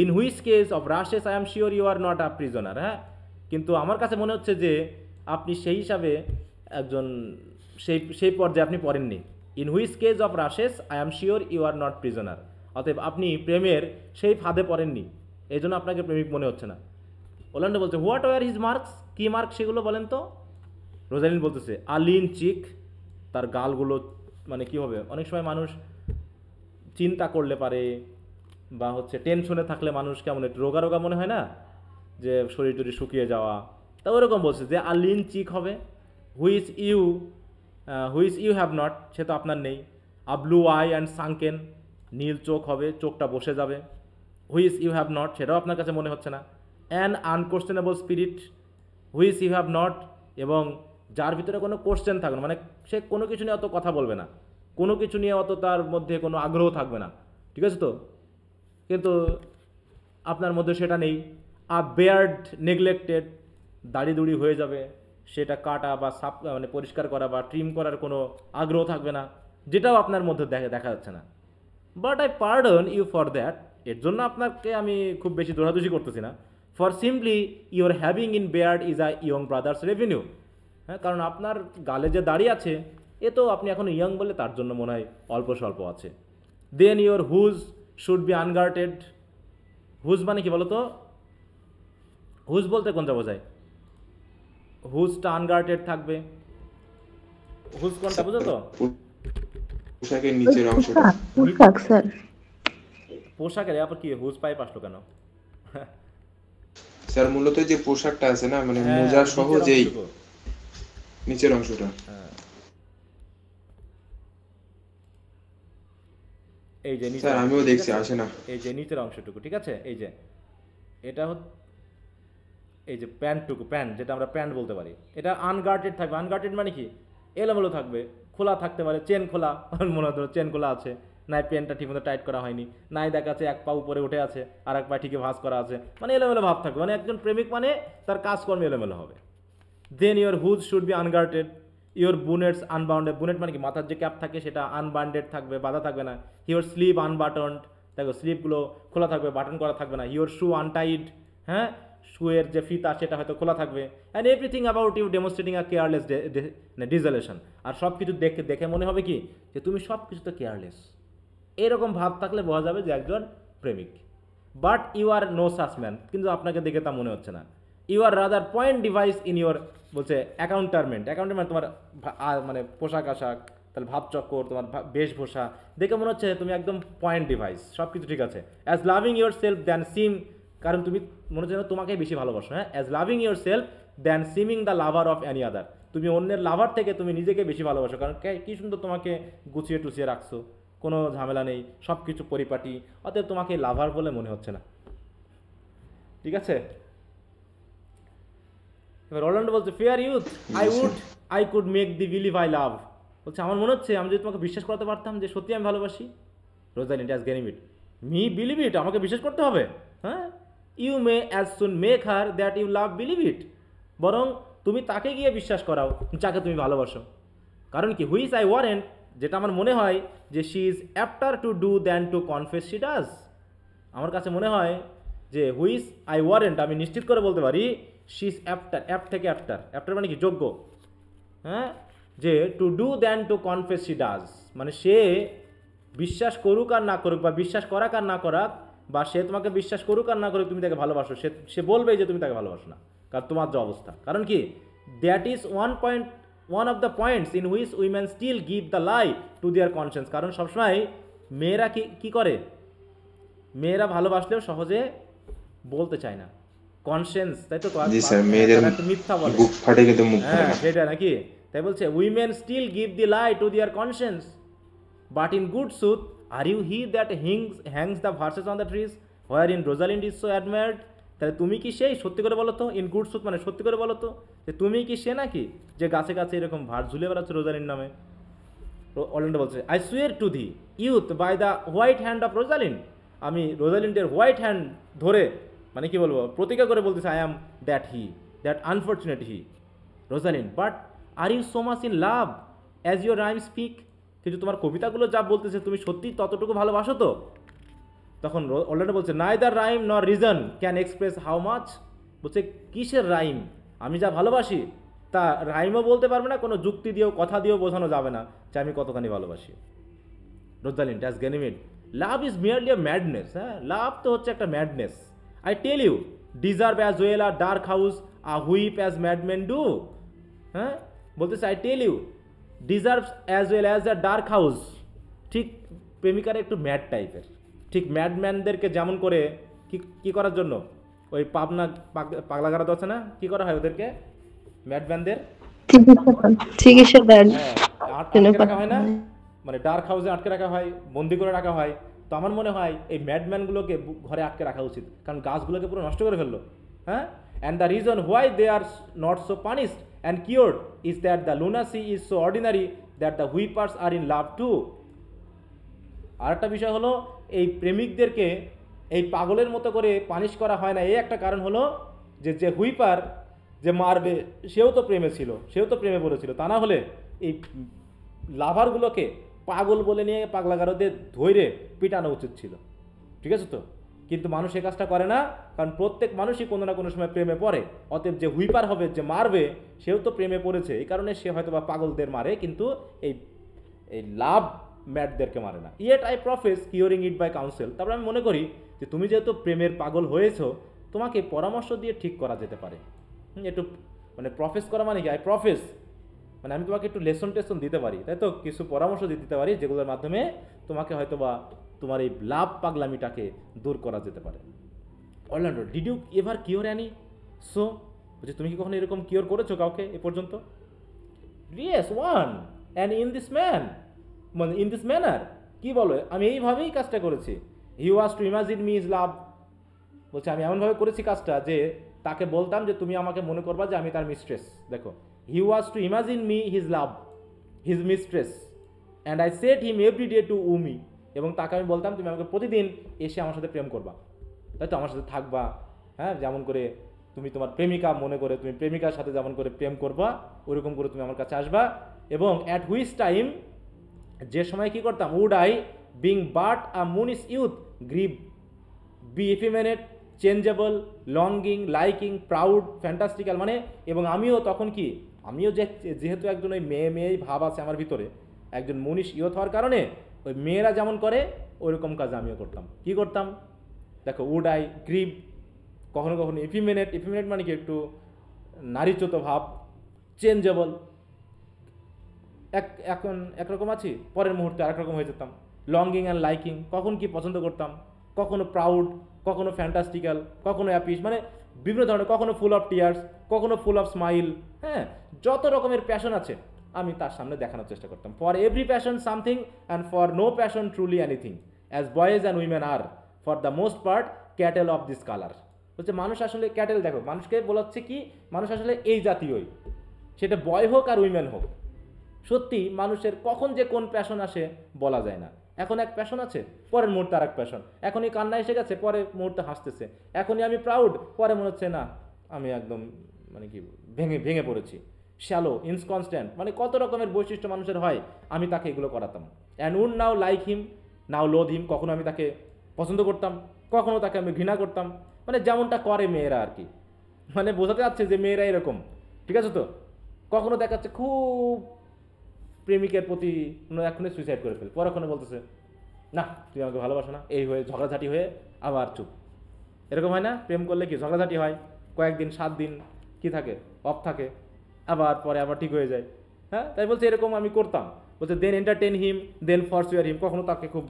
In which case of rushes I am sure you are not a prisoner. হ্যাঁ, কিন্তু আমার কাছে মনে হচ্ছে যে আপনি সেই হিসাবে একজন সেই পর্যায়ে আপনি পড়েননি। In which case of rushes I am sure you are not prisoner. অতএব আপনি প্রেমের সেই ফাঁদে পড়েননি, এই জন্য আপনাকে প্রেমিক মনে হচ্ছে না। ওলান্ডো বলছে হোয়াট ওয়ার হিজ মার্কস, কী মার্ক সেগুলো বলেন তো। রোজালিন বলতেছে আলিন চিক, তার গালগুলো মানে কী হবে, অনেক সময় মানুষ চিন্তা করলে পারে বা হচ্ছে টেনশনে থাকলে মানুষ কেমন একটু রোগা রোগা মনে হয় না, যে শরীর টরীর শুকিয়ে যাওয়া, তা ওরকম বলছে যে আলিন চিক হবে। হুইচ ইউ হ্যাভ নট, সে তো আপনার নেই। আব্লু আই অ্যান্ড সাংকেন, নীল চোখ হবে, চোখটা বসে যাবে। হুইচ ইউ হ্যাভ নট, সেটাও আপনার কাছে মনে হচ্ছে না। An unquestionable spirit, which you have not, এবং যার ভিতরে কোনো কোশ্চেন থাকবে না, মানে সে কোনো কিছু নিয়ে অত কথা বলবে না, কোনো কিছু নিয়ে অত তার মধ্যে কোনো আগ্রহ থাকবে না, ঠিক আছে তো, কিন্তু আপনার মধ্যে সেটা নেই। আ বেয়ার্ড নেগলেক্টেড, দাড়ি দুড়ি হয়ে যাবে, সেটা কাটা বা সাফ মানে পরিষ্কার করা বা ট্রিম করার কোনো আগ্রহ থাকবে না, যেটাও আপনার মধ্যে দেখা যাচ্ছে না। But I pardon you for that, এর জন্য আপনাকে আমি খুব বেশি দোষাদোষি করতেছি না। For simply your having in beard is a young brother's revenue. হ্যাঁ, কারণ আপনার গালে যে দাড়ি আছে এ তো আপনি এখন ইয়ং বলে তার জন্য মনে হয় অল্প স্বল্প আছে। Then your hose should be ungartered. Hose মানে কি বলো তো, হুজ বলতে কোনটা বোঝায়? হুজটা আনগার্টেড থাকবে। হুজ কোনটা বুঝো তো? পোশাকের নিচের অংশটা। পোশাক স্যার, পোশাকের আবার কি হুজ পাইপ আসলো কেন? স্যার মূলত যে পোশাকটা আছে না, মানে হ্যাঁ, মোজা সহ নিচের যেই অংশটুকু। নিচের অংশটা। হ্যাঁ। এই যে নিচের স্যার আমিও অংশটুকু, দেখছি ঠিক আছে? আসে না। এই যে নিচের অংশটুকু, ঠিক আছে, এই যে এটা এই যে প্যান্টটুকু, প্যান্ট যেটা আমরা প্যান্ট বলতে পারি, এটা আনগার্টেড থাকবে। আনগার্টেড মানে কি, এলোমেলো থাকবে, খোলা থাকতে পারে, চেন খোলা, মনে হতো চেন খোলা আছে, নাই প্যান্টটা ঠিকমতো টাইট করা হয়নি, নাই দেখা যাচ্ছে এক পা উপরে উঠে আছে আর এক পা ঠিকই ভাঁজ করা আছে, মানে এলোমেলো ভাব থাকবে। মানে একজন প্রেমিক মানে তার কাজকর্ম এলোমেলো হবে। Then your hose should be ungartered, your bonnets unbounded. Bonnet মানে কি, মাথার যে ক্যাপ থাকে সেটা আনবান্ডেড থাকবে, বাঁধা থাকবে না। ইউর স্লিভ আনবাটনড, দেখো স্লিভগুলো খোলা থাকবে, বাটন করা থাকবে না। ইউর শু আনটাইড, হ্যাঁ, শুয়ের যে ফিতা সেটা হয়তো খোলা থাকবে। And everything about you demonstrating a careless desolation. আর সব কিছু দেখে মনে হবে কি যে তুমি সব কিছুতে কেয়ারলেস, এরকম ভাব থাকলে বোঝা যাবে যে একজন প্রেমিক। But you are no such man, কিন্তু আপনাকে দেখে তা মনে হচ্ছে না। You are rather point device in your, বলছে অ্যাকাউন্টারমেন্ট। অ্যাকাউন্টারমেন্ট তোমার মানে পোশাক আশাক, তাহলে ভাবচক্কর, তোমার বেশভূষা দেখে মনে হচ্ছে তুমি একদম পয়েন্ট ডিভাইস, সব কিছু ঠিক আছে। As loving yourself than seem, কারণ তুমি মনে হচ্ছে তোমাকেই বেশি ভালোবাসো। হ্যাঁ, as loving yourself than seeming the lover of any other, তুমি অন্যের লাভার থেকে তুমি নিজেকে বেশি ভালোবাসো, কারণ কি সুন্দর তোমাকে গুছিয়ে টুছিয়ে রাখছো, কোনো ঝামেলা নেই, সব কিছু পরিপাটি, অতএব তোমাকে লাভার বলে মনে হচ্ছে না, ঠিক আছে। এবার রোল্যান্ডো বলছে fair youth I could make the believe I love, বলছে আমার মনে হচ্ছে আমি যদি তোমাকে বিশ্বাস করতে পারতাম যে সত্যি আমি ভালোবাসি। Rosalind has gaining it, me believe it, আমাকে বিশ্বাস করতে হবে? হ্যাঁ, you may as soon make her that you love believe it, বরং তুমি তাকে গিয়ে বিশ্বাস করাও যাকে তুমি ভালোবাসো। কারণ কি, হুইচ আই ওয়ারেন্ট, যেটা আমার মনে হয় যে she is apter to do than to confess she does. আমার কাছে মনে হয় যে হুইচ আই ওয়ারেন্ট, আমি নিশ্চিত করে বলতে পারি, শি ইজ অ্যাপ্টার, অ্যাপ থেকে অ্যাপ্টার মানে কি, যোগ্য। হ্যাঁ, যে two do than to confess she does, মানে সে বিশ্বাস করুক আর না করুক, বা বিশ্বাস করাক আর না করাক, বা সে তোমাকে বিশ্বাস করুক আর না করুক তুমি তাকে ভালোবাসো, সে বলবে যে তুমি তাকে ভালোবাসো না, কারণ তোমার যে অবস্থা। কারণ কি, that is one of the points in which women still give the lie to their conscience. কারণ সবসময় মেয়েরা কি করে, মেয়েরা ভালোবাসলেও সহজে বলতে চায় না, কনসিয়েন্স, তাই তো, জি স্যার, মেয়েদের মিথ্যা বলে, বুক ফাটে কিন্তু মুখ ফাটে হ্যাঁ না। সেটা নাকি, তাই বলছে women still give the lie to their conscience, but in good sooth are you he that hangs the verses on the trees where in Rosalind is so admired তাহলে তুমি কি সেই? সত্যি করে বলো তো, ইন গুড ট্রুথ মানে সত্যি করে বলো তো যে তুমি কি সে নাকি যে গাছে গাছে এরকম ভার ঝুলে বেড়াচ্ছে রোজালিন নামে? অরল্যান্ডো বলছে, I swear to thee youth by the white hand of Rosalind, আমি রোজালিন্ডের হোয়াইট হ্যান্ড ধরে মানে কি বলবো প্রতিজ্ঞা করে বলতেছে, I am that unfortunate he Rosalind, but are you so much in love as your rhyme speak, কিন্তু তোমার কবিতাগুলো যা বলতেছে তুমি সত্যি ততটুকু ভালোবাসো তো? তখন অরল্যান্ডো বলছে, নাইদার রাইম নর reason can express how much, বলছে কিসের রাইম, আমি যা ভালোবাসি তা রাইমও বলতে পারবে না, কোনো যুক্তি দিয়েও কথা দিয়েও বোঝানো যাবে না যে আমি কতখানি ভালোবাসি। Rosalind dash Ganymede, love is merely a madness, হ্যাঁ লাভ তো হচ্ছে একটা madness. I tell you deserve as well a dark house a whip as madmen do, হ্যাঁ বলতেছে I tell you deserves as well as a dark house, ঠিক প্রেমিকার একটু ম্যাড টাইপের, ঠিক ম্যাডম্যানদেরকে যেমন করে কি করার জন্য ওই পাগলাগারা আছে না, কি করা হয় ওদেরকে ম্যাডম্যানদের? চিকিৎসা দেন, আটকে রাখা হয় না, মানে ডার্ক হাউসে আটকে রাখা হয়, বন্দি করে রাখা হয়। তো আমার মনে হয় এই ম্যাডম্যানগুলোকে ঘরে আটকে রাখা উচিত, কারণ গাছগুলোকে পুরো নষ্ট করে ফেললো, হ্যাঁ। And the reason why they are not so punished and cured is that the lunacy is so ordinary that the whippers are in love too. আর একটা বিষয় হলো এই প্রেমিকদেরকে এই পাগলের মতো করে পানিশ করা হয় না, এই একটা কারণ হলো যে হুইপার যে মারবে সেও তো প্রেমে ছিল, সেও তো প্রেমে পড়েছিল, তা না হলে এই লাভারগুলোকে পাগল বলে নিয়ে পাগলাগারদের ধৈর্যে পিটানো উচিত ছিল, ঠিক আছে তো? কিন্তু মানুষ এই কাজটা করে না, কারণ প্রত্যেক মানুষই কোনো না কোনো সময় প্রেমে পড়ে। অতএব যে হুইপার হবে, যে মারবে, সেও তো প্রেমে পড়েছে, এই কারণে সে হয়তো বা পাগলদের মারে, কিন্তু এই লাভ ম্যাডদেরকে মারে না। Yet I profess curing it by counsel, তারপরে আমি মনে করি যে তুমি যেহেতু প্রেমের পাগল হয়েছো, তোমাকে পরামর্শ দিয়ে ঠিক করা যেতে পারে। একটু মানে প্রফেস করা মানে কি, আই প্রফেস মানে আমি তোমাকে একটু লেসন টেসন দিতে পারি, তাই তো, কিছু পরামর্শ দিতে পারি যেগুলোর মাধ্যমে তোমাকে হয়তো বা তোমার এই লাভ পাগলামিটাকে দূর করা যেতে পারে। Orlando, did you ever cure any? So বলছে, তুমি কি কখনো এরকম কিওর করেছো কাউকে এ পর্যন্ত? Yes one, and in this মানে ইন দিস ম্যানার, কি বলো, আমি এইভাবেই কাজটা করেছি। He was to imagine me his love, বলছে আমি এমনভাবে করেছি কাজটা যে তাকে বলতাম যে তুমি আমাকে মনে করবা যে আমি তার মিস্ট্রেস। দেখো, he was to imagine me his love his mistress and I set him every day to woo me, এবং তাকে আমি বলতাম তুমি আমাকে প্রতিদিন এসে আমার সাথে প্রেম করবা, তাই তো, আমার সাথে থাকবা, হ্যাঁ, যেমন করে তুমি তোমার প্রেমিকা মনে করে তুমি প্রেমিকার সাথে যেমন করে প্রেম করবা ওরকম করে তুমি আমার কাছে আসবা। এবং অ্যাট হুইচ টাইম, যে সময় কি করতাম, would I being but a moonish youth grieve be effeminate changeable longing liking proud fantastical, মানে এবং আমিও তখন কি, আমিও যেহেতু একজন ওই মেয়েই ভাব আছে আমার ভিতরে, একজন মুনিশ ইয়ত হওয়ার কারণে ওই মেয়েরা যেমন করে ওইরকম কাজ আমিও করতাম। কি করতাম দেখো, উড আই গ্রিভ, কখনো কখনো ইফিমেনেট মানে কি একটু নারীচ্যুত ভাব, চেঞ্জেবল এখন একরকম আছি, পরের মুহূর্তে আরেক রকম হয়ে যেতাম, লঙ্গিং অ্যান্ড লাইকিং, কখন কি পছন্দ করতাম, কখনো প্রাউড, কখনো ফ্যান্টাস্টিক্যাল, কখনো অ্যাপিস, মানে বিভিন্ন ধরনের, কখনো ফুল অফ টিয়ার্স, কখনো ফুল অফ স্মাইল, হ্যাঁ, যত রকমের প্যাশন আছে আমি তার সামনে দেখানোর চেষ্টা করতাম। For every passion something and for no passion truly anything, as boys and women are for the most part cattle of this colour. বলছে মানুষ আসলে ক্যাটেল, দেখো মানুষকে বলাচ্ছে কি, মানুষ আসলে এই জাতীয়ই, সেটা বয় হোক আর উইমেন হোক। সত্যি মানুষের কখন যে কোন প্যাশন আসে বলা যায় না। এখন এক প্যাশন আছে, পরের মুহূর্তে আর এক প্যাশন, এখনই কান্না এসে গেছে, পরের মুহূর্তে হাসতেছে, এখনই আমি প্রাউড, পরে মনে হচ্ছে না আমি একদম মানে কি ভেঙে পড়েছি। শ্যালো, ইনকনস্ট্যান্ট, মানে কত রকমের বৈশিষ্ট্য মানুষের হয়, আমি তাকে এগুলো করাতাম। And would now like him now loathe him, কখনো আমি তাকে পছন্দ করতাম, কখনো তাকে আমি ঘৃণা করতাম, মানে যেমনটা করে মেয়েরা আর কি, মানে বোঝাতে যাচ্ছে যে মেয়েরা এরকম, ঠিক আছে তো। কখনো দেখাচ্ছে খুব প্রেমিকের প্রতি এখনই সুইসাইড করে ফেল, পরক্ষণে বলতেছে না তুমি আমাকে ভালোবাসো না, এই হয়ে ঝগড়াঝাটি হয়ে আবার চুপ। এরকম হয় না? প্রেম করলে কি ঝগড়াঝাটি হয়, কয়েকদিন 7 দিন কি থাকে, অফ থাকে, আবার পরে আবার ঠিক হয়ে যায়, হ্যাঁ। তাই বলছে এরকম আমি করতাম। বলছে দেন এন্টারটেন হিম দেন ফরসুয়ার হিম, কখনো তাকে খুব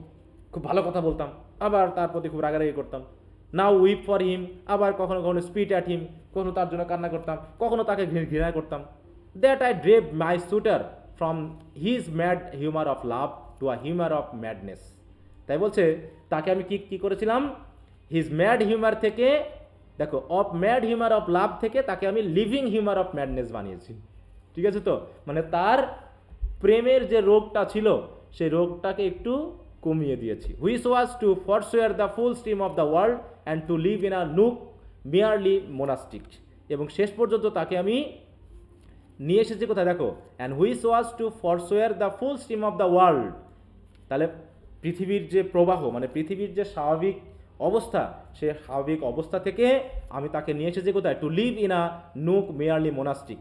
খুব ভালো কথা বলতাম, আবার তার প্রতি খুব রাগারাগি করতাম। নাও উইপ ফর হিম, আবার কখনো কখনো স্পিট অ্যাট হিম, কখনো তার জন্য কান্না করতাম, কখনো তাকে ঘৃণা করতাম। That I drave my suitor from his mad humour of love to a humour of madness. তাই বলছে তাকে আমি কি করেছিলাম, হিজ ম্যাড হিউমার থেকে দেখো অফ ম্যাড হিউমার অফ লাভ থেকে তাকে আমি লিভিং হিউমার অফ ম্যাডনেস বানিয়েছি, ঠিক আছে তো, মানে তার প্রেমের যে রোগটা ছিল সেই রোগটাকে একটু কমিয়ে দিয়েছি। Which was to forswear the full stream of the world and to live in a nook merely monastic, এবং শেষ পর্যন্ত তাকে আমি নিয়ে এসেছি কোথায় দেখো, and which was to forswear the full stream of the world, তাহলে পৃথিবীর যে প্রবাহ মানে পৃথিবীর যে স্বাভাবিক অবস্থা সে স্বাভাবিক অবস্থা থেকে আমি তাকে নিয়ে এসেছি কোথায়, to live in a nook merely monastic,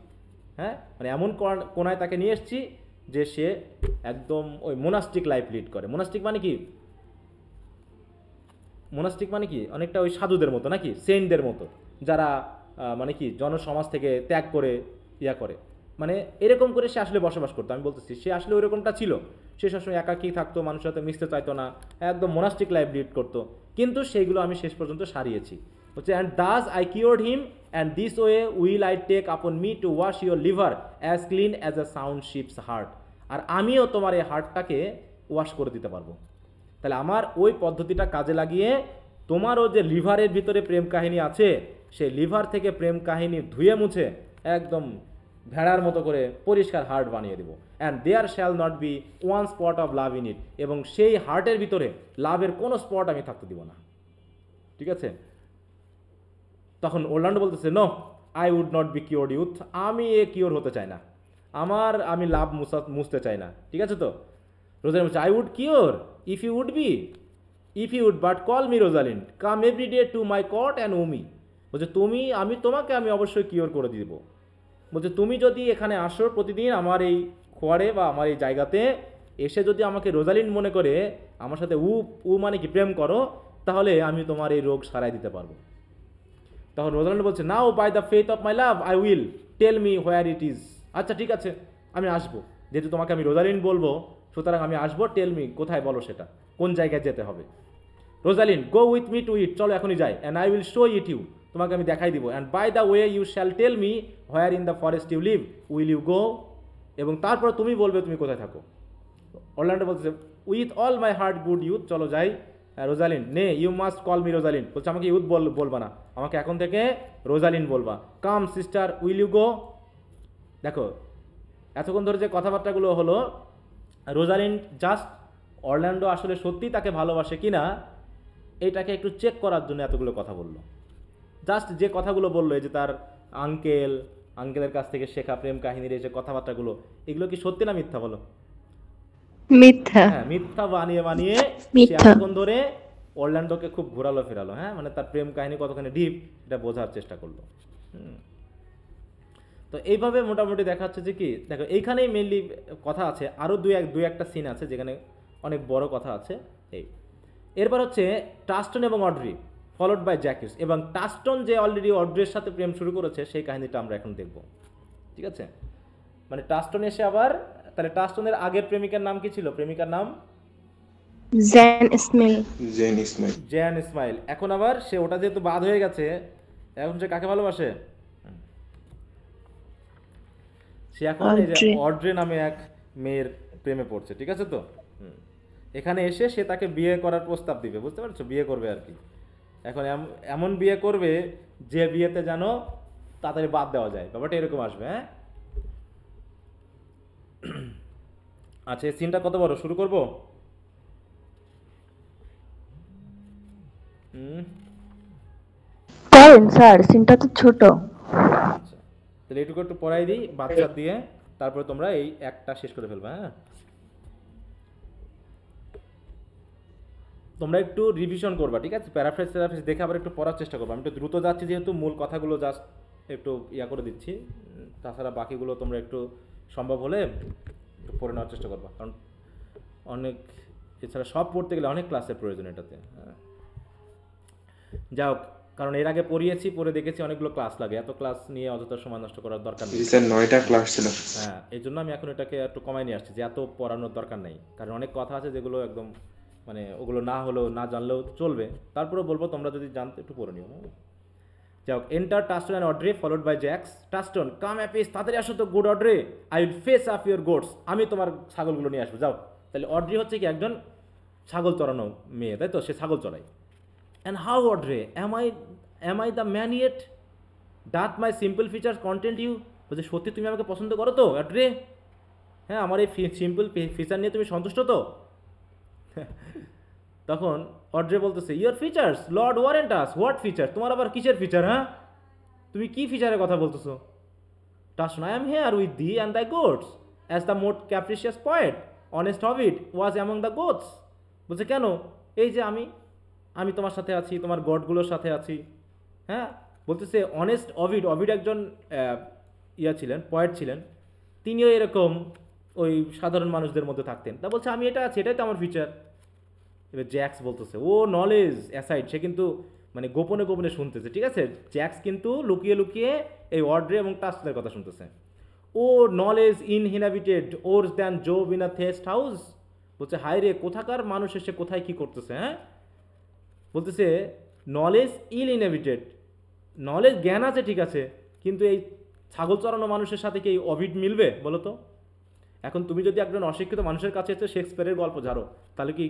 হ্যাঁ মানে এমন কোনায় তাকে নিয়ে এসেছি যে সে একদম ওই মোনাস্টিক লাইফ লিড করে। মোনাস্টিক মানে কি, মোনাস্টিক মানে কি অনেকটা ওই সাধুদের মতো নাকি, সেন্টদের মতো, যারা মানে কি জনসমাজ থেকে ত্যাগ করে ইয়া করে, মানে এরকম করে সে আসলে বসবাস করতো। আমি বলতেছি সে আসলে ওইরকমটা ছিল, সে সবসময় একাকী থাকতো, মানুষের সাথে মিশতে চাইতো না, একদম মোনাস্টিক লাইফ লিড করতো, কিন্তু সেইগুলো আমি শেষ পর্যন্ত সারিয়েছি হচ্ছে, and thus I cured him and this way will I take upon me to wash your liver as clean as a sound sheep's heart, আর আমিও তোমার এই হার্টটাকে ওয়াশ করে দিতে পারবো। তাহলে আমার ওই পদ্ধতিটা কাজে লাগিয়ে তোমারও যে লিভারের ভিতরে প্রেম কাহিনী আছে সেই লিভার থেকে প্রেম কাহিনী ধুয়ে মুছে একদম ভেড়ার মতো করে পরিষ্কার হার্ট বানিয়ে দেবো, and there shall not be one spot of love in it, এবং সেই হার্টের ভিতরে লাভের কোনো স্পট আমি থাকতে দিব না, ঠিক আছে। তখন ওরল্যান্ডো বলতেছে no I would not be cured youth, আমি কিওর হতে চাই না, আমি লাভ মুছতে চাই না, ঠিক আছে তো। রোজালিন্ড বলছে I would cure if you would but call me Rosalind, come every day to my cote and woo me, বলছে আমি অবশ্যই কিওর করে দিব, বলছে তুমি যদি এখানে আসো প্রতিদিন আমার এই খোয়ারে বা আমার এই জায়গাতে এসে যদি আমাকে রোজালিন্ড মনে করে আমার সাথে মানে কি প্রেম করো, তাহলে আমি তোমার এই রোগ সারাই দিতে পারবো। তখন রোজালিন্ড বলছে now by the faith of my love I will tell me where it is, আচ্ছা ঠিক আছে আমি আসবো, যেহেতু তোমাকে আমি রোজালিন্ড বলবো সুতরাং আমি আসবো, টেল মি কোথায় বলো সেটা, কোন জায়গায় যেতে হবে। Rosalind go with me to it, চলো এখনই যাই, and I will show it you, তোমাকে আমি দেখাই দিব, and by the way you shall tell me where in the forest you live will you go, এবং তারপর তুমি বলবে তুমি কোথায় থাকো। অরল্যান্ডো বলছে with all my heart good youth, চলো যাই। Rosalind nay you must call me Rosalind, বলছে আমাকে ইউথ বলবা না, আমাকে এখন থেকে রোজালিন্ড বলবা। কাম সিস্টার উইল ইউ গো। দেখো এতক্ষণ ধরে যে কথাবার্তাগুলো হলো রোজালিন্ড জাস্ট অরল্যান্ডো আসলে সত্যি তাকে ভালোবাসে কিনা এইটাকে একটু চেক করার জন্য এতগুলো কথা বললো। জাস্ট যে কথাগুলো বললো এই যে তার আঙ্কেলের কাছ থেকে শেখা প্রেম কাহিনীর এই যে কথাবার্তাগুলো, এগুলো কি সত্যি না মিথ্যা বলো? মিথ্যা। হ্যাঁ মিথ্যা বানিয়ে সে মিথ্যা। এতক্ষণ ধরে অরল্যান্ডোকে খুব ঘোরালো ফেরালো, হ্যাঁ মানে তার প্রেম কাহিনী কতখানি ডিপ এটা বোঝার চেষ্টা করলো। তো এইভাবে মোটামুটি দেখা যাচ্ছে যে কি দেখো এইখানেই মেনলি কথা আছে, আরও দুই একটা সিন আছে যেখানে অনেক বড় কথা আছে। এরপর হচ্ছে টাস্টন এবং অড্রি ফলোড বাই জ্যাকিস, এবং টাস্টন যে অলরেডি অড্রির সাথে প্রেম শুরু করেছে সেই কাহিনীটা আমরা এখন দেখব, ঠিক আছে। মানে টাস্টন এসে আবার, তাহলে টাস্টনের আগের প্রেমিকার নাম কি ছিল? প্রেমিকার নাম জেন ইসমাইল। এখন আবার সে ওটা যেহেতু বাদ হয়ে গেছে, এখন সে কাকে ভালোবাসে? সে এখন এই যে অড্রে নামে এক মেয়ের প্রেমে পড়ছে, ঠিক আছে তো। এখানে এসে সে তাকে বিয়ে করার প্রস্তাব দিবে, বুঝতে পারছো, বিয়ে করবে আর কি। এখন এমন বিয়ে করবে যে বিয়েতে যেন তাড়াতাড়ি বাদ দেওয়া যায়, ব্যাপারটা এরকম আসবে। হ্যাঁ আচ্ছা এই সিনটা কত বড়, শুরু করবো? করেন স্যার, সিনটা তো ছোট। আচ্ছা তাহলে এটুকু একটু পড়াই দিই বাচ্চা দিয়ে, তারপরে তোমরা এই একটা শেষ করে ফেলবে। হ্যাঁ তোমরা একটু রিভিশন করবা, ঠিক আছে, প্যারাফ্রেজ দেখে আবার একটু পড়ার চেষ্টা করবা। আমি একটু দ্রুত যাচ্ছি যেহেতু মূল কথাগুলো জাস্ট একটু ইয়া করে দিচ্ছি, তাছাড়া বাকিগুলো তোমরা একটু সম্ভব হলে একটু পড়ে নেওয়ার চেষ্টা করবা, কারণ অনেক এছাড়া সব পড়তে গেলে অনেক ক্লাসের প্রয়োজন এটাতে। হ্যাঁ যাই হোক, কারণ এর আগে পড়ে দেখেছি অনেকগুলো ক্লাস লাগে, এত ক্লাস নিয়ে অযথা সময় নষ্ট করার দরকার নেই। স্যার 9টা ক্লাস ছিল। হ্যাঁ এই জন্য আমি এখন এটাকে একটু কমাই নিয়ে আসছি যে এত পড়ানোর দরকার নেই, কারণ অনেক কথা আছে যেগুলো একদম মানে ওগুলো না জানলেও চলবে, তারপরেও বলবো তোমরা যদি জানতে একটু পড়ে নিও। যাই হোক, enter Touchstone and Audrey followed by Jaques. Touchstone come apace, তাড়াতাড়ি আসো তো good Audrey, I will fetch up your goats, আমি তোমার ছাগলগুলো নিয়ে আসবো, যাও। তাহলে অড্রি হচ্ছে কি একজন ছাগল চড়ানো মেয়ে, তাই তো, সে ছাগল চড়ায়। And how Audrey am I the man yet? Doth my simple features content you? বলছে সত্যি তুমি আমাকে পছন্দ করো তো অড্রে? হ্যাঁ, আমার এই সিম্পল ফিচার নিয়ে তুমি সন্তুষ্ট তো? তখন অড্রে বলতেছে your features Lord warrant us. What feature? তোমার আবার কিসের ফিচার? হ্যাঁ, তুমি কি ফিচারের কথা বলতেছো? Touchstone, I am here with thee and the goats as the most capricious poet honest Ovid was among the Goths. বলছে কেন? এই যে আমি তোমার সাথে আছি, তোমার গডগুলোর সাথে আছি। হ্যাঁ, বলতেছে অনেস্ট অভিড। অভিড একজন ছিলেন, পয়েট ছিলেন, তিনিও এরকম ওই সাধারণ মানুষদের মধ্যে থাকতেন। তা বলছে আমি এটা আছি, এটাই তো আমার ফিচার। এবার জ্যাক্স বলতেছে ও নলেজ অ্যাসাইড, সে কিন্তু মানে গোপনে গোপনে শুনতেছে, ঠিক আছে? জ্যাক্স কিন্তু লুকিয়ে লুকিয়ে এই অড্রে এবং টাসনের কথা শুনতেছে। O knowledge ill inhabited worse than Jove in a thatched house. বলছে হায় রে, কোথাকার মানুষ এসে কোথায় কি করতেছে? হ্যাঁ, বলতেছে নলেজ ইনহিনাবিটেড, নলেজ জ্ঞান আছে ঠিক আছে, কিন্তু এই ছাগল চড়ানো মানুষের সাথে কি এই অভিড মিলবে বলো তো? এখন তুমি যদি একজন অশিক্ষিত মানুষের কাছে এসে শেক্সপিয়ারের গল্প ঝাড়ো, তাহলে কি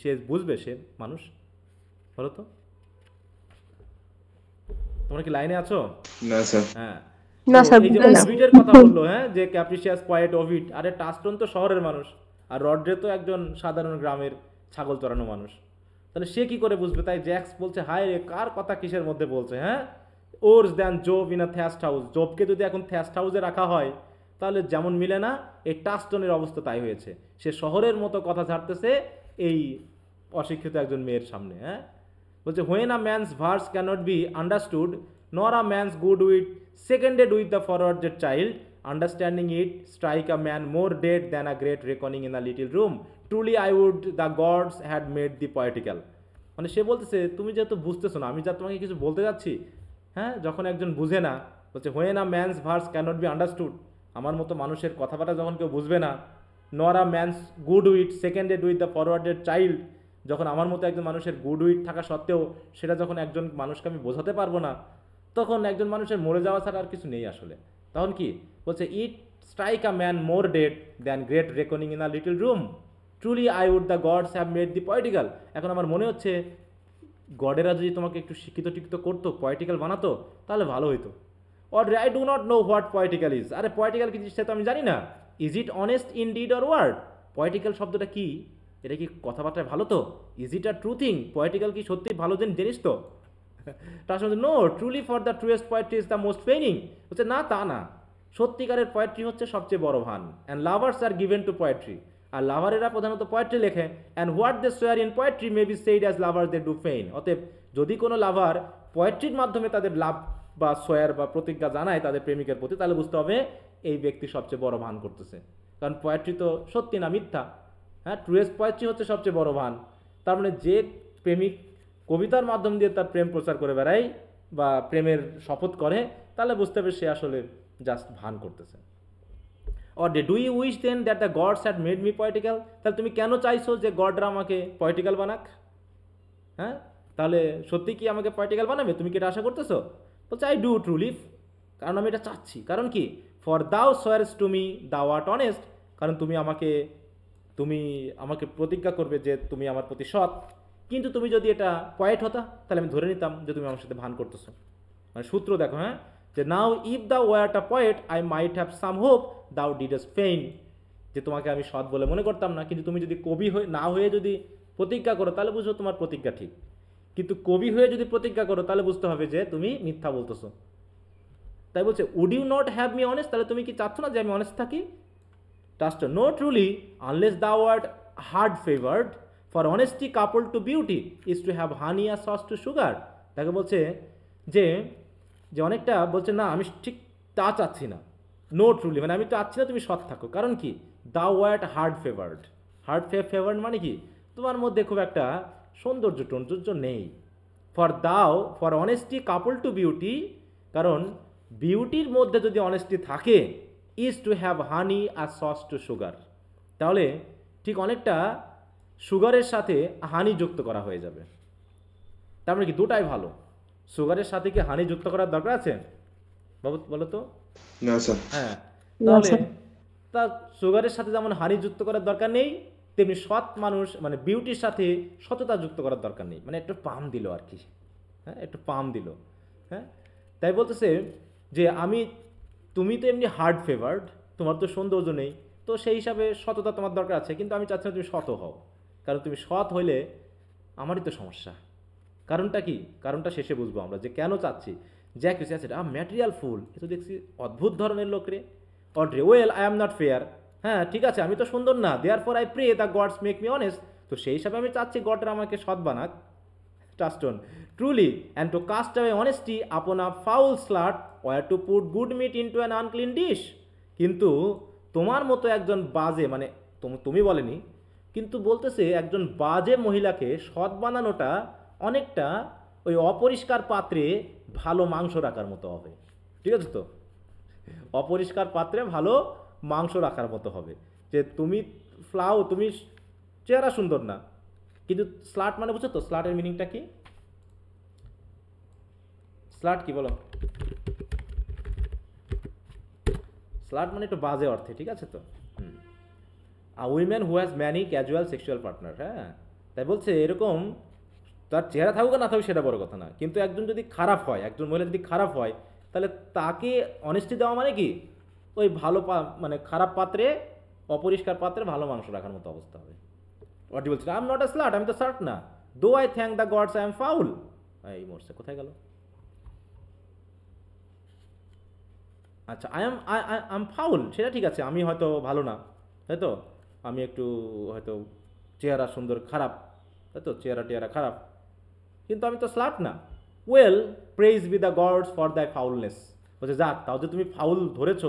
সে বুঝবে? সে মানুষ বলো তো? তোমরা কি লাইনে আছো? না স্যার। হ্যাঁ, না স্যার, এই যে বুঝলাম। ওভিডের কথা বললো, হ্যাঁ, যে ক্যাপ্রিশিয়াস পয়েট ওভিড, আরে টাস্টন তো শহরের মানুষ, আর রড্রে তো একজন সাধারণ গ্রামের ছাগল চড়ানো মানুষ, তাহলে সে কি করে বুঝবে? তাই জ্যাক্স বলছে হায় রে, কার কথা কিসের মধ্যে বলছে? হ্যাঁ, ওর্স than Jove in a থ্যাস্ট house. জবকে যদি এখন থ্যাস্ট হাউসে রাখা হয় তাহলে যেমন মিলে না, এই টাস্টনের অবস্থা তাই হয়েছে। সে শহরের মতো কথা ঝাড়তেছে এই অশিক্ষিত একজন মেয়ের সামনে। হ্যাঁ, বলছে when a man's verse cannot be understood nor a man's good wit seconded with the forwarded child understanding it strike a man more dead than a great reckoning in a little room truly I would the gods had made thee poetical. মানে সে বলতেছে তুমি যেহেতু বুঝতেছো না, আমি যা তোমাকে কিছু বলতে যাচ্ছি, হ্যাঁ, যখন একজন বুঝে না, বলছে when a man's verse cannot be understood, আমার মতো মানুষের কথাবার্তা যখন কেউ বুঝবে না, nor a man's good wit seconded with the forwarded child, যখন আমার মতো একজন মানুষের গুড উইথ থাকা সত্ত্বেও সেটা যখন একজন মানুষকে আমি বোঝাতে পারবো না, তখন একজন মানুষের মরে যাওয়া ছাড়া আর কিছু নেই আসলে। তখন কি বলছে it strike a man more dead than great reckoning in a little room truly I would the gods have made thee poetical. এখন আমার মনে হচ্ছে গডেরা যদি তোমাকে একটু শিক্ষিত টিক্ষিত করতো, পয়েটিক্যাল বানাতো, তাহলে ভালো হইতো। Or I do not know what poetical is. আরে পয়েটিক্যাল কি জিনিস সে তো আমি জানি না। Is it honest in deed or word? Poetical শব্দটা কি? এটা কি কথাবার্তায় ভালো তো? Is it a true thing? Poetical কি সত্যি ভালো জিনিস তো? তার সঙ্গে no truly for the truest poetry is the most feigning. হচ্ছে না, তা না, সত্যিকারের পোয়েট্রি হচ্ছে সবচেয়ে বড় ভান। And lovers are given to poetry, আর লাভারেরা প্রধানত পোয়েট্রি লেখে। And what they swear in poetry may be said as lovers they do feign. অতএব যদি কোনো লাভার পোয়েট্রির মাধ্যমে তাদের লাভ বা সোয়ার বা প্রতিজ্ঞা জানায় তাদের প্রেমিকের প্রতি, তাহলে বুঝতে হবে এই ব্যক্তি সবচেয়ে বড় ভান করতেছে। কারণ পোয়েট্রি তো সত্যি না মিথ্যা। হ্যাঁ, ট্রুয়েস্ট পোয়েট্রি হচ্ছে সবচেয়ে বড় ভান। তার মানে যে প্রেমিক কবিতার মাধ্যম দিয়ে তার প্রেম প্রচার করে বেড়ায় বা প্রেমের শপথ করে, তাহলে বুঝতে হবে সে আসলে জাস্ট ভান করতেছে। Or do you wish then that the gods had made me poetical? তাহলে তুমি কেন চাইছো যে গডরা আমাকে পয়েটিক্যাল বানাক? হ্যাঁ, তাহলে সত্যি কি আমাকে পয়েটিক্যাল বানাবে? তুমি কি এটা আশা করতেছো? বলছে আই ডু ট্রুলি, কারণ আমি এটা চাচ্ছি। কারণ কি? ফর দাও সোয়ারস টু মি দাও আর্ট অনেস্ট, কারণ তুমি আমাকে প্রতিজ্ঞা করবে যে তুমি আমার প্রতি সৎ। কিন্তু তুমি যদি এটা পয়েট হতা তাহলে আমি ধরে নিতাম যে তুমি আমার সাথে ভান করতেছো। মানে সূত্র দেখো, হ্যাঁ, যে নাও if the wart a poet I might have some hope দাও ডিডস ফেইন, যে তোমাকে আমি সৎ বলে মনে করতাম না, কিন্তু তুমি যদি কবি না হয়ে যদি প্রতিজ্ঞা করো তাহলে বুঝো তোমার প্রতিজ্ঞা ঠিক, কিন্তু কবি হয়ে যদি প্রতিজ্ঞা করো তাহলে বুঝতে হবে যে তুমি মিথ্যা বলতেছো। তাই বলছে would you not have me honest? তাহলে তুমি কি চাচ্ছ না যে আমি অনেস্ট থাকি? Touchstone no truly unless the word hard favoured for honesty couple to beauty is to have honey are sauce to sugar. তাকে বলছে যে অনেকটা বলছে না, আমি ঠিক তা চাচ্ছি না। নো ট্রুলি মানে আমি চাচ্ছি না তুমি সৎ থাকো। কারণ কি? The word hard favoured. Hard favoured মানে কি? তোমার মধ্যে খুব একটা সৌন্দর্য টৌন্দর্য নেই। For honesty couple to beauty, কারণ বিউটির মধ্যে যদি অনেস্টি থাকে, is to have honey are sauce to sugar, তাহলে ঠিক অনেকটা সুগারের সাথে হানি যুক্ত করা হয়ে যাবে। তার মানে কি দুটাই ভালো? সুগারের সাথে কি হানি যুক্ত করার দরকার আছে বাবু বলো তো? না স্যার। হ্যাঁ, তাহলে তা সুগারের সাথে যেমন হানি যুক্ত করার দরকার নেই, তেমনি সৎ মানুষ মানে বিউটির সাথে সততা যুক্ত করার দরকার নেই। মানে একটু পাম দিল আর কি। হ্যাঁ, একটু পাম দিল। হ্যাঁ, তাই বলতেছে যে তুমি তো এমনি হার্ড ফেভার্ড, তোমার তো সৌন্দর্য নেই, তো সেই হিসাবে সততা তোমার দরকার আছে, কিন্তু আমি চাচ্ছি না তুমি সৎ হও, কারণ তুমি সৎ হইলে আমারই তো সমস্যা। কারণটা কি? কারণটা শেষে বুঝবো আমরা যে কেন চাচ্ছি। Jack Richard said material fool, এ তো দেখছি অদ্ভুত ধরনের লোক রে। Audrey, well I am not fair, হ্যাঁ ঠিক আছে আমি তো সুন্দর না, therefore I pray the gods make me honest, তো সেই হিসাবে আমি চাচ্ছি গডরা আমাকে সৎ বানাক। Tuston, truly, and to cast away honesty upon a foul slut, or to put good meat into an unclean dish. কিন্তু তোমার মতো একজন বাজে, মানে তুমি বলেনি, কিন্তু বলতেছে একজন বাজে মহিলাকে সৎ বানানোটা অনেকটা ওই অপরিষ্কার পাত্রে ভালো মাংস রাখার মতো হবে। ঠিক আছে তো? অপরিষ্কার পাত্রে ভালো মাংস রাখার মতো হবে। যে তুমি তুমি চেহারা সুন্দর না, কিন্তু স্লাট মানে বুঝছো তো? স্লাটের মিনিংটা কি? স্লাট কি বলো? স্লাট মানে একটু বাজে অর্থে, ঠিক আছে তো? Women who has many casual sexual partner. হ্যাঁ, তাই বলছে এরকম তার চেহারা থাকুক না থাকুক সেটা বড় কথা না, কিন্তু একজন যদি খারাপ হয়, একজন মহিলা যদি খারাপ হয়, তাহলে তাকে অনেস্টি দেওয়া মানে কি? ওই ভালো মানে খারাপ পাত্রে, অপরিষ্কার পাত্রে ভালো মাংস রাখার মতো অবস্থা হবে। ওয়াটি বলছে I am not a slut, আমি তো স্লাট না। Though I thank the gods I am foul. এই মরছে, কোথায় গেল? আচ্ছা, আই এম ফাউল, সেটা ঠিক আছে, আমি হয়তো ভালো না, তাই তো? আমি একটু হয়তো চেহারা সুন্দর খারাপ, তাই তো? চেহারা খারাপ, কিন্তু আমি তো স্লাট না। Well, praise be the gods for the foulness. বলছে যাক, তাও যে তুমি ফাউল ধরেছ,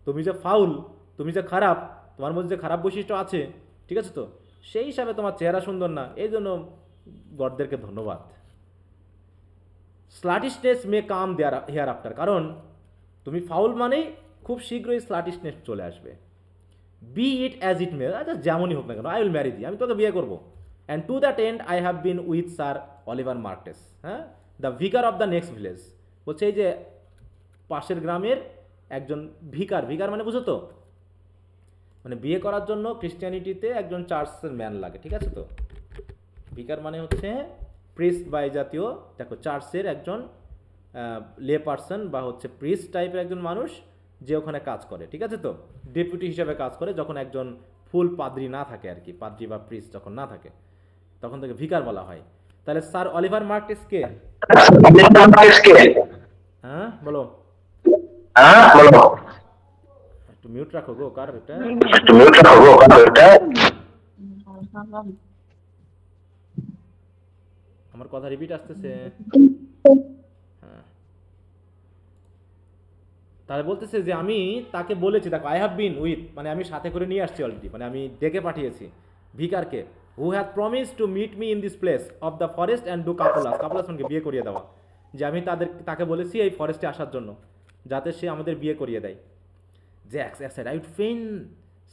তুমি যে ফাউল, তুমি যে খারাপ, তোমার মধ্যে যে খারাপ বৈশিষ্ট্য আছে, ঠিক আছে তো? সেই হিসাবে তোমার চেহারা সুন্দর না, এই জন্য গডদেরকে ধন্যবাদ। স্লাটিশনেস মে কাম দেয়ার হেয়ার আফটার, কারণ তুমি ফাউল মানেই খুব শীঘ্রই স্লাটিশনেস চলে আসবে। বি ইট অ্যাজ ইট মে, আচ্ছা যেমনই হোক না কেন, আই উইল ম্যারি দি, আমি তোকে বিয়ে করবো। And to that end I have been with Sir Oliver Martext, হ্যাঁ, the vicar of the next village. বলছে এই যে পাশের গ্রামের একজন ভিকার, ভিকার মানে বুঝো তো? মানে বিয়ে করার জন্য ক্রিশ্চিয়ানিটিতে একজন চার্চের ম্যান লাগে, ঠিক আছে তো? ভিকার মানে হচ্ছে প্রিস্ট বা এই জাতীয়, দেখো চার্চের একজন লে পার্সন বা হচ্ছে প্রিস্ট টাইপের একজন মানুষ যে ওখানে কাজ করে, ঠিক আছে তো? ডেপুটি হিসাবে কাজ করে, যখন একজন ফুল পাদ্রি না থাকে আর কি, পাদ্রি বা প্রিস্ট যখন না থাকে, তখন তাকে ভিকার বলা হয়। তাহলে স্যার অলিভার মার্কটেস কে? হ্যাঁ বলো, একটু মিউট রাখো গো, কার এটা? আমার কথা রিপিট আসতেছে। হ্যাঁ, তাহলে বলতেছে যে আমি তাকে বলেছি, দেখো আই হ্যাভ বিন উইথ, মানে আমি সাথে করে নিয়ে আসছি অলরেডি, মানে আমি ডেকে পাঠিয়েছি ভিকারকে। Who have promise to meet me in this place of the forest and do couple us, কাপলাসনকে বিয়ে করিয়ে দেওয়া, যে আমি তাকে বলেছি এই ফরেস্টে আসার জন্য, যাতে সে আমাদের বিয়ে করিয়ে দেয়। Jaques aside, I would fain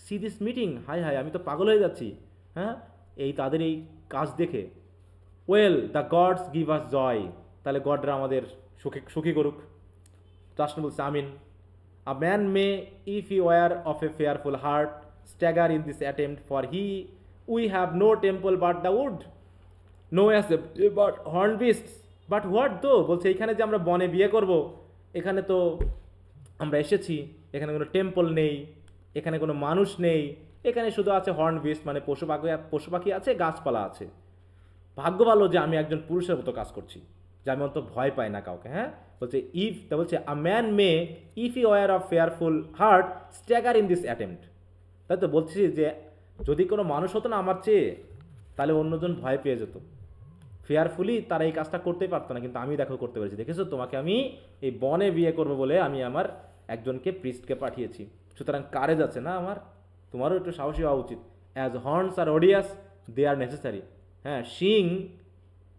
see this meeting, হাই হাই আমি তো পাগল হয়ে যাচ্ছি, হ্যাঁ, তাদের এই কাজ দেখে। Well the gods give us joy, তাহলে গডরা আমাদের সুখী করুক। রাষ্ট্র বলছে আমিন। A man may if he were of a fearful heart stagger in this attempt, for we have no temple but the wood, no ass but horn beasts, but what though. বলছে এইখানে যে আমরা বনে বিয়ে করব, এখানে তো আমরা এসেছি, এখানে কোনো টেম্পল নেই, এখানে কোনো মানুষ নেই, এখানে শুধু আছে হর্ন বিস্ট, মানে পশু পাখি আছে, গাছপালা আছে। ভাগ্য ভালো যে আমি একজন পুরুষের মতো কাজ করছি, যে আমি অত ভয় পাই না কাউকে। হ্যাঁ, বলছে বলছে a man may if he were of fearful heart stagger in this attempt. তাই তো বলছি যে যদি কোনো মানুষ হতো না আমার চেয়ে, তাহলে অন্যজন ভয় পেয়ে যেত। ফেয়ারফুলি তারা এই কাজটা করতেই পারতো না, কিন্তু আমি দেখো করতে পেরেছি। দেখেছো, তোমাকে আমি এই বনে বিয়ে করবো বলে আমি আমার একজনকে প্রিস্টকে পাঠিয়েছি। সুতরাং কারেজ আছে না আমার, তোমারও একটু সাহসী হওয়া উচিত। As horns are odious they are necessary, হ্যাঁ, শিং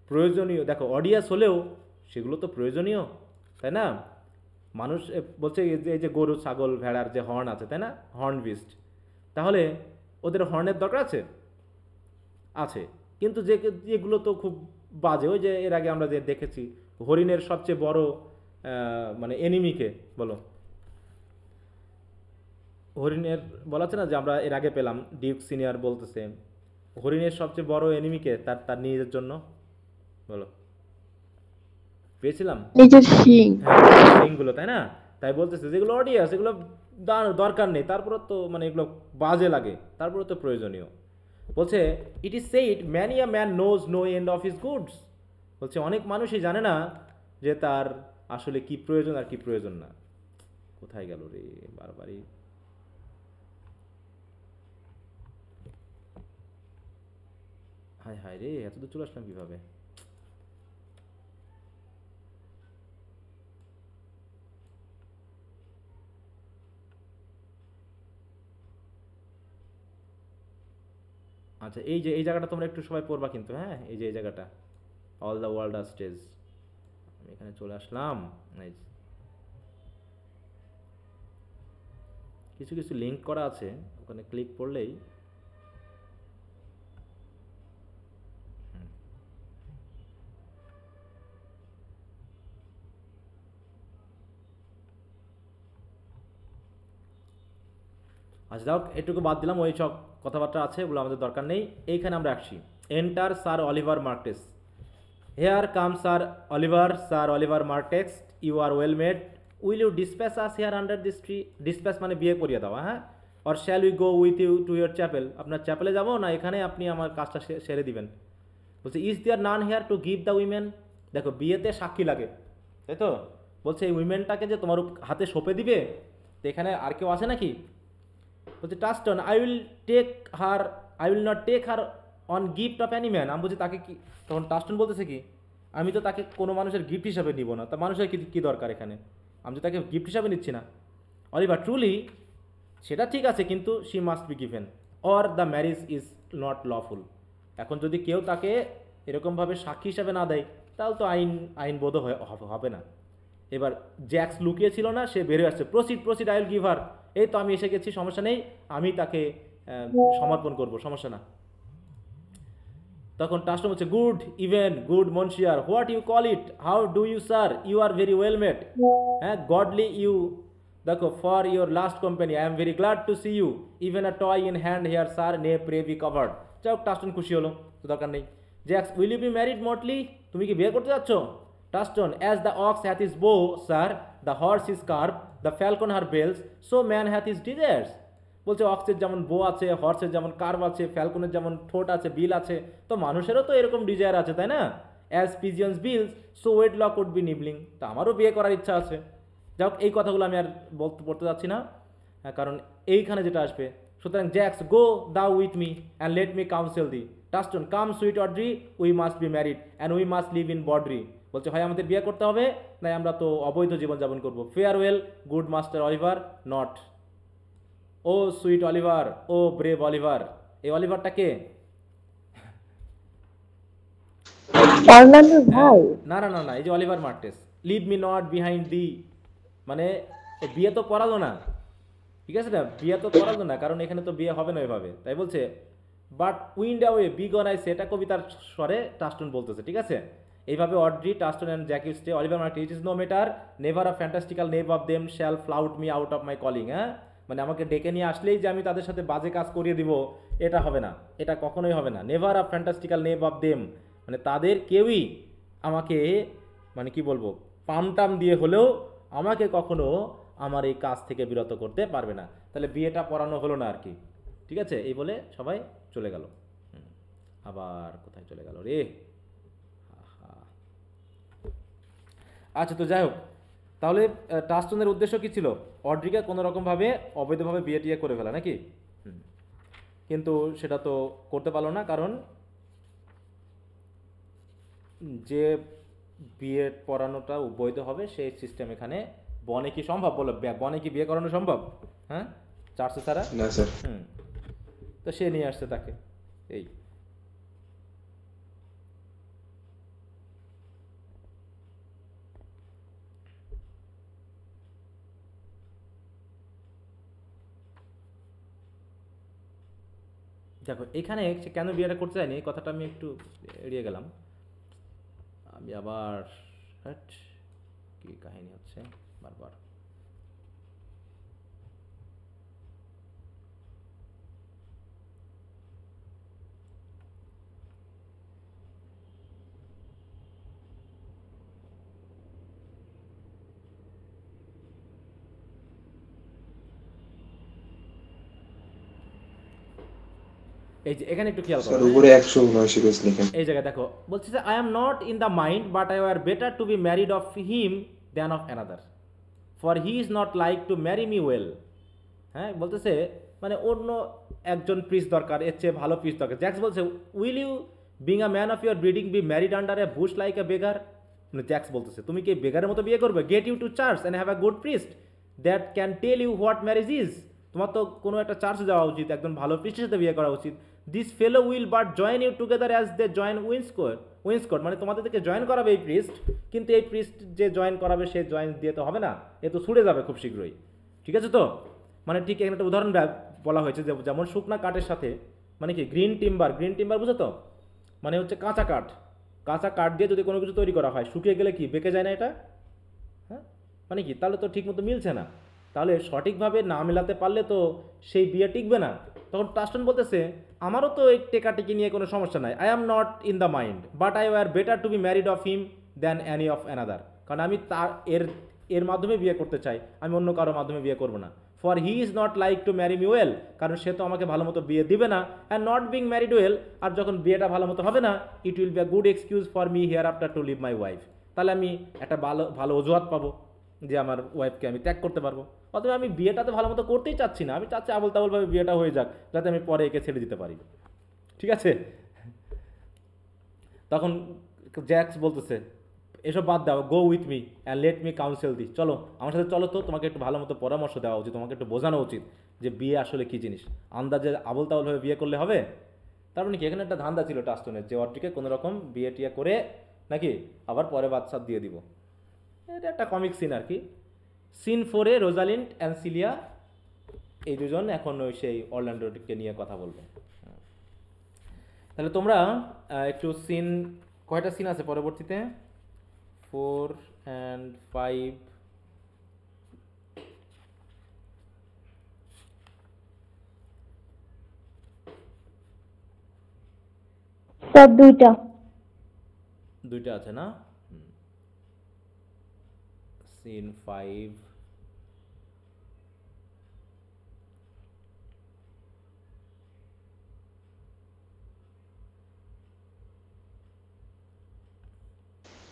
প্রয়োজনীয়, দেখো অডিয়াস হলেও সেগুলো তো প্রয়োজনীয়, তাই না? মানুষ বলছে এই যে গরু ছাগল ভেড়ার যে হর্ন আছে, তাই না, হর্ন বিস্ট, তাহলে ওদের হর্নের দরকার আছে, আছে, কিন্তু যেগুলো তো খুব বাজে। ওই যে এর আগে আমরা যে দেখেছি হরিণের সবচেয়ে বড় মানে এনিমিকে বলো, হরিণের বলা আছে না যে আমরা এর আগে পেলাম, ডিউক সিনিয়র বলতেছে হরিণের সবচেয়ে বড় এনিমিকে তার নিজের জন্য, বলো পেয়েছিলাম নিজের শিং। হ্যাঁ লিঙ্কগুলো, তাই না? তাই বলতেছে যেগুলো অডিয়াস এগুলো দরকার নেই, তারপরে তো মানে এগুলো বাজে লাগে, তারপরে তো প্রয়োজনীয়। বলছে it is said many a man knows no end of his goods. বলছে অনেক মানুষই জানে না যে তার আসলে কি প্রয়োজন আর কি প্রয়োজন না। কোথায় গেল রে বারবারই? হায় হায় রে, এত দূর চলে আসলাম কিভাবে? আচ্ছা এই যে এই জায়গাটা তোমরা একটু সবাই পড়বা কিন্তু, হ্যাঁ এই যে এই জায়গাটা all the world are stage, আমি এখানে চলে আসলাম। এই যে কিছু কিছু লিঙ্ক করা আছে, ওখানে ক্লিক করলেই আচ্ছা যাও এটুকু বাদ দিলাম, ওই সব কথাবার্তা আছে ওগুলো আমাদের দরকার নেই। এইখানে আমরা আসছি, enter Sir Oliver Martext. Here come Sir Oliver Martext, you are well met, will you dispatch us here under this tree? Dispatch মানে বিয়ে করিয়ে দেওয়া, হ্যাঁ। Or shall we go with you to your chapel? আপনার চ্যাপেলে যাবো না এখানে আপনি আমার কাজটা সেরে দিবেন? বলছে is there none here to give the women? দেখো বিয়েতে সাক্ষী লাগে, তাই তো? বলছে এই উইমেনটাকে যে তোমার হাতে সঁপে দিবে, তো এখানে আর কেউ আছে নাকি? বলছে Touchstone I will not take her on gift of any man. আমি বলছি তাকে কি, তখন টাস্টন বলতেছে কি, আমি তো তাকে কোনো মানুষের গিফট হিসাবে নিব না, তা মানুষের কি দরকার এখানে, আমি তো তাকে গিফট হিসাবে নিচ্ছি না। অলিভার ট্রুলি, সেটা ঠিক আছে কিন্তু she must be given or the marriage is not lawful. এখন যদি কেউ তাকে এরকমভাবে সাক্ষী হিসাবে না দেয় তাহলে তো আইনবোধ হবে না। এবার জ্যাক্স লুকিয়ে ছিল না, সে বেরিয়ে আসছে, proceed I will give her, এই তো আমি এসে গেছি, সমস্যা নেই, আমি তাকে সমর্পণ করব, সমস্যা না। তখন টাস্টন হচ্ছে good monsieur, what you call it, how do you sir, you are very well made, হ্যাঁ গডলি ইউ, দেখো for your last company I am very glad to see you, even a toy in hand here sir, nay pray be covered. যাই হোক টাস্টন খুশি হলো, তো দরকার নেই। Jaques will you be married motley, তুমি কি বিয়ে করতে যাচ্ছ? Touchstone as the ox hath is বো sir, the horse is curb, the falcon her bells, so man hath is desires. বলছে অক্সের যেমন বো আছে, হর্সের যেমন কার্ভ আছে, ফ্যালকনের যেমন ঠোঁট আছে, বিল আছে, তো মানুষেরও তো এরকম ডিজায়ার আছে, তাই না? As pigeons bills, so wedlock would be nibbling, তা আমারও বিয়ে করার ইচ্ছা আছে। যাই এই কথাগুলো আমি আর পড়তে যাচ্ছি না, কারণ এইখানে যেটা আসবে। সুতরাং জ্যাক্স গো দাও with me and let me counsel thee. Touchstone come sweet Audrey, we must be married and we must live in bawdry. বলছে হয় আমাদের বিয়ে করতে হবে, নাই আমরা তো অবৈধ জীবনযাপন করবো। Farewell good master Oliver, not O sweet Oliver, O brave Oliver. এই অলিভারটা কে? অর্লান্ডোর ভাই। না, এই যে Oliver Martext, leave me not behind thee, মানে বিয়ে তো করালো না, ঠিক আছে না, বিয়ে তো করালো না, কারণ এখানে তো বিয়ে হবে না এভাবে। তাই বলছে but wind away begone I say, এটা কবিতার স্বরে টাস্টন বলতেছে, ঠিক আছে? এইভাবে Audrey, Touchstone and Jaques stay, Oliver Martext, it is no matter, never a fantastical knave of them shall flout me out of my calling. হ্যাঁ মানে আমাকে ডেকে নিয়ে আসলেই যে আমি তাদের সাথে বাজে কাজ করিয়ে দিব, এটা হবে না, এটা কখনোই হবে না। Never a fantastical knave of them, মানে তাদের কেউই আমাকে মানে কি বলবো পামটাম দিয়ে হলেও আমাকে কখনো আমার এই কাজ থেকে বিরত করতে পারবে না। তাহলে বিয়েটা পড়ানো হলো না আর কি, ঠিক আছে? এই বলে সবাই চলে গেল। আবার কোথায় চলে গেল রে? আচ্ছা তো যাই হোক, তাহলে টাস্টনের উদ্দেশ্য কি ছিল? অড্রিকে কোনো রকমভাবে অবৈধভাবে বিয়ে টিয়ে করে ফেলা নাকি? কিন্তু সেটা তো করতে পারলো না, কারণ যে বিয়ে পড়ানোটা বৈধ হবে সেই সিস্টেম এখানে বনে কি সম্ভব? বলো বনে কি বিয়ে করানো সম্ভব? হ্যাঁ চার্চে ছাড়া না স্যার। তো সে নিয়ে আসছে তাকে। এই দেখো এখানে সে কেন বিয়েটা করতে চায়নি এই কথাটা আমি একটু এড়িয়ে গেলাম। আমি আবার কি কাহিনী হচ্ছে বারবার। এই যে এখানে একটু খেয়াল স্যার করো, উপরে 179 পেজ লিখেন। এই জায়গায় দেখো বলছে যে I am not in the mind but I were better to B married of him than of another, for he is not like to marry me well. হ্যাঁ, বলতেছে মানে অন্য একজন প্রিস দরকার, এর চেয়ে ভালো প্রিস দরকার। জ্যাক্স বলছে will you being a man of your breeding be married under a bush like a beggar. মানে জ্যাক্স বলতেছে তুমি কি বেগারের মতো বিয়ে করবে? Get you to church and have a good priest that can tell you what marriage is. তোমার তো কোনো একটা চার্চে যাওয়া উচিত, একজন ভালো প্রিস্টের সাথে বিয়ে করা উচিত। This fellow will but join you together as they join wainscot. মানে তোমাদেরকে জয়েন করাবে এই প্রিস্ট, কিন্তু এই প্রিস্ট যে জয়েন করাবে সে জয়েন দিয়ে তো হবে না, এ তো ছুড়ে যাবে খুব শীঘ্রই। ঠিক আছে তো? মানে ঠিক এখানে একটা উদাহরণ বলা হয়েছে যে যেমন শুকনা কাঠের সাথে মানে কি গ্রিন টিম্বার বুঝো তো? মানে হচ্ছে কাঁচা কাঠ দিয়ে যদি কোনো কিছু তৈরি করা হয়, শুকিয়ে গেলে কি বেঁকে যায় না এটা? হ্যাঁ, মানে কি তাহলে তো ঠিক মতো মিলছে না। তাহলে সঠিকভাবে না মেলাতে পারলে তো সেই বিয়ে টিকবে না। তখন টাস্টন বলতেছে আমারও তো এই টেকাটেকি নিয়ে কোনো সমস্যা নাই, I am not in the mind but I were better to B married of him than any of another. কারণ আমি তার এর মাধ্যমে বিয়ে করতে চাই, আমি অন্য কারোর মাধ্যমে বিয়ে করবো না। For he is not like to marry me well, কারণ সে তো আমাকে ভালো মতো বিয়ে দিবে না। And not being married well, আর যখন বিয়েটা ভালো মতো হবে না, it will be a good excuse for me hereafter to leave my wife. তাহলে আমি একটা ভালো অজুহাত পাবো যে আমার ওয়াইফকে আমি ত্যাগ করতে পারবো। অথবা আমি বিয়েটা তো ভালো মতো করতেই চাচ্ছি না, আমি চাচ্ছি আবল তাবলভাবে বিয়েটা হয়ে যাক, যাতে আমি পরে একে ছেড়ে দিতে পারি। ঠিক আছে? তখন জ্যাক্স বলতেছে এসব বাদ দাও, go with me and let me counsel thee. চলো আমার সাথে চলো তো, তোমাকে একটু ভালো মতো পরামর্শ দেওয়া উচিত, তোমাকে একটু বোঝানো উচিত যে বিয়ে আসলে কী জিনিস। আন্দাজে আবল তাবলভাবে বিয়ে করলে হবে? তার মানে কি এখানে একটা ধান্দা ছিল টাস্টনের, যে অর্টিকে কোনো রকম বিয়ে টিয়ে করে নাকি আবার পরে বাচ্চা দিয়ে দিব। এটা একটা কমিক সিন আর কি। সিন 4-এ রোজালিন্ড অ্যান্ড সিলিয়া এই দুজন এখন ওই সেই অরল্যান্ডোকে নিয়ে কথা বলবে। তাহলে তোমরা একটু সিন, কয়টা সিন আছে পরবর্তীতে? 4 and 5 স্যার দুইটা আছে না? সিন 5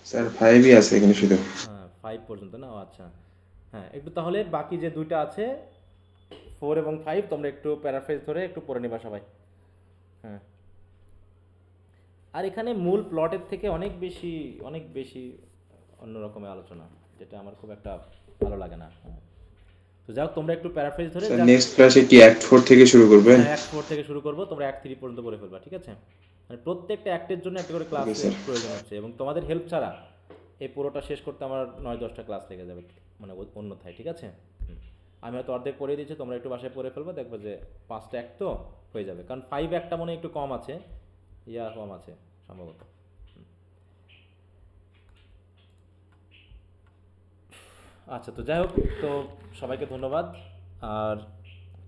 স্যার 5ই আছে এখানে শুধু। হ্যাঁ 5 পর্যন্ত না? আচ্ছা হ্যাঁ, একটু তাহলে বাকি যে দুইটা আছে 4 এবং 5 তোমরা একটু প্যারাফ্রেজ ধরে একটু পড়ে নিবা সবাই। হ্যাঁ, আর এখানে মূল প্লটের থেকে অনেক বেশি অন্য রকমের আলোচনা, যেটা আমার খুব একটা ভালো লাগে না। তো যাও তোমরা একটু প্যারাফ্রেজ ধরে স্যার নেক্সট ক্লাসে কি অ্যাক্ট 4 থেকে শুরু করবেন? অ্যাক্ট 4 থেকে শুরু করব, তোমরা অ্যাক্ট 3 পর্যন্ত পড়ে ফেলবা। ঠিক আছে? মানে প্রত্যেকটা অ্যাক্টের জন্য একটা করে ক্লাস প্রয়োজন হচ্ছে, এবং তোমাদের হেল্প ছাড়া এই পুরোটা শেষ করতে আমার 9-10টা ক্লাস লেগে যাবে, মানে অন্যথায়। ঠিক আছে? আমি হয়তো অর্ধেক পড়ে দিয়েছি, তোমরা একটু বাসায় পড়ে ফেলবা, দেখবে যে 5টা অ্যাক্ট তো হয়ে যাবে। কারণ 5 একটা মনে একটু কম আছে, কম আছে সম্ভবত। আচ্ছা, তো যাই হোক, তো সবাইকে ধন্যবাদ, আর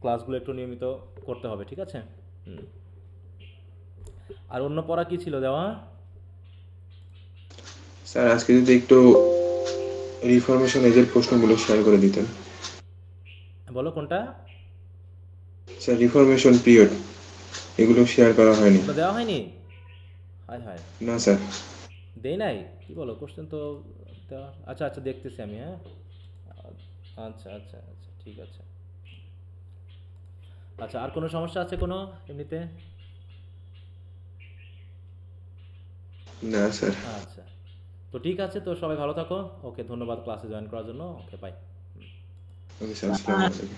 ক্লাসগুলো একটু নিয়মিত করতে হবে। ঠিক আছে? আর অন্য পড়া কি ছিল দেওয়া? স্যার আজকে যদি একটু রিফরমেশন এজের প্রশ্নগুলো শেয়ার করে দিতেন। বলো কোনটা? স্যার রিফরমেশন পিরিয়ড এগুলো শেয়ার করা হয়নি। দেওয়া হয়নি? হায় হায়, না স্যার। দেই নাই? কি বলো, কোশ্চেন তো দেওয়া। আচ্ছা দেখতেছি আমি। হ্যাঁ আচ্ছা ঠিক আছে। আচ্ছা, আর কোনো সমস্যা আছে কোনো এমনিতে? না স্যার। আচ্ছা, তো ঠিক আছে, তো সবাই ভালো থাকো। ওকে, ধন্যবাদ ক্লাসে জয়েন করার জন্য। ওকে, বাই। ওকে স্যার, আসসালামু আলাইকুম।